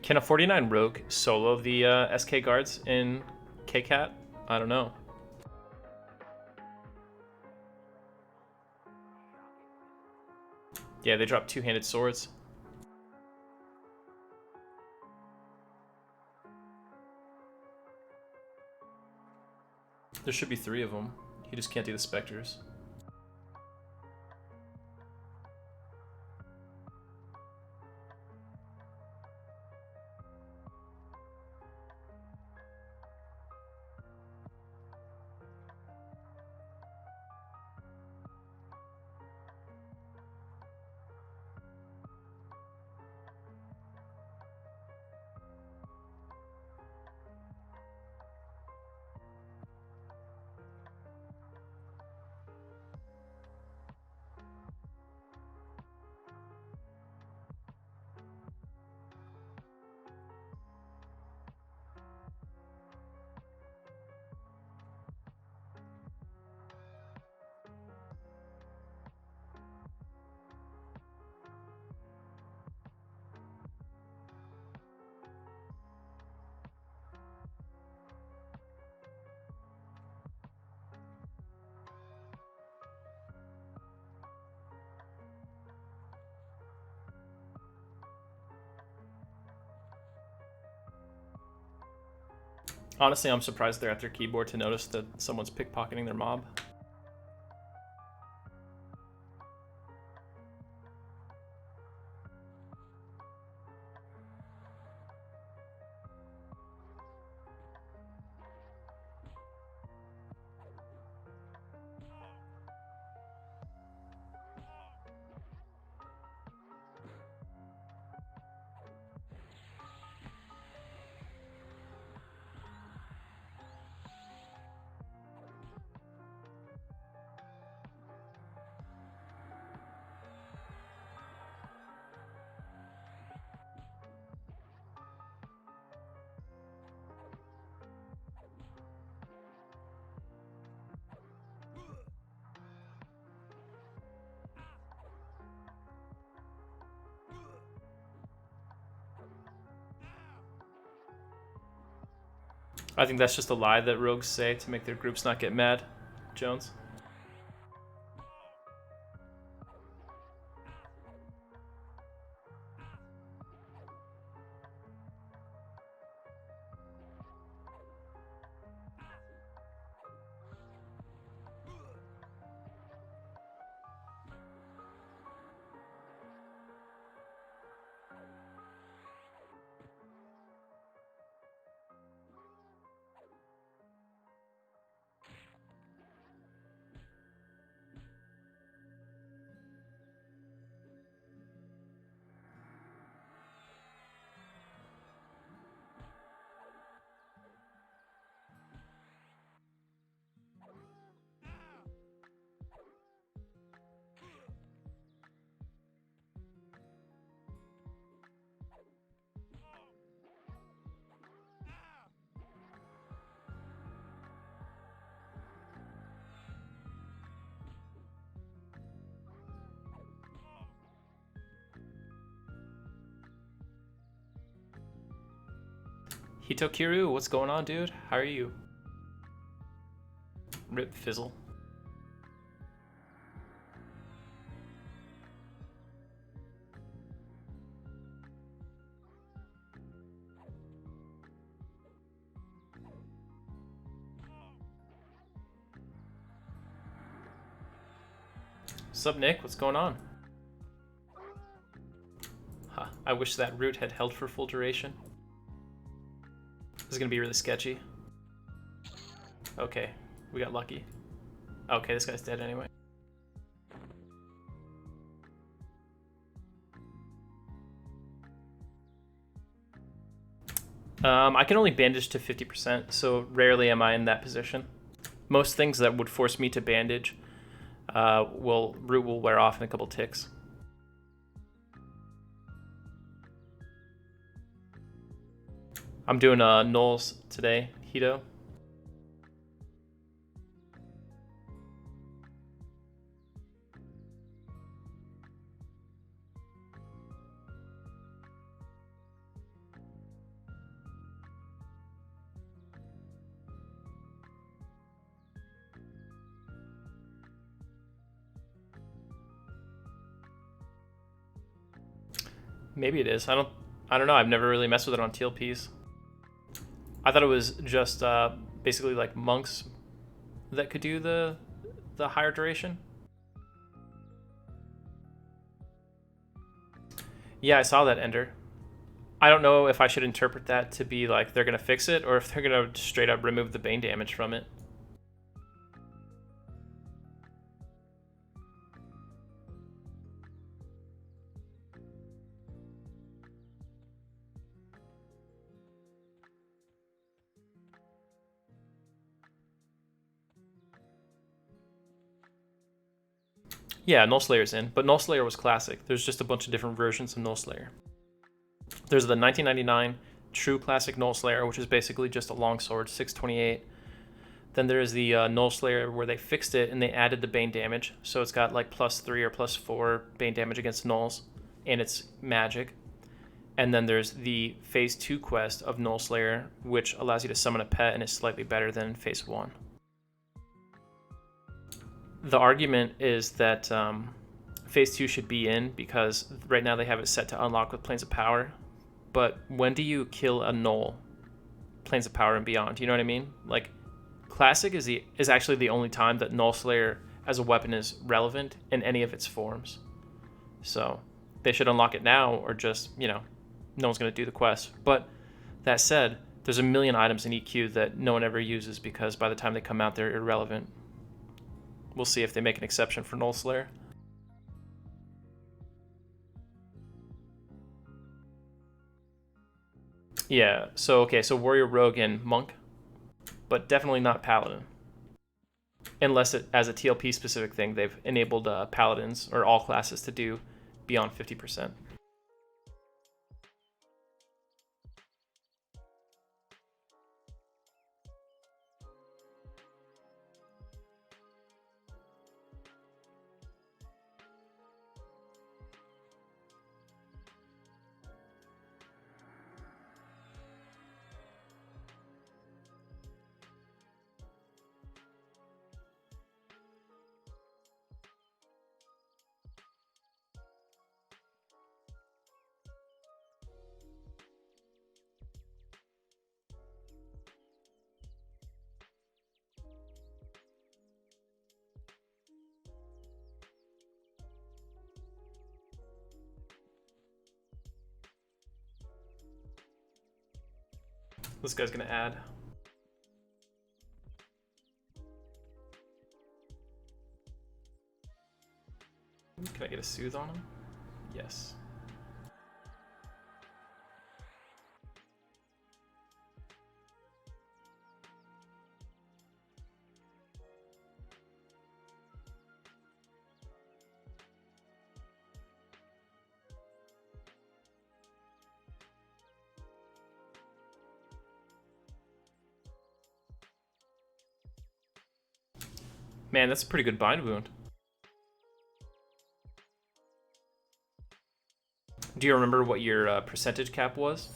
Can a 49 rogue solo the SK guards in KCAT? I don't know. Yeah, they drop two-handed swords. There should be 3 of them. He just can't do the specters. Honestly, I'm surprised they're at their keyboard to notice that someone's pickpocketing their mob. I think that's just a lie that rogues say to make their groups not get mad, Jones. Hitokiru, what's going on, dude? How are you? Rip Fizzle. Sup, Nick? What's going on? Huh, I wish that root had held for full duration. This is gonna be really sketchy. Okay, we got lucky. Okay, this guy's dead anyway. I can only bandage to 50%, so rarely am I in that position. Most things that would force me to bandage root will wear off in a couple ticks. I'm doing Knolls today, Hito. Maybe it is. I don't know. I've never really messed with it on TLPs. I thought it was just basically like monks that could do the higher duration. Yeah, I saw that, Ender. I don't know if I should interpret that to be like they're gonna fix it or if they're gonna straight up remove the bane damage from it. Yeah, Null Slayer's in, but Null Slayer was classic. There's just a bunch of different versions of Null Slayer. There's the 1999 True Classic Null Slayer, which is basically just a longsword, 628. Then there's the Null Slayer where they fixed it and they added the Bane damage. So it's got like +3 or +4 Bane damage against Nulls, and it's magic. And then there's the Phase 2 quest of Null Slayer, which allows you to summon a pet and is slightly better than Phase 1. The argument is that Phase 2 should be in because right now they have it set to unlock with Planes of Power. But when do you kill a Null? Planes of Power and beyond, you know what I mean? Like, Classic is actually the only time that Null Slayer as a weapon is relevant in any of its forms. So they should unlock it now or just, no one's going to do the quest. But that said, there's a million items in EQ that no one ever uses because by the time they come out, they're irrelevant. We'll see if they make an exception for Null Slayer. Yeah, so Warrior, Rogue, and Monk, but definitely not Paladin. Unless as a TLP specific thing, they've enabled Paladins or all classes to do beyond 50%. This guy's gonna add. Can I get a soothe on him? Yes. Man, that's a pretty good bind wound. Do you remember what your percentage cap was?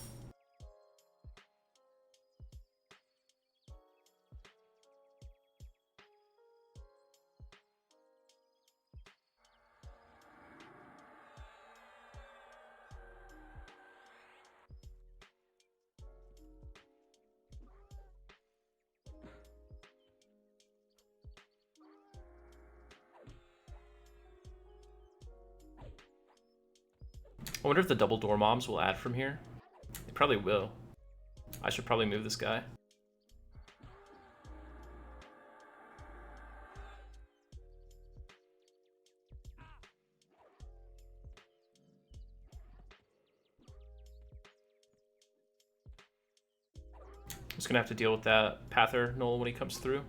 I wonder if the double door mobs will add from here. They probably will. I should probably move this guy. I'm just gonna have to deal with that Pather Null when he comes through.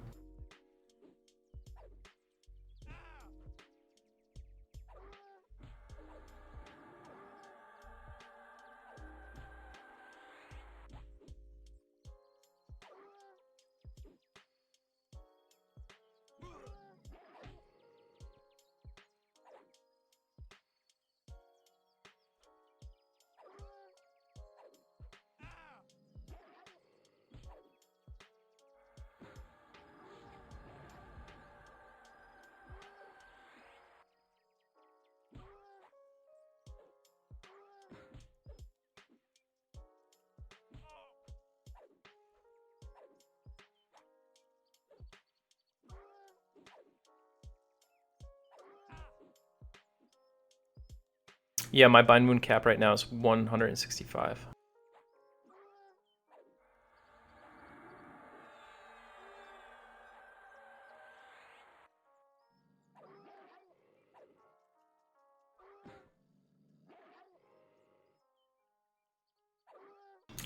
Yeah, my bind wound cap right now is 165.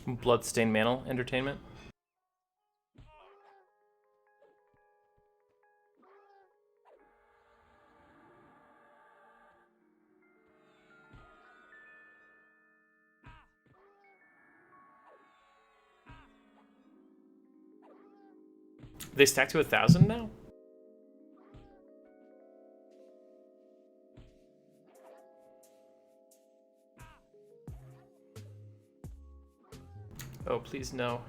Bloodstained Mantle Entertainment. They stack to 1,000 now? Oh, please no.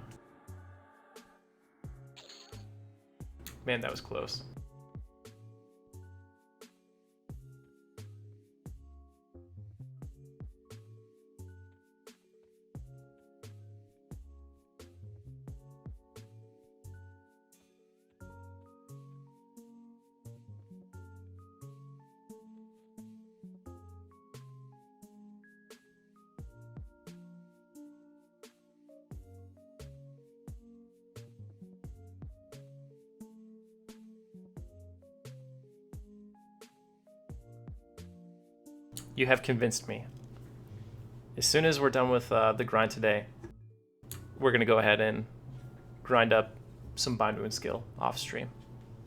Man, that was close. You have convinced me. As soon as we're done with the grind today, we're going to go ahead and grind up some bind wound skill off stream.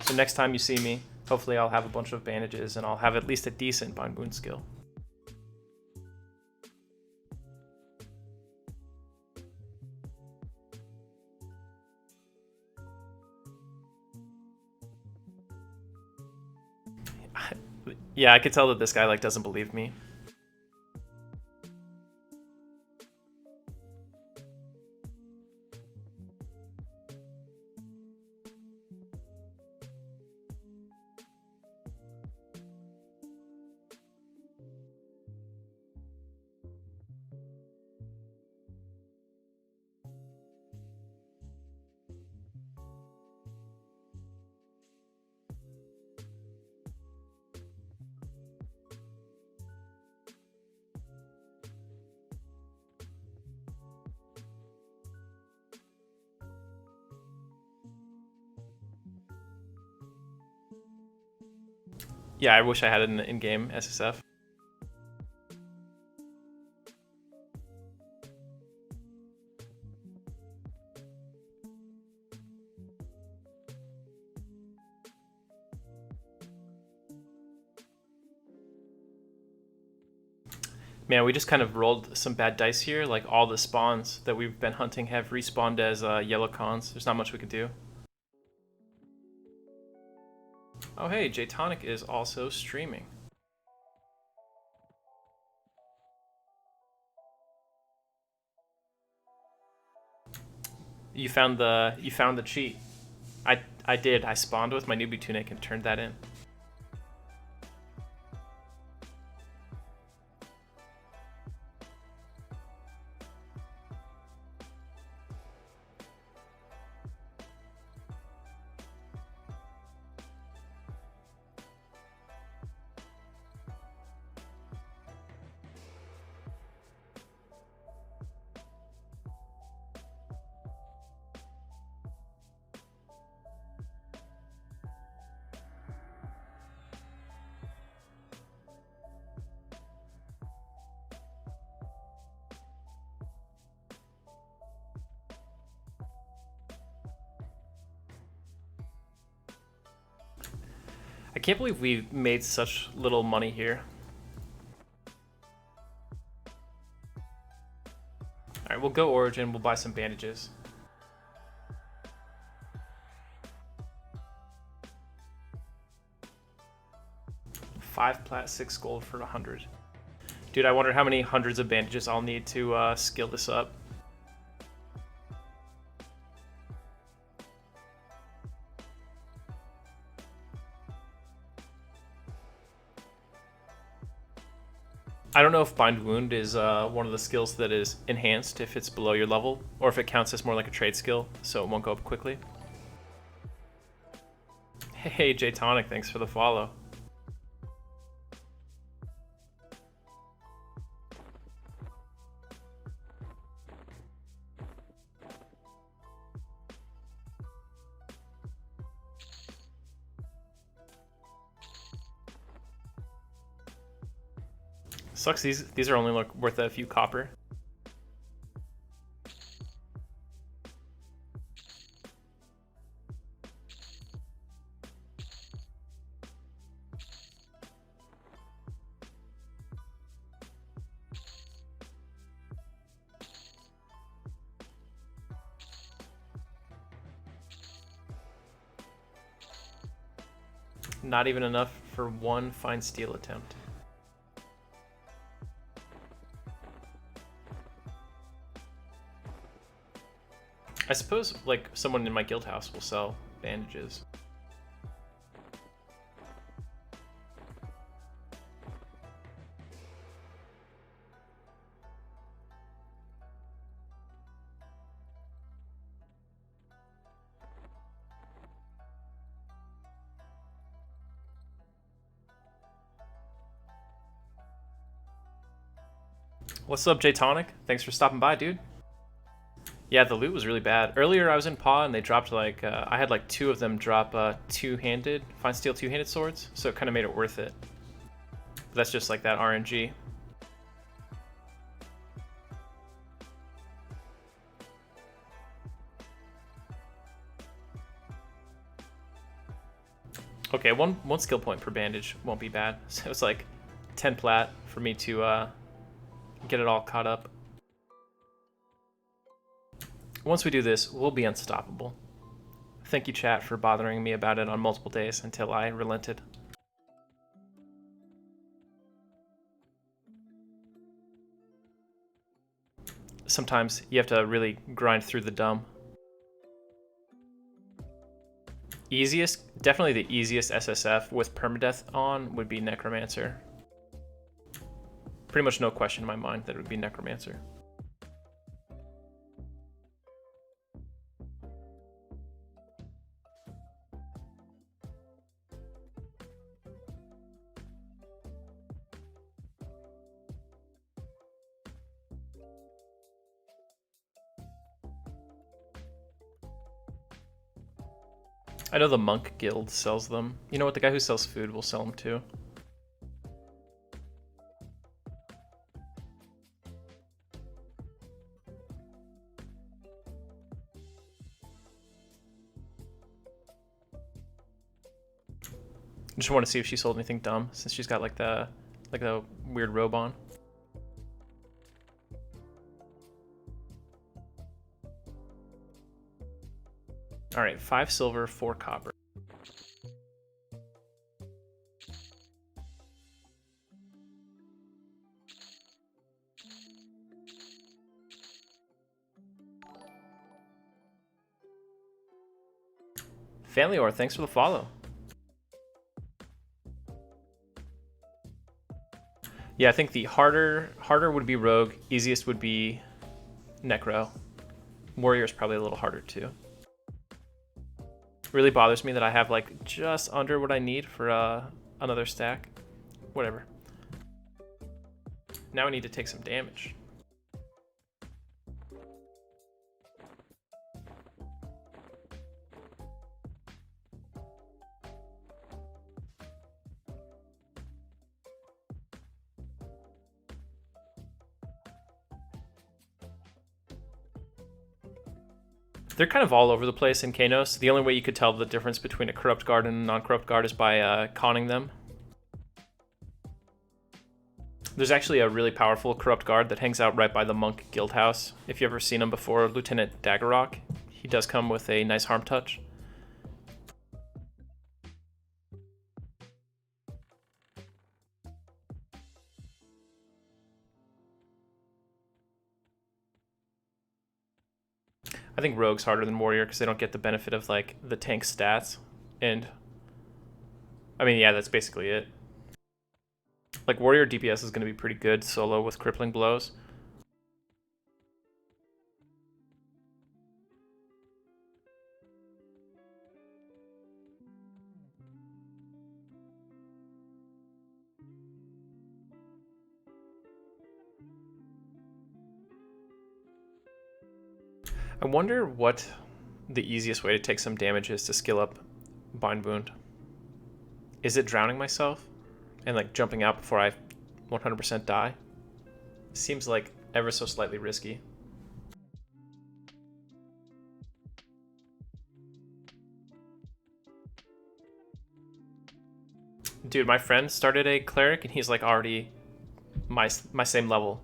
So next time you see me, hopefully I'll have a bunch of bandages and I'll have at least a decent bind wound skill. Yeah, I could tell that this guy like doesn't believe me. Yeah, I wish I had it in game SSF. Man, we just kind of rolled some bad dice here. Like, all the spawns that we've been hunting have respawned as yellow cons. There's not much we could do. Oh hey, Jtonic is also streaming. You found the cheat. I did. I spawned with my newbie tunic and turned that in. I can't believe we made such little money here. Alright, we'll go Origin, we'll buy some bandages. $5 plat, 6 gold for 100. Dude, I wonder how many hundreds of bandages I'll need to skill this up. I don't know if Bind Wound is one of the skills that is enhanced if it's below your level, or if it counts as more like a trade skill, so it won't go up quickly. Hey, Jtonic, thanks for the follow. Sucks these are only like worth a few copper. Not even enough for one fine steel attempt. I suppose, like, someone in my guild house will sell bandages. What's up, Jtonic? Thanks for stopping by, dude. Yeah, the loot was really bad. Earlier I was in Paw and they dropped like, I had like 2 of them drop two-handed, fine steel two-handed swords, so it kind of made it worth it. But that's just like that RNG. Okay, one skill point per bandage won't be bad. So it's like 10 plat for me to get it all caught up. Once we do this, we'll be unstoppable. Thank you, chat, for bothering me about it on multiple days until I relented. Sometimes you have to really grind through the dumb. Definitely the easiest SSF with Permadeath on would be Necromancer. Pretty much no question in my mind that it would be Necromancer. I know the Monk Guild sells them. You know what? The guy who sells food will sell them too. I just want to see if she sold anything dumb, since she's got like the weird robe on. All right, 5 silver, 4 copper. Family Or, thanks for the follow. Yeah, I think the harder would be Rogue, easiest would be Necro. Warrior is probably a little harder too. Really bothers me that I have like just under what I need for another stack. Whatever. Now I need to take some damage. They're kind of all over the place in Kanos. The only way you could tell the difference between a corrupt guard and a non-corrupt guard is by conning them. There's actually a really powerful corrupt guard that hangs out right by the Monk Guild house. If you've ever seen him before, Lieutenant Daggerrock. He does come with a nice harm touch. I think Rogue's harder than Warrior because they don't get the benefit of like the tank stats. And I mean, yeah, that's basically it. Like Warrior DPS is going to be pretty good solo with crippling blows. I wonder what the easiest way to take some damage is to skill up Bind Wound. Is it drowning myself and like jumping out before I 100% die? Seems like ever so slightly risky. Dude, my friend started a cleric and he's like already my same level.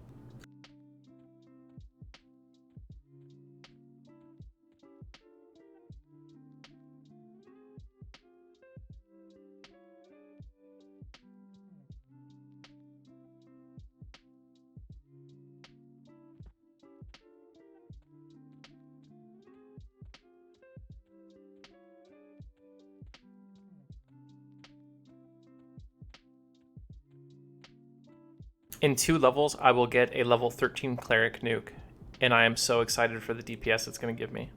In 2 levels, I will get a level 13 cleric nuke, and I am so excited for the DPS it's going to give me.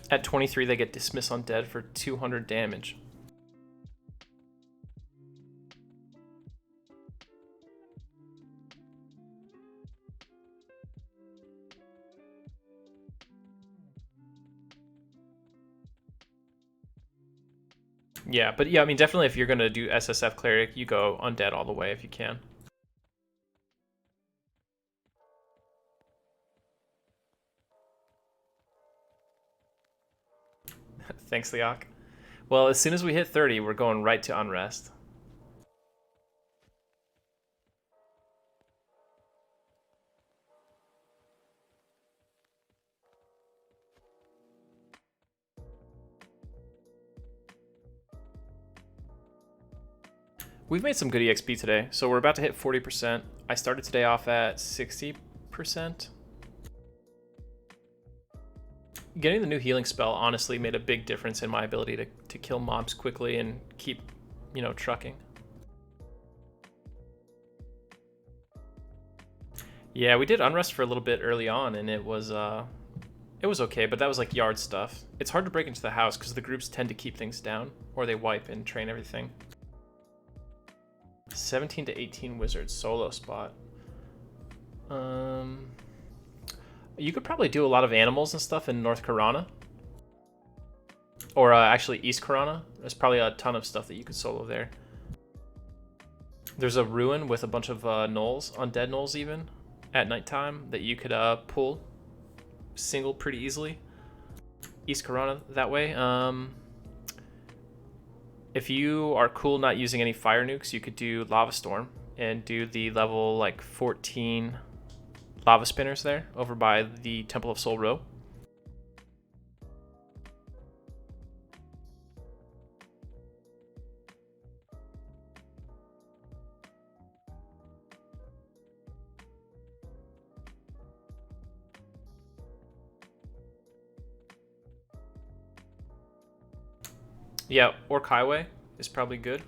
At 23, they get Dismiss Undead for 200 damage. Yeah, but yeah, I mean, definitely if you're going to do SSF Cleric, you go Undead all the way if you can. Thanks, Leok. Well, as soon as we hit 30, we're going right to Unrest. We've made some good EXP today, so we're about to hit 40%. I started today off at 60%. Getting the new healing spell honestly made a big difference in my ability to kill mobs quickly and keep, you know, trucking. Yeah, we did Unrest for a little bit early on, and it was okay, but that was like yard stuff. It's hard to break into the house because the groups tend to keep things down, or they wipe and train everything. 17 to 18 wizard solo spot. You could probably do a lot of animals and stuff in North Karana. Or actually East Karana. There's probably a ton of stuff that you could solo there. There's a ruin with a bunch of gnolls, undead gnolls even, at nighttime that you could pull single pretty easily. East Karana that way. If you are cool not using any fire nukes, you could do Lava Storm and do the level like 14 lava spinners there over by the Temple of Soul Row. Yeah, Orc Highway is probably good.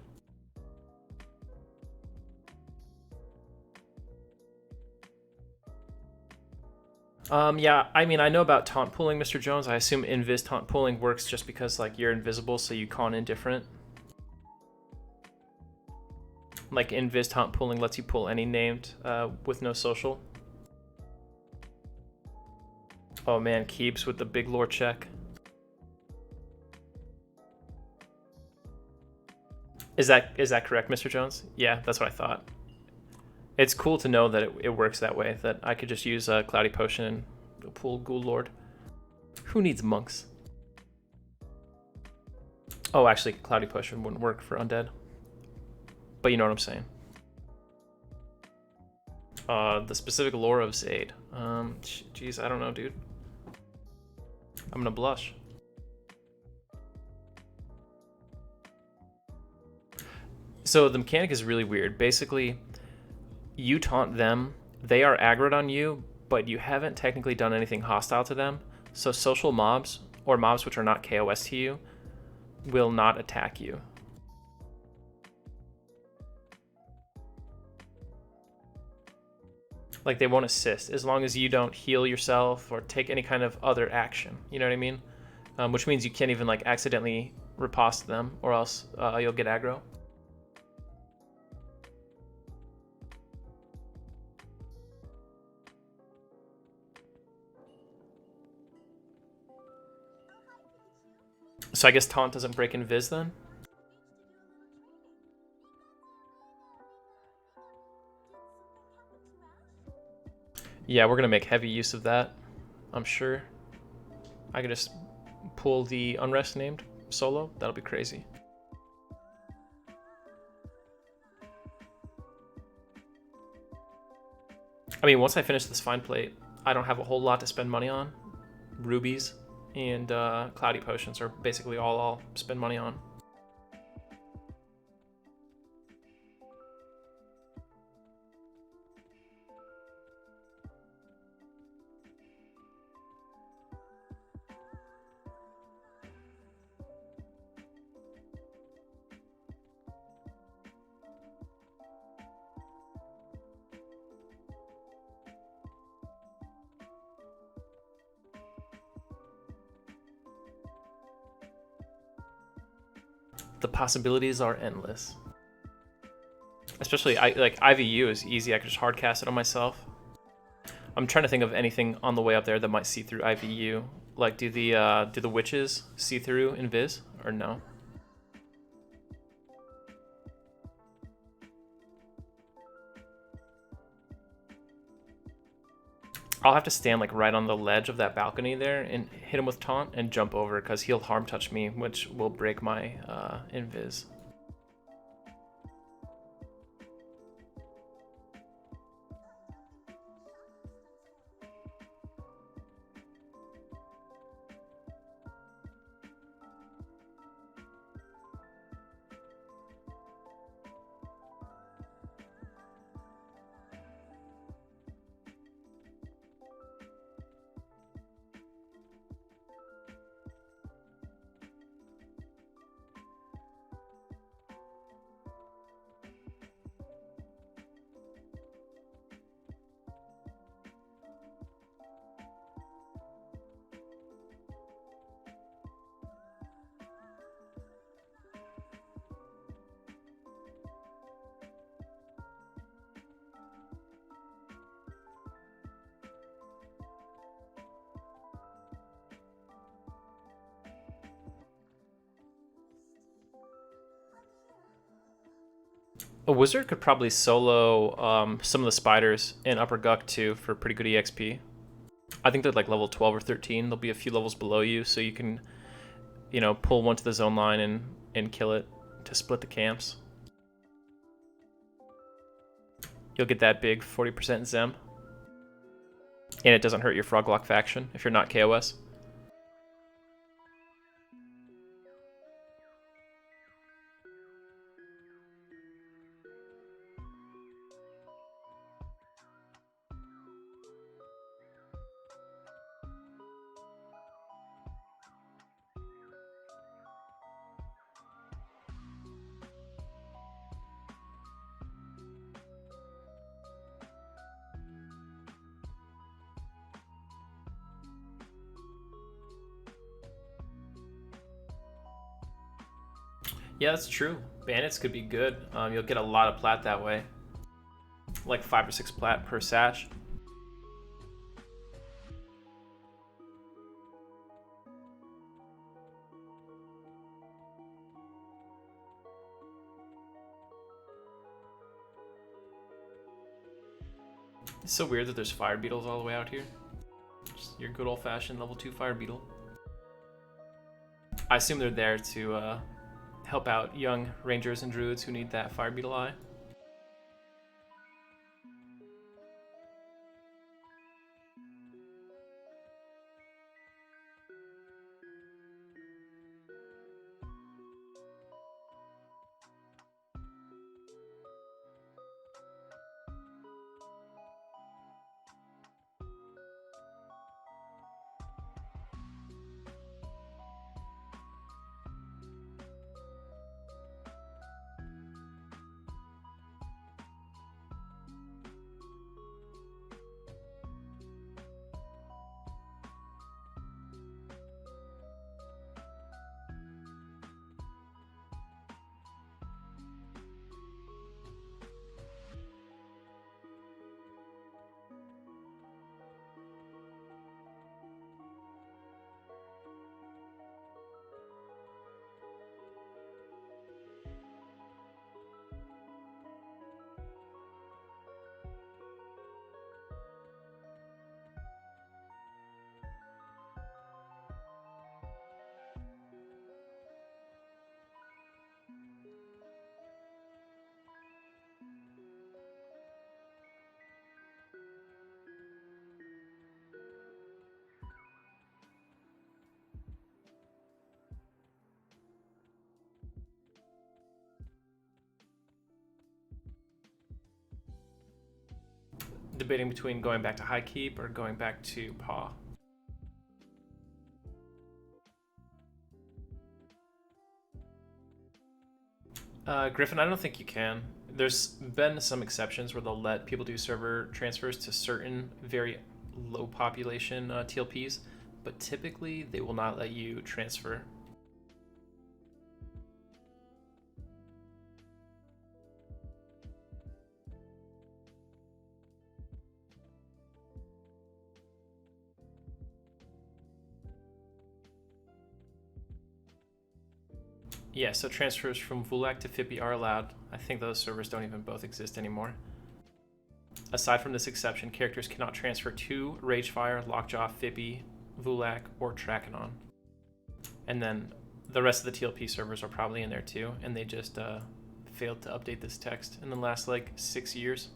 Yeah, I mean, I know about taunt pooling, Mr. Jones. I assume invis taunt pooling works just because like you're invisible, so you con in different. Like invis taunt pooling lets you pull any named with no social. Oh man, Keeps with the big lore check. Is that correct, Mr. Jones? Yeah, that's what I thought. It's cool to know that it works that way, that I could just use a Cloudy Potion and pull Ghoul Lord. Who needs monks? Oh, actually, Cloudy Potion wouldn't work for undead. But you know what I'm saying. The specific lore of Zaide. Geez, I don't know, dude. I'm gonna blush. So the mechanic is really weird. Basically, you taunt them, they are aggroed on you, but you haven't technically done anything hostile to them. So social mobs, or mobs which are not KOS to you, will not attack you. Like, they won't assist, as long as you don't heal yourself or take any kind of other action. You know what I mean? Which means you can't even, like, accidentally riposte them, or else you'll get aggro. So I guess taunt doesn't break invis then? Yeah, we're gonna make heavy use of that, I'm sure. I could just pull the Unrest named solo. That'll be crazy. I mean, once I finish this Fine Plate, I don't have a whole lot to spend money on. Rubies and Cloudy Potions are basically all I'll spend money on. The possibilities are endless. Especially, like IVU is easy. I could just hard cast it on myself. I'm trying to think of anything on the way up there that might see through IVU. Like, do the witches see through invis or no? I'll have to stand like right on the ledge of that balcony there and hit him with taunt and jump over because he'll harm touch me, which will break my invis. A wizard could probably solo some of the spiders in Upper Guk too for pretty good EXP. I think they're like level 12 or 13. They'll be a few levels below you, so you can, pull one to the zone line and kill it to split the camps. You'll get that big 40% Zem. And it doesn't hurt your Froglock faction if you're not KOS. Yeah, that's true. Bandits could be good. You'll get a lot of plat that way. Like 5 or 6 plat per sash. It's so weird that there's fire beetles all the way out here. Just your good old-fashioned level 2 fire beetle. I assume they're there to help out young rangers and druids who need that fire beetle eye. Debating between going back to High Keep or going back to Paw. Griffin, I don't think you can. There's been some exceptions where they'll let people do server transfers to certain very low population TLPs, but typically they will not let you transfer. Yeah, so transfers from Vulak to Fippy are allowed. I think those servers don't even both exist anymore. Aside from this exception, characters cannot transfer to Ragefire, Lockjaw, Fippy, Vulak, or Trakenon. And then the rest of the TLP servers are probably in there too, and they just failed to update this text in the last like 6 years.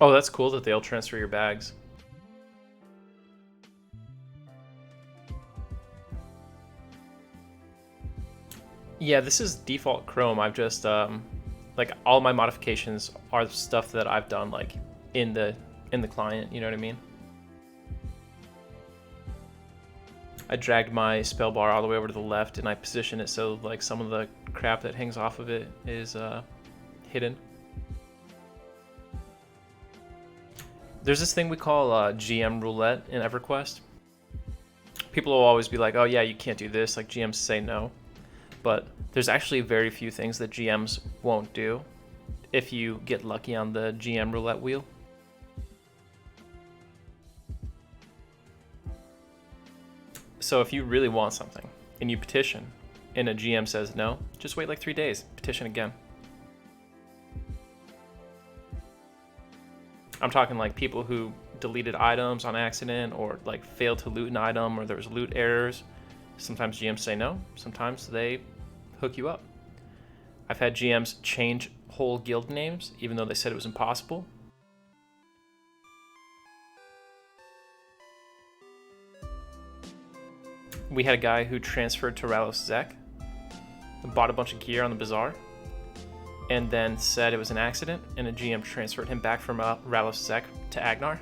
Oh, that's cool that they'll transfer your bags. Yeah, this is default Chrome. I've just like all my modifications are stuff that I've done like in the client, you know what I mean? I dragged my spell bar all the way over to the left and I position it so like some of the crap that hangs off of it is hidden. There's this thing we call GM roulette in Everquest. People will always be like, oh yeah, you can't do this, like GMs say no. But there's actually very few things that GMs won't do if you get lucky on the GM roulette wheel. So if you really want something and you petition and a GM says no, just wait like 3 days, petition again. I'm talking like people who deleted items on accident or like failed to loot an item or there was loot errors. Sometimes GMs say no, sometimes they hook you up. I've had GMs change whole guild names even though they said it was impossible. We had a guy who transferred to Ralos Zek, bought a bunch of gear on the bazaar, and then said it was an accident, and a GM transferred him back from Ralos Zek to Agnar.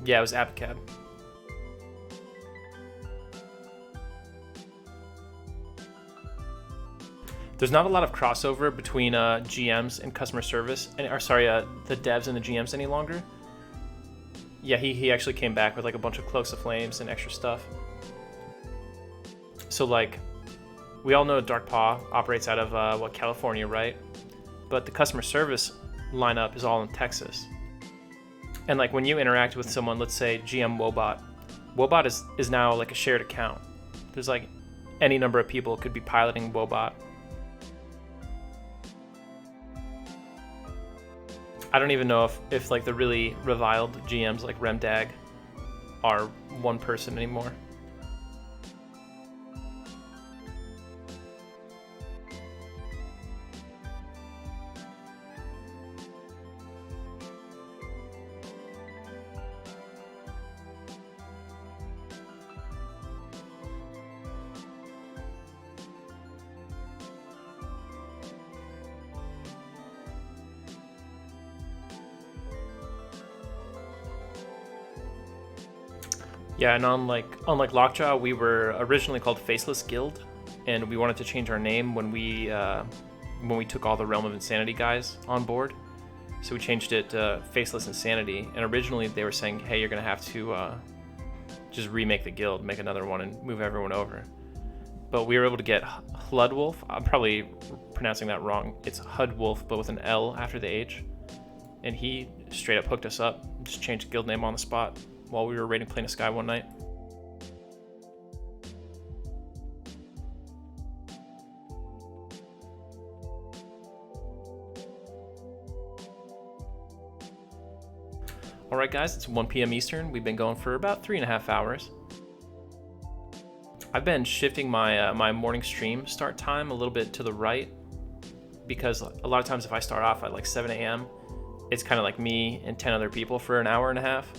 Yeah, it was Abacab. There's not a lot of crossover between GMs and customer service, or sorry, the devs and the GMs any longer. Yeah, he actually came back with like a bunch of cloaks of flames and extra stuff. So like, we all know Dark Paw operates out of California, right? But the customer service lineup is all in Texas. And like when you interact with someone, let's say GM Wobot, Wobot is now like a shared account. There's like any number of people could be piloting Wobot. I don't even know if like the really reviled GMs like Remdag are one person anymore. Yeah, and unlike Lockjaw, we were originally called Faceless Guild, and we wanted to change our name when we took all the Realm of Insanity guys on board. So we changed it to Faceless Insanity, and originally they were saying, hey, you're gonna have to just remake the guild, make another one, and move everyone over. But we were able to get Hludwolf. I'm probably pronouncing that wrong. It's Hudwolf, but with an L after the H. And he straight up hooked us up, just changed the guild name on the spot while we were raiding Plane of Sky one night. Alright guys, it's 1 p.m. Eastern. We've been going for about 3.5 hours. I've been shifting my my morning stream start time a little bit to the right because a lot of times if I start off at like 7 a.m., it's kind of like me and 10 other people for an hour and a half.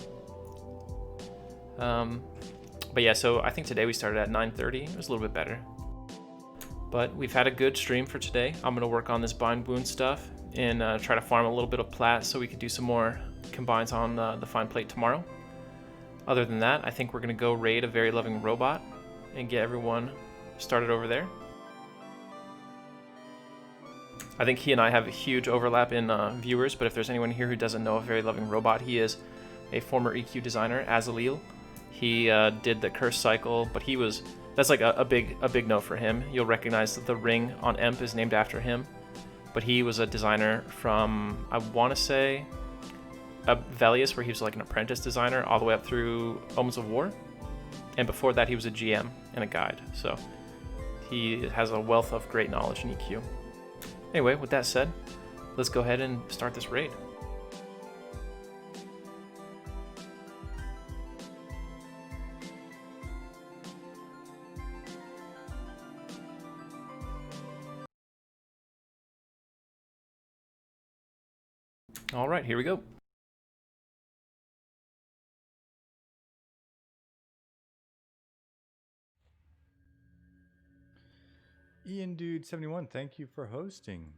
But yeah, so I think today we started at 9:30. It was a little bit better. But we've had a good stream for today. I'm going to work on this bind wound stuff and try to farm a little bit of plat so we can do some more combines on the fine plate tomorrow. Other than that, I think we're going to go raid a very loving robot and get everyone started over there. I think he and I have a huge overlap in viewers, but if there's anyone here who doesn't know a very loving robot, he is a former EQ designer, Azaleel. He did the curse cycle, but that's like a big no for him. You'll recognize that the ring on Emp is named after him, but he was a designer from, I want to say, Velius, where he was like an apprentice designer all the way up through Omens of War. And before that, he was a GM and a guide. So he has a wealth of great knowledge in EQ. Anyway, with that said, let's go ahead and start this raid. All right, here we go. Ian Dude 71, thank you for hosting.